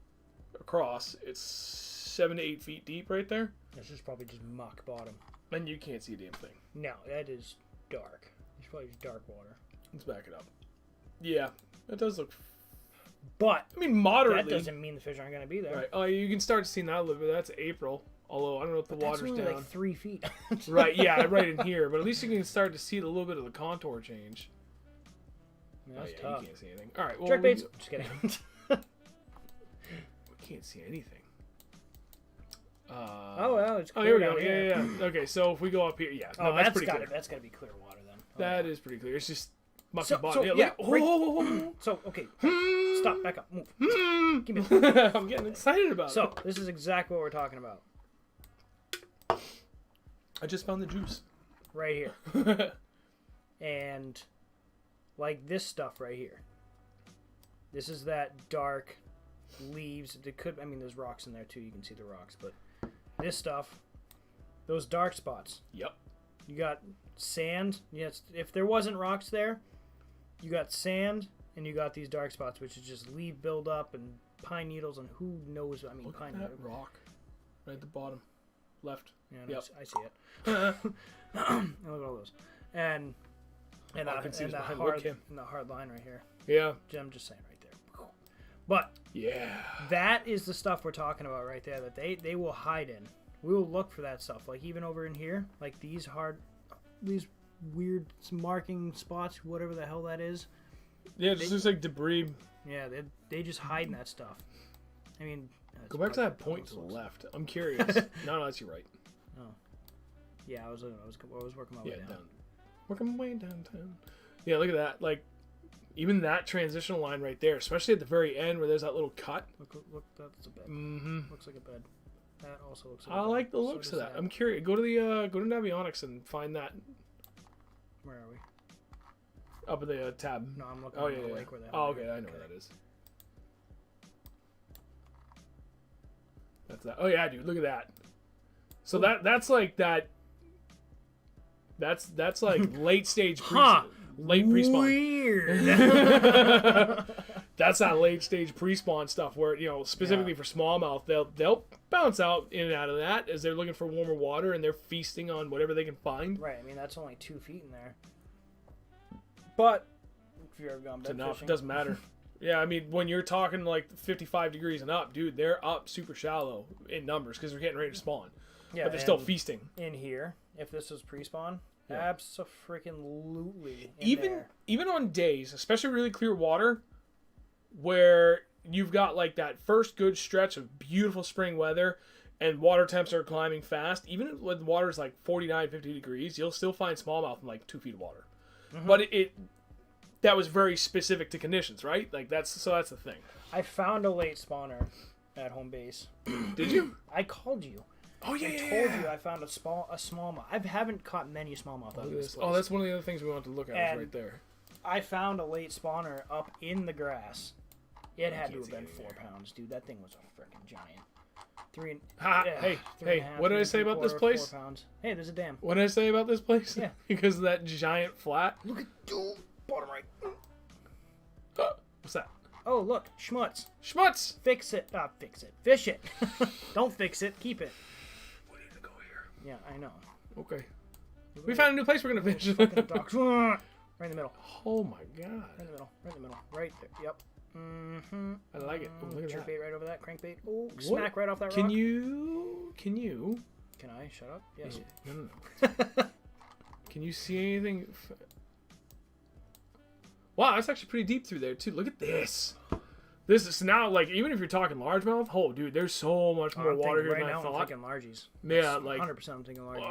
across, it's 7 to 8 feet deep right there. This is probably just muck bottom. And you can't see a damn thing. No, that is dark. It's probably just dark water. Let's back it up. Yeah, that does look... But I mean, moderately. That doesn't mean the fish aren't going to be there. Right. Oh, you can start seeing that a little bit. That's April. Although I don't know if the water's that's only down. Like 3 feet. Right. Yeah. Right in here. But at least you can start to see a little bit of the contour change. Yeah, that's tough. You can't see anything. All right. Well, Jerkbaits. Just kidding. We can't see anything. It's clear. Here we go. Yeah. Okay. So if we go up here, no, that's pretty clear. That's got to be clear water then. That is pretty clear. It's just mucky bottom. So okay. Stop. Back up. Move. Give me. I'm getting excited about it. So this is exactly what we're talking about. I just found the juice right here, and like this stuff right here. This is that dark leaves. There's rocks in there too. You can see the rocks, but this stuff, those dark spots. Yep. You got sand. Yes. If there wasn't rocks there, you got sand. And you got these dark spots, which is just leaf buildup and pine needles, and who knows? I mean, look pine at that needle. rock, right at the bottom, left. Yeah, yep. I see it. And look at all those, and that hard line right here. Yeah, I'm just saying right there. But yeah, that is the stuff we're talking about right there. That they will hide in. We will look for that stuff. Like even over in here, like these weird marking spots, whatever the hell that is. Yeah, it just looks like debris. Yeah, they just hide in that stuff. I mean... Go back to that point to the left. I'm curious. No, that's your right. Oh. Yeah, I was working my way down. Working my way downtown. Yeah, look at that. Like, even that transitional line right there, especially at the very end where there's that little cut. Look, that's a bed. Mm-hmm. Looks like a bed. That also looks like a bed. I like the looks of that. I'm curious. Go to Navionics and find that. Where are we? Up at the tab. No, I'm looking at the lake where that. Oh, okay, I know where that is. That's that. Oh yeah, dude, look at that. So that's like that. That's like late stage late pre-spawn. Weird. That's that late stage pre-spawn stuff where specifically for smallmouth they'll bounce out in and out of that as they're looking for warmer water and they're feasting on whatever they can find. Right. I mean that's only 2 feet in there. But if you've ever gone bed enough, fishing, it doesn't matter. Yeah, I mean, when you're talking like 55 degrees and up, dude, they're up super shallow in numbers because they're getting ready to spawn. Yeah, but they're still feasting. In here, if this was pre-spawn, abso-freaking-lutely. Even on days, especially really clear water, where you've got like that first good stretch of beautiful spring weather and water temps are climbing fast, even when the water is like 49, 50 degrees, you'll still find smallmouth in like 2 feet of water. Mm-hmm. But that was very specific to conditions, right? Like that's the thing. I found a late spawner at home base. Did you? I called you. Oh yeah, I yeah, told yeah. you I found a smallmouth. I haven't caught many smallmouth out of this place. Oh, that's one of the other things we wanted to look at. Is right there. I found a late spawner up in the grass. It had to have been 4 there. pounds, dude. That thing was a freaking giant. Hey, what did I say about this place? 4 pounds. Hey, there's a dam. What did I say about this place? Yeah. Because of that giant flat. Look at bottom right. What's that? Oh, look, schmutz. Schmutz! Fix it. Fix it. Fish it. Don't fix it. Keep it. We need to go here. Yeah, I know. Okay. We found a new place we're gonna fish. Docks. Right in the middle. Oh my god. Right in the middle. Right in the middle. Right there. Yep. Mm-hmm. I like it. Oh, look at that. Bait right over that. Crankbait. Oh, smack right off that rock. Can you? Can I? Shut up. Yes. No. Can you see anything? Wow, that's actually pretty deep through there too. Look at this. This is now like even if you're talking largemouth, oh dude, there's so much more water here right than now I thought. I'm thinking largies. Yeah, like 100%. I'm thinking largies.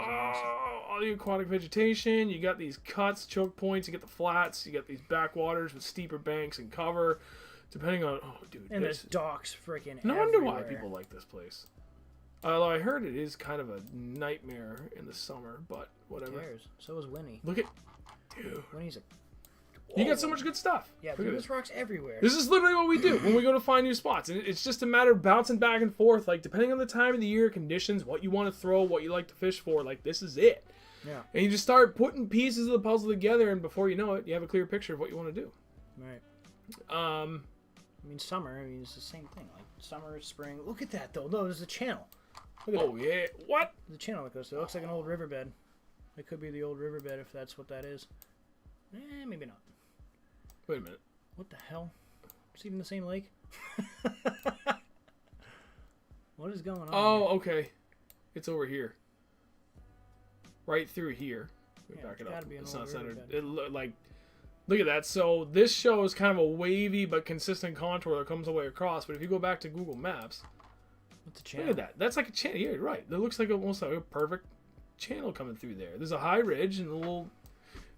all the aquatic vegetation. You got these cuts, choke points. You get the flats. You got these backwaters with steeper banks and cover. Depending on dude, and there's docks freaking. No everywhere. wonder why people like this place. Although I heard it is kind of a nightmare in the summer, but whatever. Who cares? So is Winnie. Look at, dude. Winnie's a. You got so much good stuff. Yeah, dude, there's rocks everywhere. This is literally what we do when we go to find new spots. And it's just a matter of bouncing back and forth, like depending on the time of the year, conditions, what you want to throw, what you like to fish for. Like this is it. Yeah. And you just start putting pieces of the puzzle together, and before you know it, you have a clear picture of what you want to do. Right. I mean, summer. I mean, it's the same thing. Like summer, spring. Look at that though. No, there's a channel. Look at that. Yeah. What? There's a channel that goes through. It looks like an old riverbed. It could be the old riverbed if that's what that is. Maybe not. Wait a minute. What the hell? It's even the same lake? What is going on? Oh, here? Okay. It's over here. Right through here. Let me back it up. It's not centered. Look at that. So this shows kind of a wavy but consistent contour that comes all the way across. But if you go back to Google Maps, what's the channel? Look at that. That's like a channel. Yeah, you're right. That looks like almost like a perfect channel coming through there. There's a high ridge and a little.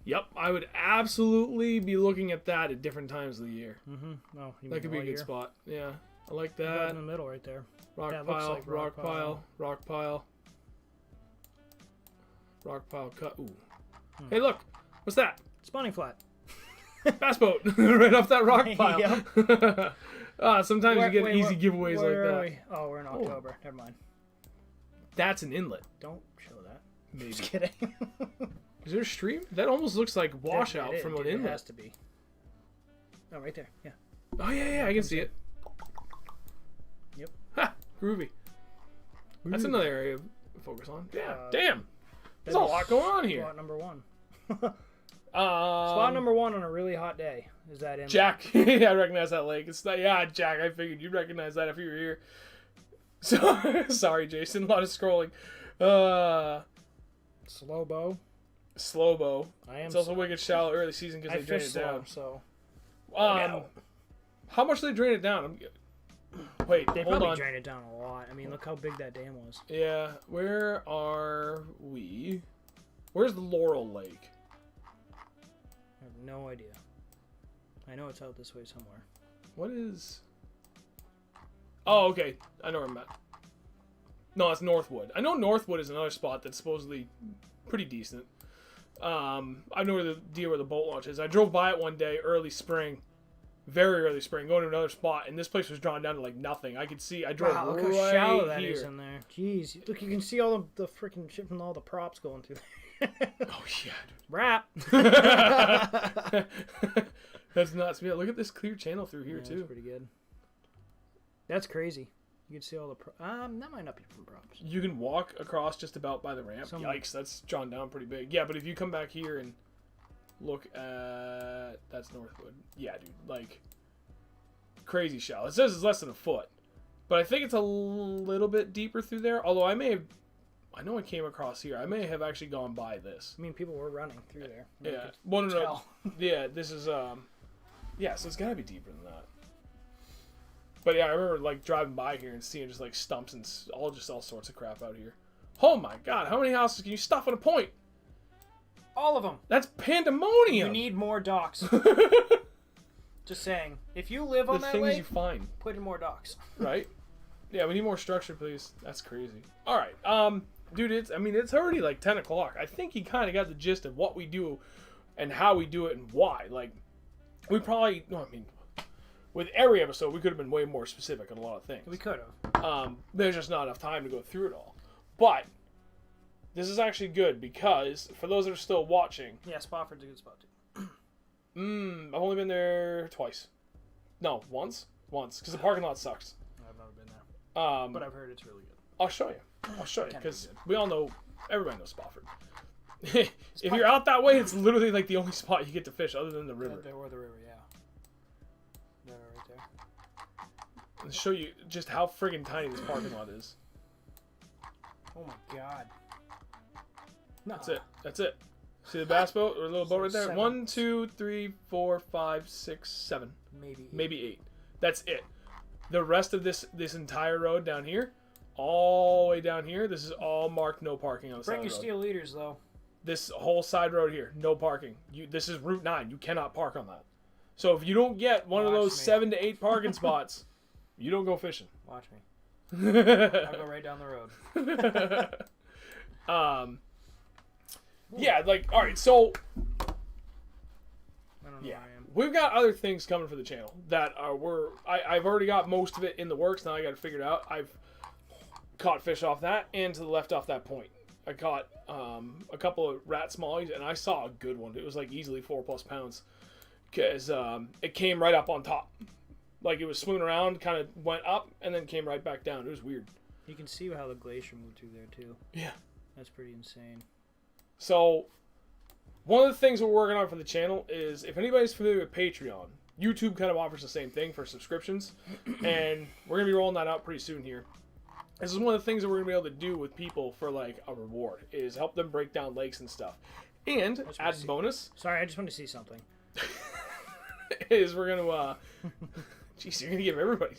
Yep, I would absolutely be looking at that at different times of the year. Mm-hmm. Oh, that could be a good spot. Yeah, I like that. Right in the middle, right there. Rock pile, like rock pile, rock pile, rock pile. Cut. Ooh. Hey, look, what's that? Spawning flat. Bass boat, right off that rock pile. Sometimes you get easy giveaways like that. We? Oh, we're in October. Never mind. That's an inlet. Don't show that. Maybe. Just kidding. Is there a stream? That almost looks like washout from an inlet. It has to be. Oh, right there. Yeah. Oh yeah, I can see it. Yep. Ha! Groovy. That's another area to focus on. Yeah. Damn. There's a lot going on here. Spot number one. Spot number one on a really hot day. Is that in Jack? Yeah, I recognize that lake. It's not, yeah, Jack. I figured you'd recognize that if you were here. So sorry, Jason. A lot of scrolling. Slow bow. Slow bow. I am. It's also wicked shallow early season because they drain it down. So. How much do they drain it down? Wait, they hold probably on. drain it down a lot. I mean, look how big that dam was. Yeah. Where are we? Where's the Laurel Lake? I have no idea. I know it's out this way somewhere. What is... Oh, okay. I know where I'm at. No, it's Northwood. I know Northwood is another spot that's supposedly pretty decent. I know where the deal where the boat launch is. I drove by it one day, early spring. Very early spring, going to another spot, and this place was drawn down to like nothing. I could see, I drove right look how shallow that here. is in there. Jeez. Look, you can see all the freaking shit from all the props going through there. Oh, yeah, dude. Wrap. That's nuts. Yeah, look at this clear channel through here, too. That's pretty good. That's crazy. You can see all the that might not be from props. You can walk across just about by the ramp. Yikes, that's drawn down pretty big. Yeah, but if you come back here and look at... That's Northwood. Yeah, dude. Like, crazy shallow. It says it's less than a foot. But I think it's a little bit deeper through there. Although I may have... I know I came across here. I may have actually gone by this. I mean, people were running through there. Yeah. Well, no. Yeah, this is... Yeah, so it's got to be deeper than that. But yeah, I remember like driving by here and seeing just like stumps and all sorts of crap out here. Oh my god, how many houses can you stuff on a point? All of them. That's pandemonium. You need more docks. Just saying. If you live on that lake, you find. put in more docks. Right? Yeah, we need more structure, please. That's crazy. All right, dude, it's already like 10 o'clock. I think you kind of got the gist of what we do, and how we do it, and why. Like, we probably, no, I mean, with every episode, we could have been way more specific on a lot of things. We could have. There's just not enough time to go through it all. But this is actually good because for those that are still watching, Yeah, Spofford's a good spot too. I've only been there twice. No, once, because the parking lot sucks. I've never been there. But I've heard it's really good. I'll show you because we all know, everybody knows Spofford. If part- you're out that way, it's literally like the only spot you get to fish other than the river. Or the river, yeah. They're right there. I'll show you just how friggin' tiny this parking lot is. Oh my god. That's it. See the bass boat or the little boat right there? 7. 1, 2, 3, 4, 5, 6, 7. Maybe 8. That's it. The rest of this entire road down here, all the way down here, this is all marked no parking on the side Bring of your the road. steel leaders though. This whole side road here, no parking. This is Route 9. You cannot park on that. So if you don't get one of those 7 to 8 parking spots, you don't go fishing. Watch me. I'll go right down the road. Yeah, like, all right, so I don't know yeah, where I am. we've got other things coming for the channel that are I've already got most of it in the works. Now I got to figure it out. I've caught fish off that and to the left off that point. I caught a couple of rat smallies and I saw a good one. It was like easily 4+ pounds because it came right up on top. Like it was swimming around, kind of went up and then came right back down. It was weird. You can see how the glacier moved through there too. Yeah. That's pretty insane. So, one of the things we're working on for the channel is, if anybody's familiar with Patreon, YouTube kind of offers the same thing for subscriptions, and we're going to be rolling that out pretty soon here. This is one of the things that we're going to be able to do with people for, like, a reward, is help them break down lakes and stuff. And, added bonus... Sorry, I just want to see something. is we're going to, jeez, you're going to give everybody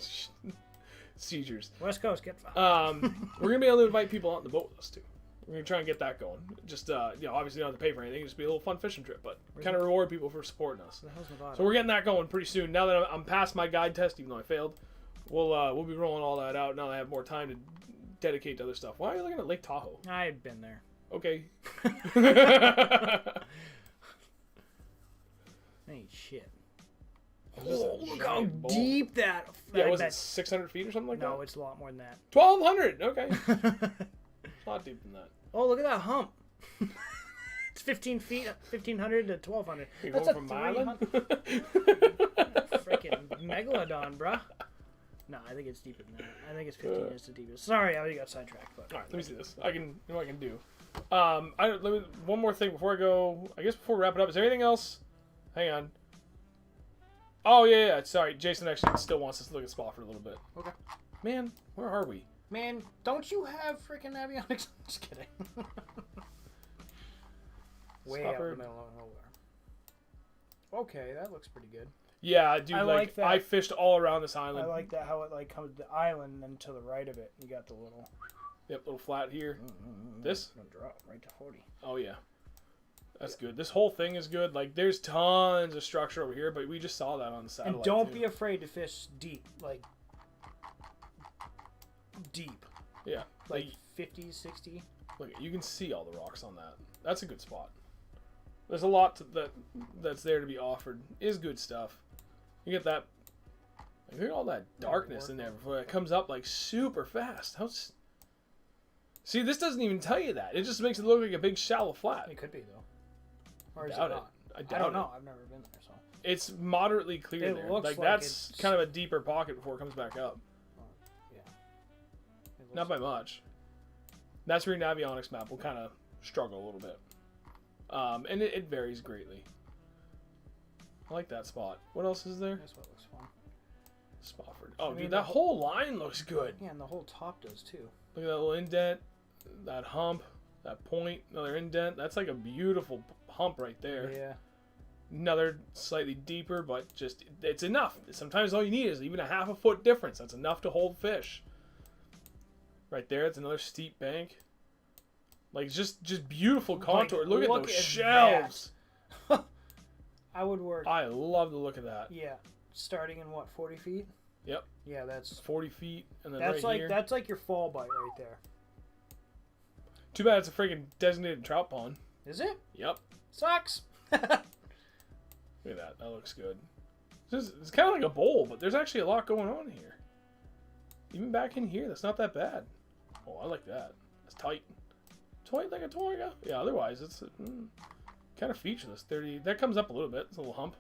seizures. West Coast, get... We're going to be able to invite people out on the boat with us, too. We're going to try and get that going. Just, obviously you don't have to pay for anything. Just be a little fun fishing trip, but kind of reward people for supporting us. Where the hell's Nevada? So we're getting that going pretty soon. Now that I'm past my guide test, even though I failed, we'll be rolling all that out now that I have more time to dedicate to other stuff. Why are you looking at Lake Tahoe? I've been there. Okay. Hey, shit. Oh, Look how deep that... Yeah, was it 600 feet or something like that? No, it's a lot more than that. 1,200! Okay. It's a lot deeper than that. Oh, look at that hump. It's 15 feet, 1,500 to 1,200. You're That's going a from Milan? freaking megalodon, bruh. No, I think it's deeper than that. I think it's 15 is the deepest. Sorry, I already got sidetracked. But All right, let me see this. Let me what I can do. One more thing before I go. I guess before we wrap it up, is there anything else? Hang on. Oh yeah. Sorry, Jason actually still wants us to look at Spofford a little bit. Okay. Man, where are we? Man, don't you have freaking Navionics? Just kidding. Way out in the middle of nowhere. Okay, that looks pretty good. Yeah, dude. I like that. I fished all around this island. I like that how it like comes to the island and then to the right of it, you got the little. Yep, little flat here. This? Gonna drop right to 40. Oh yeah, that's good. This whole thing is good. Like, there's tons of structure over here, but we just saw that on the satellite. And don't too. be afraid to fish deep, like deep, Yeah, like 50, 60. Look, you can see all the rocks on that. That's a good spot. There's a lot that's there to be offered. Is good stuff. You get that. Like, look at all that darkness in there before it comes up like super fast. See, this doesn't even tell you that. It just makes it look like a big shallow flat. It could be though. Or is it Doubt it. not? I I doubt don't it. know. I've never been there, so. It's moderately clear It there. looks Like like that's it's- kind of a deeper pocket before it comes back up. Yeah. Not by much. That's where your Navionics map will kind of struggle a little bit. And it varies greatly. I like that spot. What else is there? That's what looks fun. Spofford. Oh, I mean, dude, the that whole line looks good. Yeah, and the whole top does too. Look at that little indent, that hump, that point, another indent. That's like a beautiful hump right there. Yeah. Another slightly deeper, but just, it's enough. Sometimes all you need is even a half a foot difference. That's enough to hold fish. Right there, it's another steep bank. Like, just beautiful contour. Look at those shelves. I would work. I love the look of that. Yeah. Starting in what, 40 feet? Yep. Yeah, that's 40 feet, and then that's right like here. that's like your fall bite right there. Too bad it's a freaking designated trout pond. Is it? Yep. Sucks. Look at that. That looks good. It's kind of like a bowl, but there's actually a lot going on here. Even back in here, that's not that bad. Oh, I like that. It's tight. Tight like a toiga. Yeah, otherwise, it's kind of featureless. 30. That comes up a little bit. It's a little hump.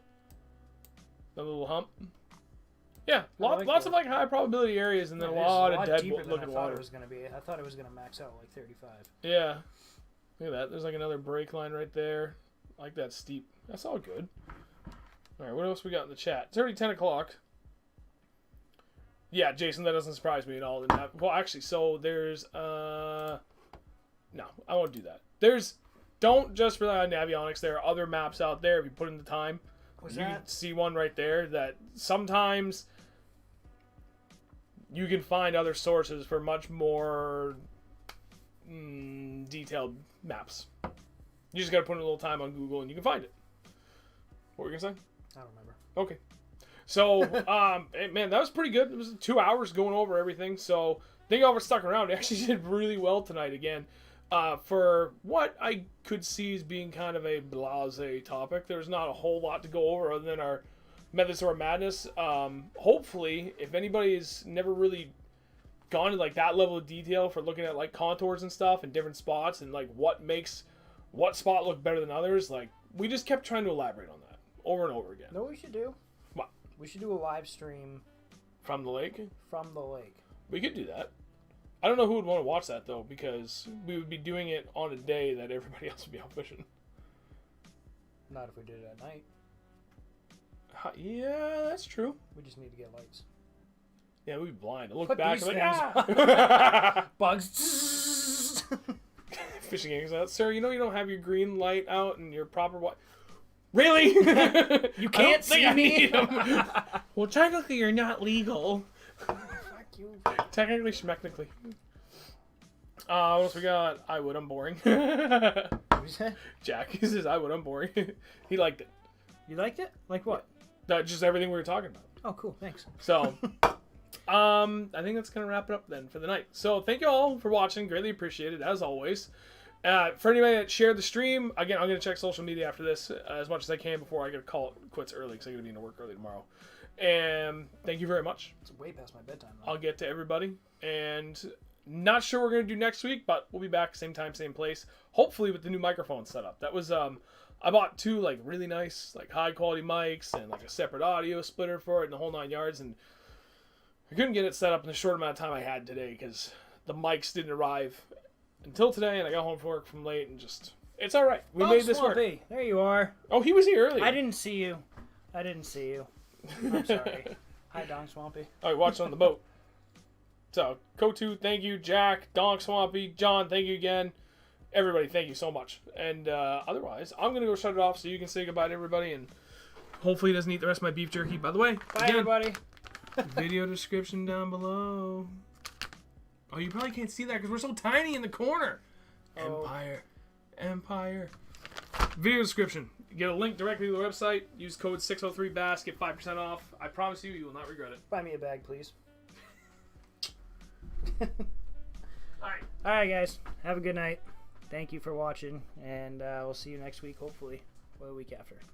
A little hump. Yeah, lots of like high probability areas, and then a lot of dead looking water. I thought it was gonna be. I thought it was gonna max out like 35. Yeah, look at that. There's like another break line right there. I like that steep. That's all good. All right, what else we got in the chat? It's already 10 o'clock. Yeah, Jason, that doesn't surprise me at all. Well, actually, so there's no, I won't do that. Don't just rely on Navionics. There are other maps out there if you put in the time. You can see one right there that sometimes you can find other sources for much more detailed maps. You just got to put in a little time on Google and you can find it. What were you going to say? I don't remember. Okay. So, man, that was pretty good. It was 2 hours going over everything. So, thank y'all for stuck around. We actually did really well tonight again. For what I could see as being kind of a blasé topic, there's not a whole lot to go over other than our methods of our madness. Hopefully, if anybody's never really gone to like that level of detail for looking at like contours and stuff and different spots and like what makes what spot look better than others, like we just kept trying to elaborate on that over and over again. Know what we should do? What? We should do a live stream from the lake. From the lake. We could do that. I don't know who would want to watch that, though, because we would be doing it on a day that everybody else would be out fishing. Not if we did it at night. Yeah, that's true. We just need to get lights. Yeah, we'd be blind. I look back and like, bugs. Fishing games out. Sir, you know you don't have your green light out and your proper white. Really? You can't see me? Well, technically, you're not legal. You. Technically, schmechnically. What else we got? I would. I'm boring. Jack, he says, I would. I'm boring. He liked it. You liked it? Like what? Just everything we were talking about. Oh, cool. Thanks. So, I think that's going to wrap it up then for the night. So, thank you all for watching. Greatly appreciated, as always. For anybody that shared the stream, again, I'm going to check social media after this as much as I can before I get to call it quits early because I'm going to be into work early tomorrow. And thank you very much. It's way past my bedtime, though. I'll get to everybody. And not sure what we're going to do next week, but we'll be back same time, same place. Hopefully with the new microphone setup. That was, I bought two, like, really nice, like, high-quality mics and, like, a separate audio splitter for it and the whole 9 yards. And I couldn't get it set up in the short amount of time I had today because the mics didn't arrive until today, and I got home from work from late and just... It's all right. We made this work. There you are. Oh, he was here earlier. I didn't see you. I'm sorry. Hi, Don Swampy. All right, watch on the boat. So, Kotu, thank you. Jack, Donk Swampy, John, thank you again. Everybody, thank you so much. And otherwise, I'm going to go shut it off so you can say goodbye to everybody. And hopefully he doesn't eat the rest of my beef jerky. By the way, bye, everybody. Video description down below. Oh, you probably can't see that because we're so tiny in the corner. Oh. Empire. Video description. Get a link directly to the website. Use code 603BASS. Get 5% off. I promise you, you will not regret it. Buy me a bag, please. Alright. Alright, guys. Have a good night. Thank you for watching. And we'll see you next week, hopefully. Or the week after.